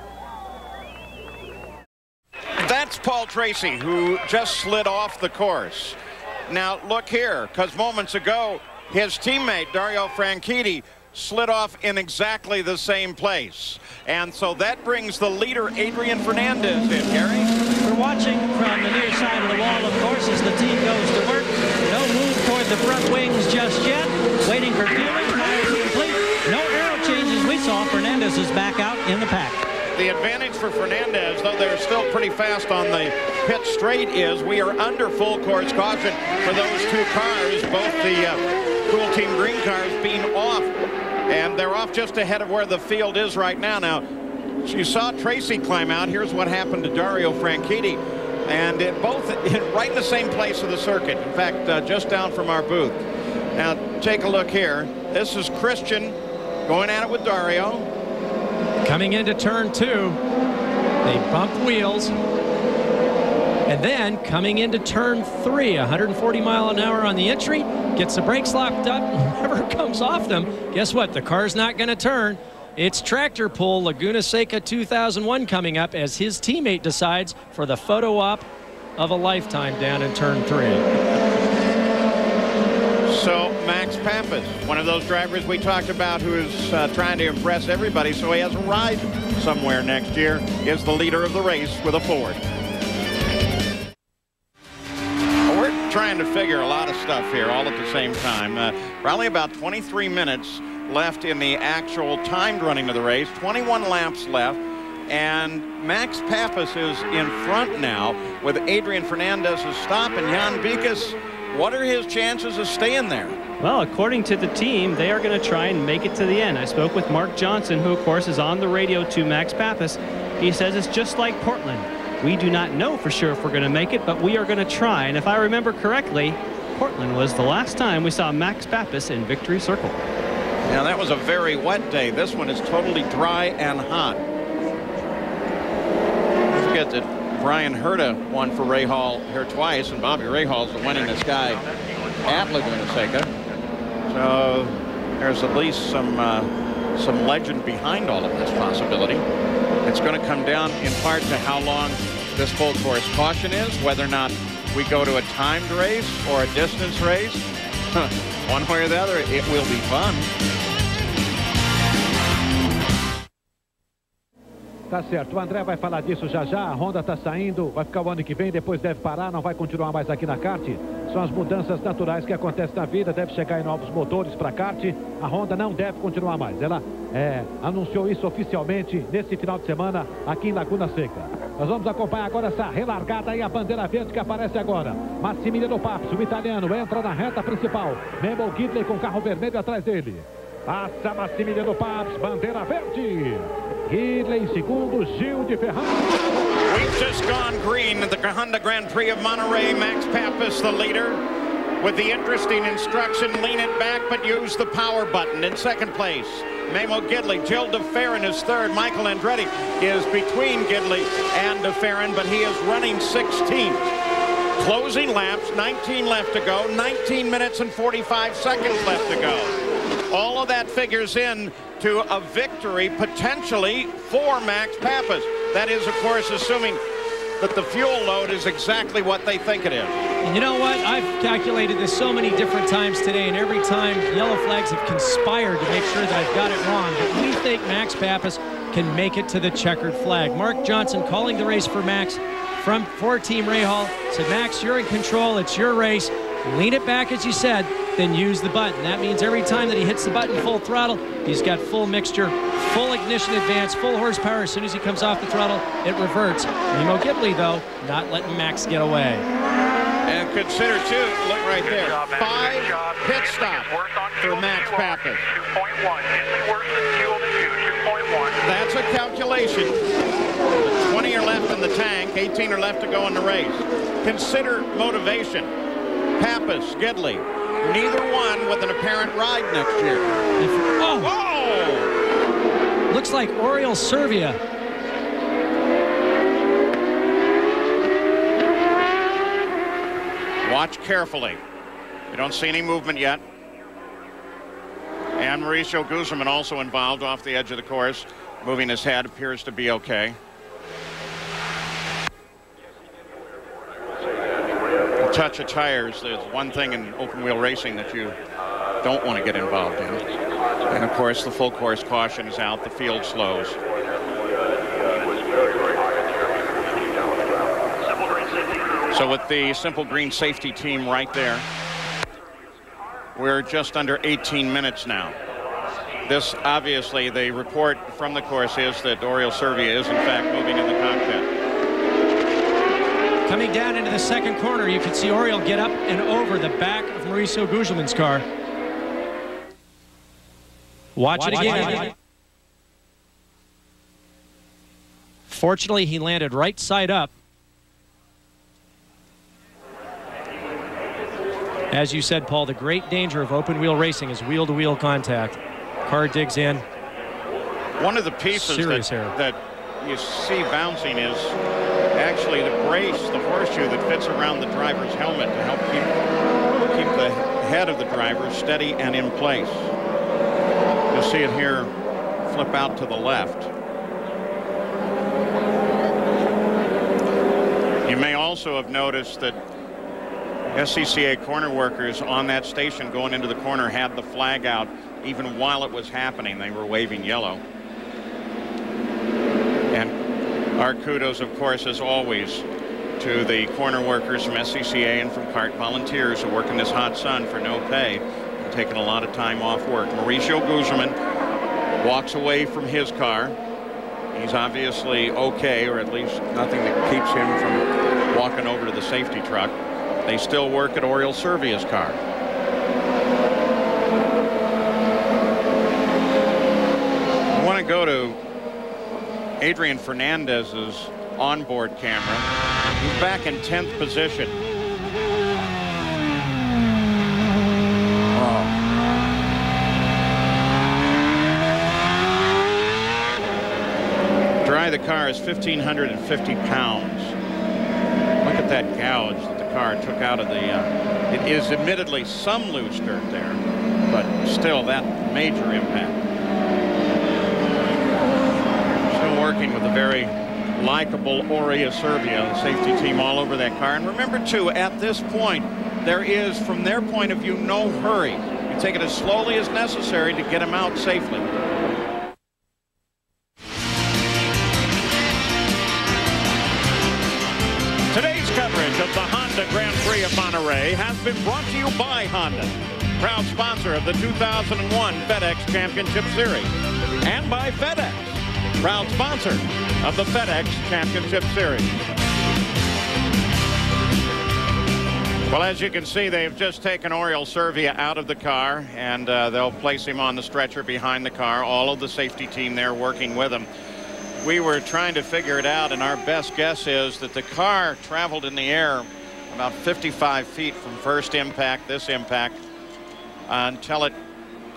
[SPEAKER 1] That's Paul Tracy, who just slid off the course. Now, look here, because moments ago, his teammate, Dario Franchitti, slid off in exactly the same place. And so that brings the leader, Adrian Fernandez, in, Gary.
[SPEAKER 3] We're watching from the near side of the wall, of course, as the team goes to work. No move toward the front wings just yet. Waiting for fueling, tires complete. No aero changes we saw. Fernandez is back out in the pack.
[SPEAKER 1] The advantage for Fernandez, though they're still pretty fast on the pit straight, is we are under full course caution for those two cars, both the Cool Team Green cars being off. And they're off just ahead of where the field is right now. Now, you saw Tracy climb out. Here's what happened to Dario Franchitti. And both right in the same place of the circuit. In fact, just down from our booth. Now, take a look here. This is Christian going at it with Dario.
[SPEAKER 3] Coming into turn 2, they bumped wheels. And then coming into turn 3, 140 mile an hour on the entry, gets the brakes locked up, never comes off them. Guess what? The car's not going to turn. It's tractor pull, Laguna Seca 2001 coming up as his teammate decides for the photo op of a lifetime down in turn 3.
[SPEAKER 1] So Max Pappas, one of those drivers we talked about who is trying to impress everybody so he has a ride somewhere next year, is the leader of the race with a Ford. We're trying to figure a lot of stuff here all at the same time. Probably about 23 minutes left in the actual timed running of the race, 21 laps left. And Max Pappas is in front now with Adrian Fernandez's stop, and Jan Bikas. What are his chances of staying there?
[SPEAKER 6] Well, according to the team, they are going to try and make it to the end. I spoke with Mark Johnson, who, of course, is on the radio to Max Pappas. He says it's just like Portland. We do not know for sure if we're going to make it, but we are going to try. And if I remember correctly, Portland was the last time we saw Max Pappas in Victory Circle.
[SPEAKER 1] Now, that was a very wet day. This one is totally dry and hot. Don't forget that Brian Herta won for Ray Hall here twice, and Bobby Rahal is the winningest guy at Laguna Seca. So there's at least some legend behind all of this possibility. It's going to come down in part to how long this full course caution is, whether or not we go to a timed race or a distance race. One way or the other, it will be fun.
[SPEAKER 13] Tá certo, o André vai falar disso já já. A Honda tá saindo, vai ficar o ano que vem, depois deve parar, não vai continuar mais aqui na kart. São as mudanças naturais que acontecem na vida, deve chegar em novos motores para kart. A Honda não deve continuar mais. Ela anunciou isso oficialmente nesse final de semana aqui em Laguna Seca. Nós vamos acompanhar agora essa relargada e a bandeira verde que aparece agora. Massimiliano Papes, o italiano, entra na reta principal. Memo Gidley com carro vermelho atrás dele. Passa Massimiliano Papes, bandeira verde. Gidley em segundo, Gil de Ferran.
[SPEAKER 1] We've just gone green at the Honda Grand Prix of Monterey. Max Papis, the leader, with the interesting instruction, lean it back but use the power button. In second place, Memo Gidley. Gil de Ferran is third. Michael Andretti is between Gidley and de Ferran, but he is running 16th. Closing laps, 19 left to go, 19 minutes and 45 seconds left to go. All of that figures in to a victory potentially for Max Papis. That is, of course, assuming that the fuel load is exactly what they think it is.
[SPEAKER 3] And you know what? I've calculated this so many different times today, and every time yellow flags have conspired to make sure that I've got it wrong. But we think Max Papis can make it to the checkered flag. Mark Johnson calling the race for Max for Team Rahal. Said, Max, you're in control. It's your race. Lean it back, as you said, then use the button. That means every time that he hits the button full throttle, he's got full mixture, full ignition advance, full horsepower. As soon as he comes off the throttle, it reverts. Memo Gidley, though, not letting Max get away.
[SPEAKER 1] And consider, too, look right there, 5 pit stops for Max Papis.
[SPEAKER 2] 2.1. Gidley worse than fuel to 2.1.
[SPEAKER 1] That's a calculation. 20 are left in the tank, 18 are left to go in the race. Consider motivation. Papis, Gidley, neither one with an apparent ride next year.
[SPEAKER 3] Whoa! Looks like Oriol Servia.
[SPEAKER 1] Watch carefully. You don't see any movement yet. And Mauricio Guzman also involved off the edge of the course, moving his head, appears to be okay. A touch of tires, there's one thing in open wheel racing that you don't want to get involved in. And of course, the full course caution is out, the field slows. So with the Simple Green safety team right there, we're just under 18 minutes now. This, obviously, the report from the course is that Oriol Servia is, in fact, moving in the cockpit.
[SPEAKER 3] Coming down into the second corner, you can see Oriol get up and over the back of Mauricio Guzman's car. Watch it again. Fortunately, he landed right side up. As you said, Paul, the great danger of open wheel racing is wheel-to-wheel contact. Car digs in.
[SPEAKER 1] One of the pieces that you see bouncing is actually the brace, the horseshoe that fits around the driver's helmet to help keep the head of the driver steady and in place. You'll see it here flip out to the left. You may also have noticed that SCCA corner workers on that station going into the corner had the flag out even while it was happening. They were waving yellow. And our kudos, of course, as always, to the corner workers from SCCA and from CART volunteers who work in this hot sun for no pay and taking a lot of time off work. Mauricio Guzman walks away from his car. He's obviously okay, or at least nothing that keeps him from walking over to the safety truck. They still work at Oriol Servia's car. I want to go to Adrian Fernandez's onboard camera. He's back in 10th position. Dry the car is 1,550 pounds. Look at that gouge that the car took out of the, it is admittedly some loose dirt there, but still that major impact. Still working with a very likable Oriol Servia, the safety team all over that car. And remember too, at this point, there is, from their point of view, no hurry. You take it as slowly as necessary to get him out safely. Ray has been brought to you by Honda, proud sponsor of the 2001 FedEx Championship Series, and by FedEx, proud sponsor of the FedEx Championship Series. Well, as you can see, they've just taken Oriol Servia out of the car, and they'll place him on the stretcher behind the car. All of the safety team there working with him. We were trying to figure it out, and our best guess is that the car traveled in the air about 55 feet from first impact, this impact, until it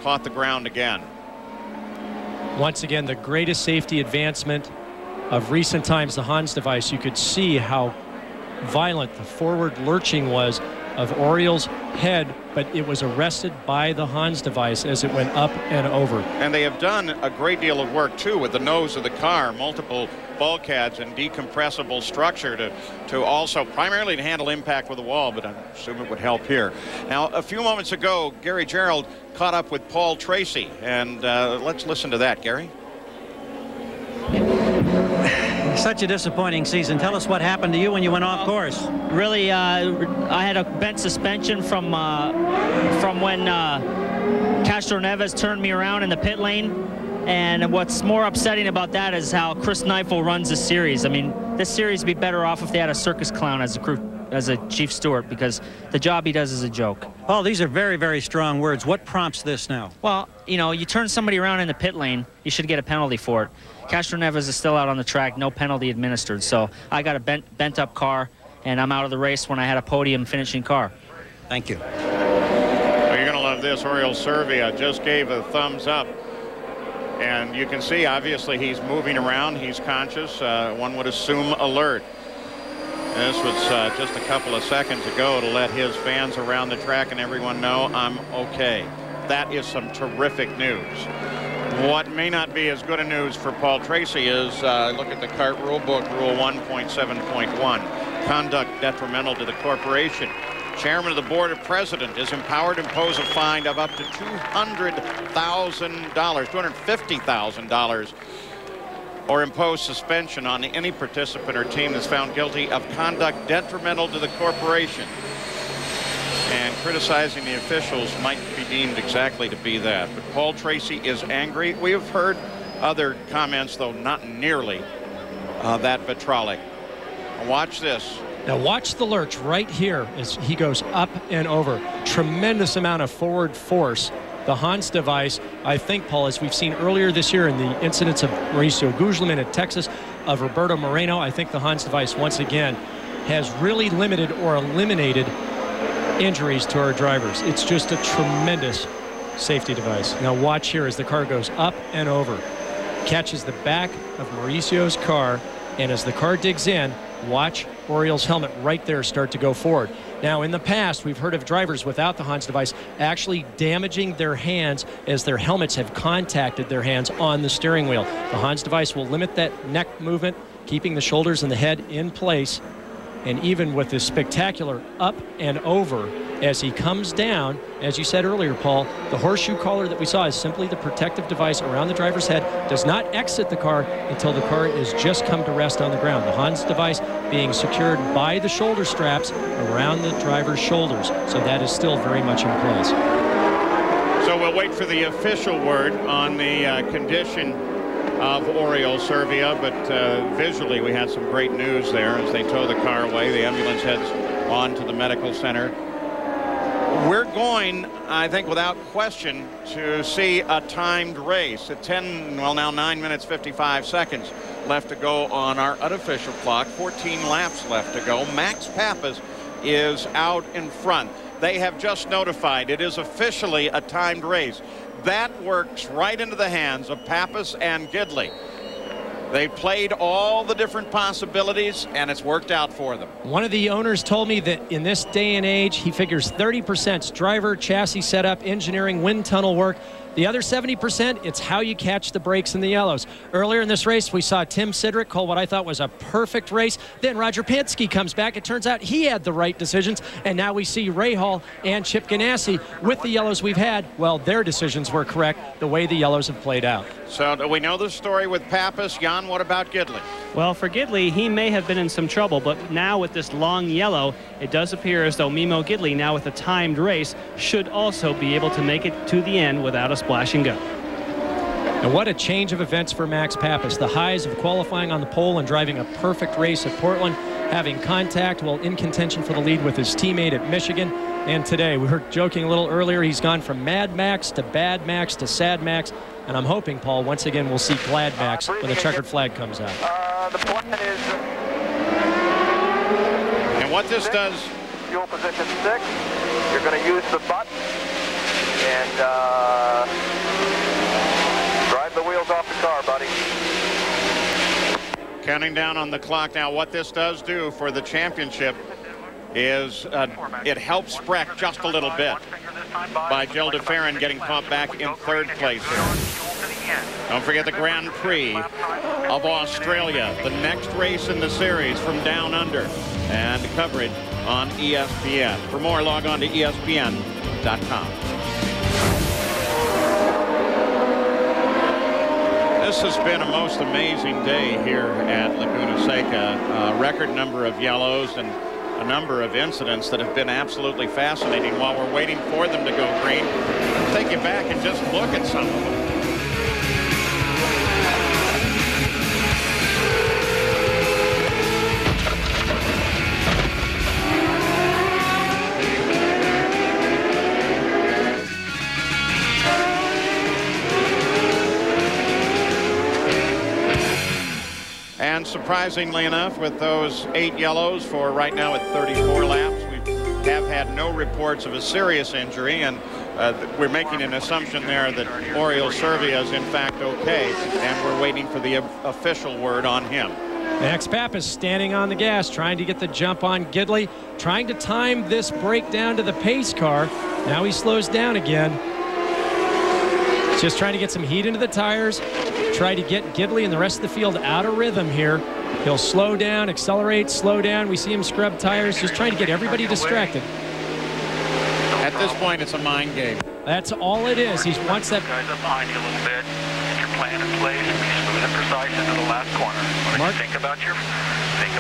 [SPEAKER 1] caught the ground again.
[SPEAKER 3] Once again, the greatest safety advancement of recent times, the Hans device. You could see how violent the forward lurching was of Oriol's head, but it was arrested by the Hans device as it went up and over.
[SPEAKER 1] And they have done a great deal of work too with the nose of the car, multiple bulkheads and decompressible structure to also primarily to handle impact with the wall, but I assume it would help here. Now, a few moments ago, Gary Gerald caught up with Paul Tracy, and let's listen to that. Gary?
[SPEAKER 4] Such a disappointing season. Tell us what happened to you when you went off course.
[SPEAKER 7] Really, I had a bent suspension from when Castroneves turned me around in the pit lane. And what's more upsetting about that is how Chris Neifel runs this series. I mean, this series would be better off if they had a circus clown as a chief steward, because the job he does is a joke.
[SPEAKER 4] Paul, these are very, very strong words. What prompts this now?
[SPEAKER 7] Well, you know, you turn somebody around in the pit lane, you should get a penalty for it. Castroneves is still out on the track, no penalty administered. So I got a bent up car, and I'm out of the race when I had a podium finishing car.
[SPEAKER 4] Thank you.
[SPEAKER 1] Well, you're going to love this. Oriol Servia just gave a thumbs up. And you can see, obviously, he's moving around. He's conscious. One would assume alert. This was just a couple of seconds ago to let his fans around the track and everyone know I'm okay. That is some terrific news. What may not be as good a news for Paul Tracy is look at the kart rule book, Rule 1.7.1, conduct detrimental to the corporation. Chairman of the board or president is empowered to impose a fine of up to $200,000, $250,000, or impose suspension on any participant or team that's found guilty of conduct detrimental to the corporation. And criticizing the officials might be deemed exactly to be that. But Paul Tracy is angry. We have heard other comments, though not nearly that vitriolic. Watch this.
[SPEAKER 3] Now watch the lurch right here as he goes up and over. Tremendous amount of forward force. The Hans device, I think, Paul, as we've seen earlier this year in the incidents of Mauricio Guzman at Texas, of Roberto Moreno, I think the Hans device once again has really limited or eliminated injuries to our drivers. It's just a tremendous safety device. Now watch here as the car goes up and over. Catches the back of Mauricio's car, and as the car digs in, watch Oriol's helmet right there start to go forward. Now, in the past, we've heard of drivers without the Hans device actually damaging their hands as their helmets have contacted their hands on the steering wheel. The Hans device will limit that neck movement, keeping the shoulders and the head in place. And even with this spectacular up and over, as he comes down, as you said earlier, Paul, the horseshoe collar that we saw is simply the protective device around the driver's head, does not exit the car until the car is just come to rest on the ground. The Hans device being secured by the shoulder straps around the driver's shoulders. So that is still very much in place.
[SPEAKER 1] So we'll wait for the official word on the condition of Oriol Servia, but visually we had some great news there as they tow the car away. The ambulance heads on to the medical center. We're going, I think without question, to see a timed race at 9 minutes 55 seconds left to go on our unofficial clock. 14 laps left to go. Max Pappas is out in front. They have just notified it is officially a timed race. That works right into the hands of Pappas and Gidley. They played all the different possibilities, and it's worked out for them.
[SPEAKER 3] One of the owners told me that in this day and age, he figures 30% driver, chassis setup, engineering, wind tunnel work. The other 70%, it's how you catch the brakes in the yellows. Earlier in this race, we saw Tim Sidrick call what I thought was a perfect race. Then Roger Penske comes back. It turns out he had the right decisions. And now we see Rahal and Chip Ganassi with the yellows we've had. Well, their decisions were correct the way the yellows have played out.
[SPEAKER 1] So do we know the story with Pappas? Jan, what about Gidley?
[SPEAKER 6] Well, for Gidley, he may have been in some trouble, but now with this long yellow, it does appear as though Mimo Gidley, now with a timed race, should also be able to make it to the end without a splash and go.
[SPEAKER 3] And what a change of events for Max Pappas. The highs of qualifying on the pole and driving a perfect race at Portland, having contact while in contention for the lead with his teammate at Michigan. And today, we were joking a little earlier, he's gone from Mad Max to Bad Max to Sad Max. And I'm hoping, Paul, once again we'll see Glad Max when the checkered flag comes out.
[SPEAKER 2] The plan is...
[SPEAKER 1] And what this does...
[SPEAKER 2] Fuel position 6. You're going to use the button and drive the wheels off the car, buddy.
[SPEAKER 1] Counting down on the clock now. What this does do for the championship is it helps Spreck just a little bit by Gilles de Ferran getting caught back in third place here. Don't forget the Grand Prix of Australia, the next race in the series from Down Under, and coverage on ESPN. For more, log on to ESPN.com. This has been a most amazing day here at Laguna Seca. A record number of yellows and a number of incidents that have been absolutely fascinating. While we're waiting for them to go green, I'll take you back and just look at some of them. And surprisingly enough, with those 8 yellows for right now at 34 laps, we have had no reports of a serious injury, and we're making an assumption there that Oriol Servia is in fact okay, and we're waiting for the official word on him.
[SPEAKER 3] Max Pappas standing on the gas, trying to get the jump on Gidley, trying to time this break down to the pace car. Now he slows down again. He's just trying to get some heat into the tires, try to get Gidley and the rest of the field out of rhythm here. He'll slow down, accelerate, slow down. We see him scrub tires, just trying to get everybody distracted.
[SPEAKER 1] At this point, it's a mind game.
[SPEAKER 3] That's all it is. He wants that.
[SPEAKER 2] Guys up behind you a little bit. Get your plan in place. Be smooth and precise into the last corner. Think about your plan. Think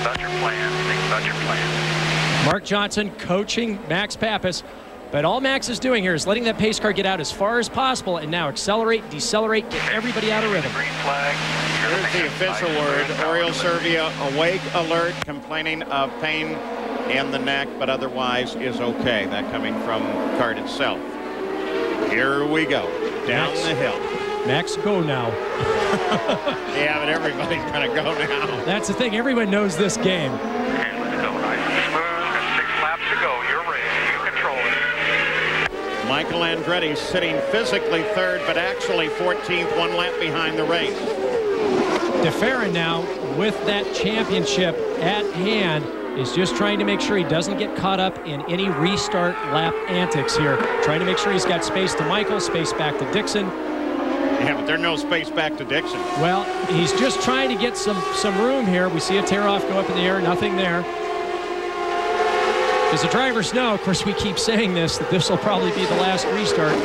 [SPEAKER 2] about your plan.
[SPEAKER 3] Mark Johnson coaching Max Pappas. But all Max is doing here is letting that pace car get out as far as possible and now accelerate, decelerate, get everybody out of rhythm.
[SPEAKER 2] Green flag.
[SPEAKER 1] Here's the official word. Oriol Servia, awake, alert, complaining of pain in the neck, but otherwise is okay. That coming from kart itself. Here we go. Down the hill.
[SPEAKER 3] Max, go now.
[SPEAKER 1] Yeah, but everybody's going to go now.
[SPEAKER 3] That's the thing. Everyone knows this game.
[SPEAKER 2] And let's go nice and smooth. And 6 laps to go. You're ready. You control it.
[SPEAKER 1] Michael Andretti sitting physically third, but actually 14th, 1 lap behind the race.
[SPEAKER 3] De Ferran now, with that championship at hand, is just trying to make sure he doesn't get caught up in any restart lap antics here. Trying to make sure he's got space to Michael, space back to Dixon.
[SPEAKER 1] Yeah, but there's no space back to Dixon.
[SPEAKER 3] Well, he's just trying to get some room here. We see a tear-off go up in the air, nothing there. As the drivers know, of course, we keep saying this, that this will probably be the last restart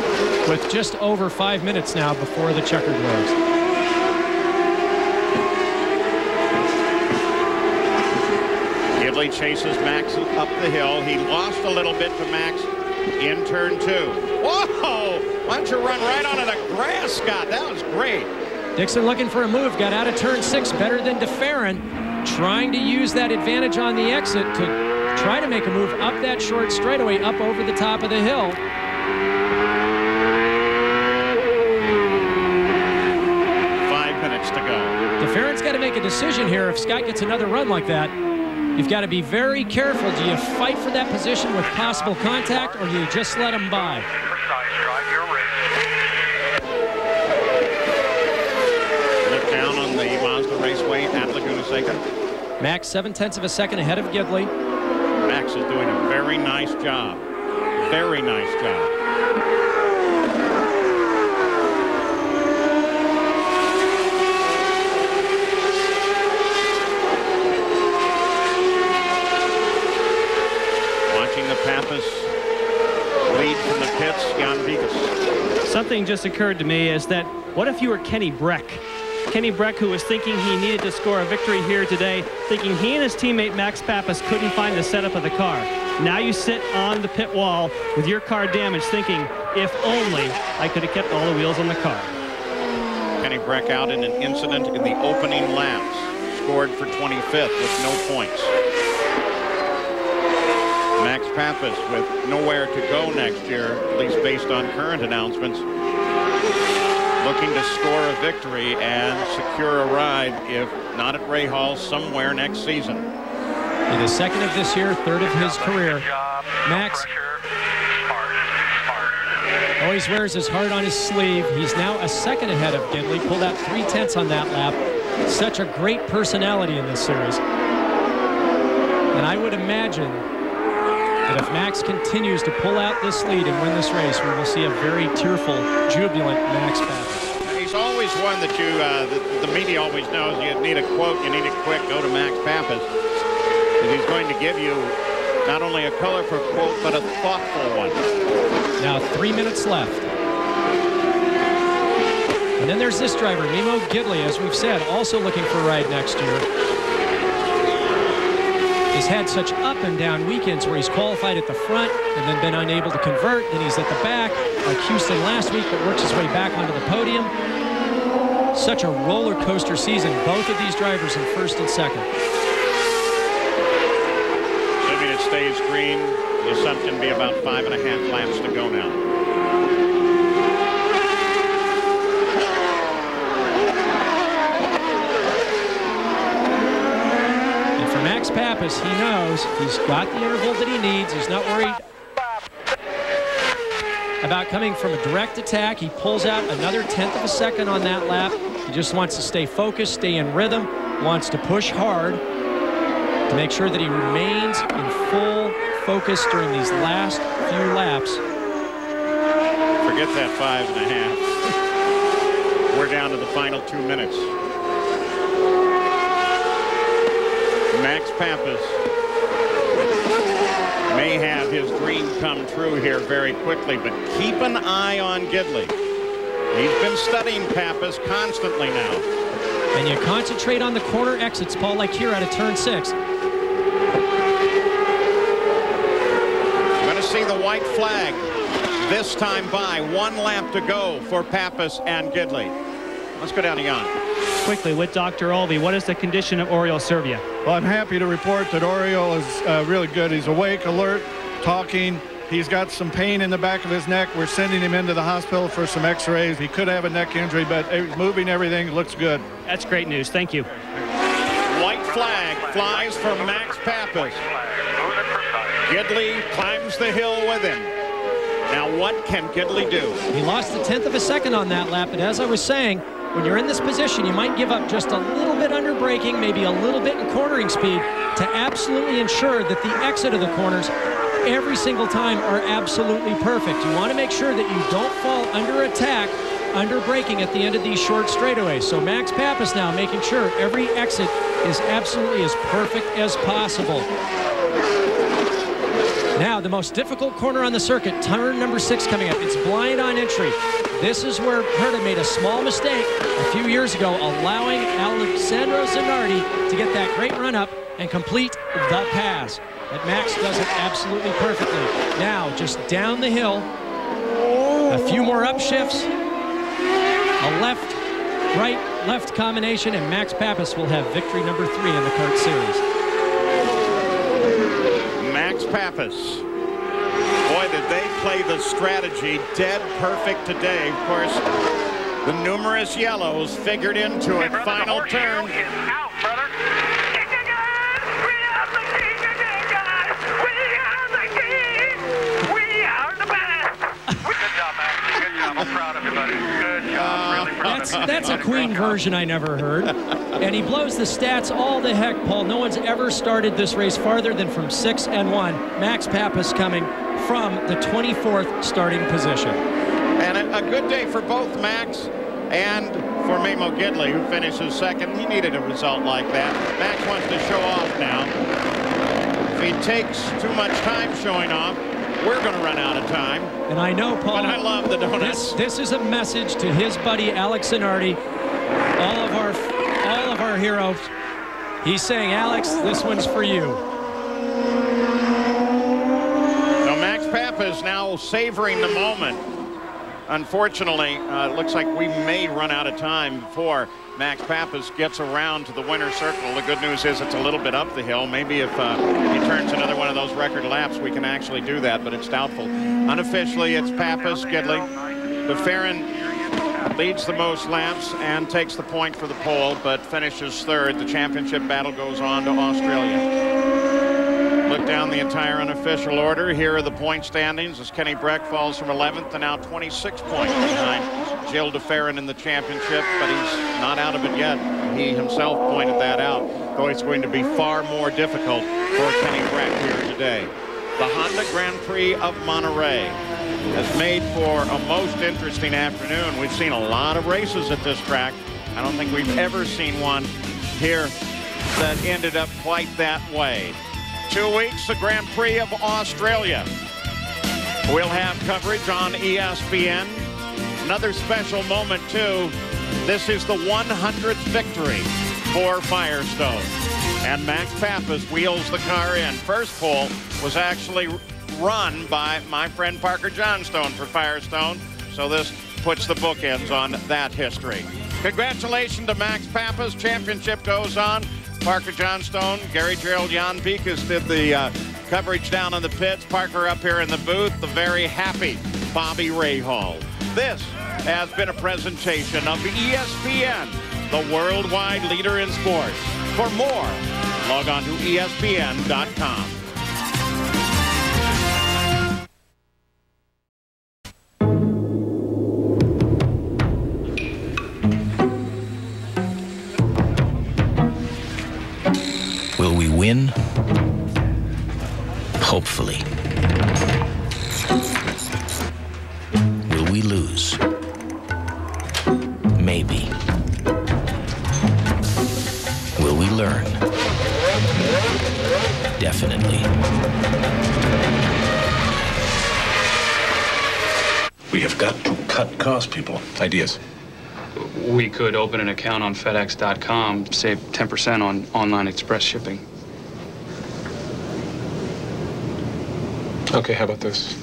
[SPEAKER 3] with just over 5 minutes now before the checkered flags.
[SPEAKER 1] Gidley chases Max up the hill. He lost a little bit to Max in turn 2. Whoa! Why don't you run right onto the grass, Scott? That was great.
[SPEAKER 3] Dixon looking for a move, got out of turn 6 better than De Ferran, trying to use that advantage on the exit to try to make a move up that short straightaway, up over the top of the hill.
[SPEAKER 1] To go.
[SPEAKER 3] De Ferran's got to make a decision here. If Scott gets another run like that, you've got to be very careful. Do you fight for that position with possible contact, or do you just let him by?
[SPEAKER 1] Look down on the Mazda Raceway at Laguna Seca.
[SPEAKER 3] Max 0.7 of a second ahead of Gidley.
[SPEAKER 1] Max is doing a very nice job. Very nice job. Pappas lead from the pits, Jan Vigas.
[SPEAKER 6] Something just occurred to me is that what if you were Kenny Breck Kenny Breck, who was thinking he needed to score a victory here today, thinking he and his teammate Max Pappas couldn't find the setup of the car. Now you sit on the pit wall with your car damaged, thinking, if only I could have kept all the wheels on the car.
[SPEAKER 1] Kenny Breck out in an incident in the opening laps. Scored for 25th with no points. Max Pappas with nowhere to go next year, at least based on current announcements. Looking to score a victory and secure a ride, if not at Rahal, somewhere next season.
[SPEAKER 3] In the second of this year, third of his career, Max always wears his heart on his sleeve. He's now a second ahead of Gidley, pulled out 3/10 on that lap. Such a great personality in this series. And I would imagine that if Max continues to pull out this lead and win this race, we will see a very tearful, jubilant Max Pappas.
[SPEAKER 1] He's always one that the media always knows. You need a quote, you need it quick, go to Max Pappas. And he's going to give you not only a colorful quote, but a thoughtful one.
[SPEAKER 3] Now 3 minutes left. And then there's this driver, Mimo Gidley, as we've said, also looking for a ride next year. He's had such up and down weekends where he's qualified at the front and then been unable to convert. Then he's at the back, like Houston last week, but works his way back onto the podium. Such a roller coaster season, both of these drivers in first and second.
[SPEAKER 1] Assuming it stays green, the assumption be about 5.5 laps to go now.
[SPEAKER 3] Max Pappas, he knows he's got the interval that he needs. He's not worried about coming from a direct attack. He pulls out another 1/10 of a second on that lap. He just wants to stay focused, stay in rhythm, wants to push hard to make sure that he remains in full focus during these last few laps.
[SPEAKER 1] Forget that 5.5. We're down to the final 2 minutes. Max Pappas may have his dream come true here very quickly, but keep an eye on Gidley. He's been studying Pappas constantly now.
[SPEAKER 3] And you concentrate on the corner exits, Paul, like here out of turn 6.
[SPEAKER 1] You're going to see the white flag this time by. 1 lap to go for Pappas and Gidley. Let's go down to Jan.
[SPEAKER 6] Quickly with Dr. Olvey, what is the condition of Oriol Servia?
[SPEAKER 8] Well, I'm happy to report that Oriol is really good. He's awake, alert, talking. He's got some pain in the back of his neck. We're sending him into the hospital for some x-rays. He could have a neck injury, but he's moving everything. Looks good.
[SPEAKER 6] That's great news. Thank you.
[SPEAKER 1] White flag flies for Max Pappas. Gidley climbs the hill with him. Now what can Gidley do?
[SPEAKER 3] He lost a 1/10 of a second on that lap, but as I was saying, when you're in this position, you might give up just a little bit under braking, maybe a little bit in cornering speed to absolutely ensure that the exit of the corners every single time are absolutely perfect. You want to make sure that you don't fall under attack, under braking at the end of these short straightaways. So Max Pappas now making sure every exit is absolutely as perfect as possible. Now the most difficult corner on the circuit, turn number 6 coming up. It's blind on entry. This is where Herta made a small mistake a few years ago, allowing Alessandro Zanardi to get that great run up and complete the pass. But Max does it absolutely perfectly. Now just down the hill, a few more upshifts, a left, right, left combination, and Max Pappas will have victory number 3 in the kart series.
[SPEAKER 1] Max Pappas. Boy, did they play the strategy dead perfect today. Of course, the numerous yellows figured into it. Final turn.
[SPEAKER 2] I'm proud of you, buddy. Good job. Really proud of you.
[SPEAKER 3] That's a Queen version I never heard. And he blows the stats all the heck, Paul. No one's ever started this race farther than from 6-1. Max Pappas coming from the 24th starting position.
[SPEAKER 1] And a good day for both Max and for Mimo Gidley, who finishes second. He needed a result like that. Max wants to show off now. If he takes too much time showing off, we're going to run out of time.
[SPEAKER 3] And I know, Paul.
[SPEAKER 1] But I love the donuts.
[SPEAKER 3] This is a message to his buddy Alex Zanardi. All of our hero. He's saying, Alex, this one's for you.
[SPEAKER 1] So Max Pappas now savoring the moment. Unfortunately, it looks like we may run out of time before Max Pappas gets around to the winner's circle. The good news is it's a little bit up the hill. Maybe if he turns another one of those record laps, we can actually do that, but it's doubtful. Unofficially, it's Pappas, Gidley. But Farron leads the most laps and takes the point for the pole, but finishes third. The championship battle goes on to Australia. Look down the entire unofficial order. Here are the point standings as Kenny Breck falls from 11th to now 26 points behind Gilles de Ferran in the championship, but he's not out of it yet. He himself pointed that out, though it's going to be far more difficult for Kenny Breck here today. The Honda Grand Prix of Monterey has made for a most interesting afternoon. We've seen a lot of races at this track. I don't think we've ever seen one here that ended up quite that way. 2 weeks, the Grand Prix of Australia. We'll have coverage on ESPN. Another special moment, too. This is the 100th victory for Firestone. And Max Pappas wheels the car in. First pole was actually run by my friend Parker Johnstone for Firestone. So this puts the bookends on that history. Congratulations to Max Pappas. Championship goes on. Parker Johnstone, Gary Gerald, Jan Beekes did the coverage down in the pits. Parker up here in the booth, the very happy Bobby Rahal. This has been a presentation of ESPN, the worldwide leader in sports. For more, log on to ESPN.com.
[SPEAKER 9] Will we win? Hopefully. Will we lose? Maybe. Will we learn? Definitely.
[SPEAKER 21] We have got to cut costs, people. Ideas.
[SPEAKER 22] We could open an account on FedEx.com, save 10% on online express shipping.
[SPEAKER 21] Okay, how about this?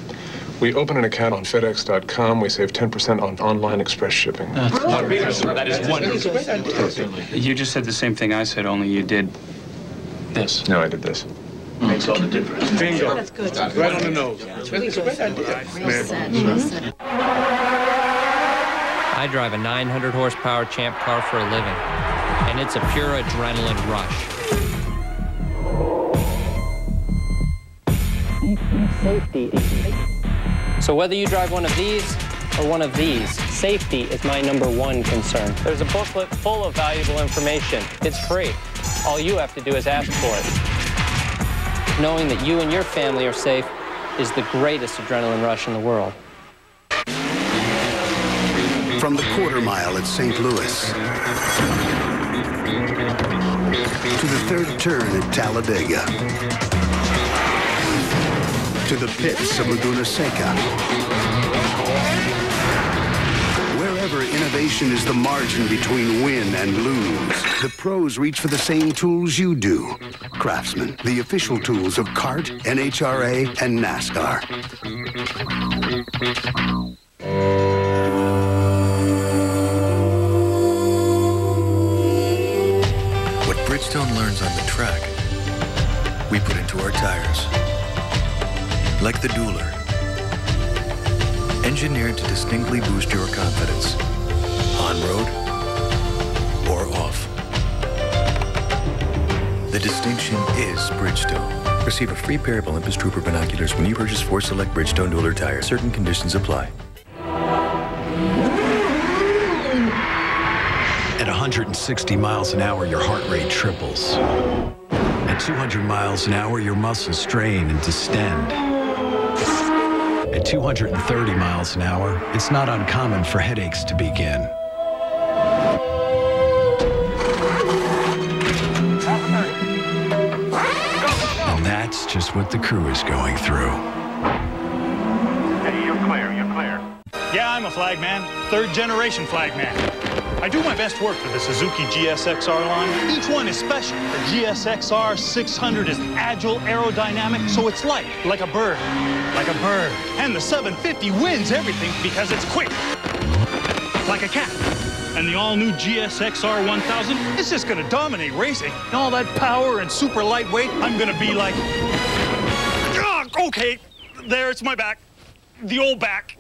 [SPEAKER 21] We open an account on FedEx.com, we save 10% on online express shipping.
[SPEAKER 22] That is wonderful. You just said the same thing I said, only you did this.
[SPEAKER 21] No, I did this. Makes all the difference.
[SPEAKER 22] Bingo.
[SPEAKER 21] That's good. Right on the nose.
[SPEAKER 22] That's really good.
[SPEAKER 24] I drive a 900 horsepower Champ car for a living, and it's a pure adrenaline rush. Safety. So whether you drive one of these or one of these, safety is my #1 concern. There's a booklet full of valuable information. It's free. All you have to do is ask for it. Knowing that you and your family are safe is the greatest adrenaline rush in the world.
[SPEAKER 25] From the quarter mile at St. Louis to the third turn at Talladega to the pits of Laguna Seca. Wherever innovation is the margin between win and lose, the pros reach for the same tools you do. Craftsman, the official tools of CART, NHRA, and NASCAR.
[SPEAKER 26] What Bridgestone learns on the track, we put into our tires. Like the Dueler, engineered to distinctly boost your confidence, on-road or off. The distinction is Bridgestone. Receive a free pair of Olympus Trooper binoculars when you purchase 4 select Bridgestone Dueler tires. Certain conditions apply.
[SPEAKER 27] At 160 miles an hour, your heart rate triples. At 200 miles an hour, your muscles strain and distend. At 230 miles an hour, it's not uncommon for headaches to begin. And that's just what the crew is going through.
[SPEAKER 2] Hey, you're clear, you're clear.
[SPEAKER 28] Yeah, I'm a flagman. 3rd generation flagman. I
[SPEAKER 10] I do my best work for the Suzuki GSXR line. Each one is special. The GSXR 600 is agile, aerodynamic, so it's light, like a bird. Like a bird. And the 750 wins everything because it's quick. Like a cat. And the all-new GSXR 1000 is just gonna dominate racing. And all that power and super lightweight, I'm gonna be like... Okay, there's my back. The old back.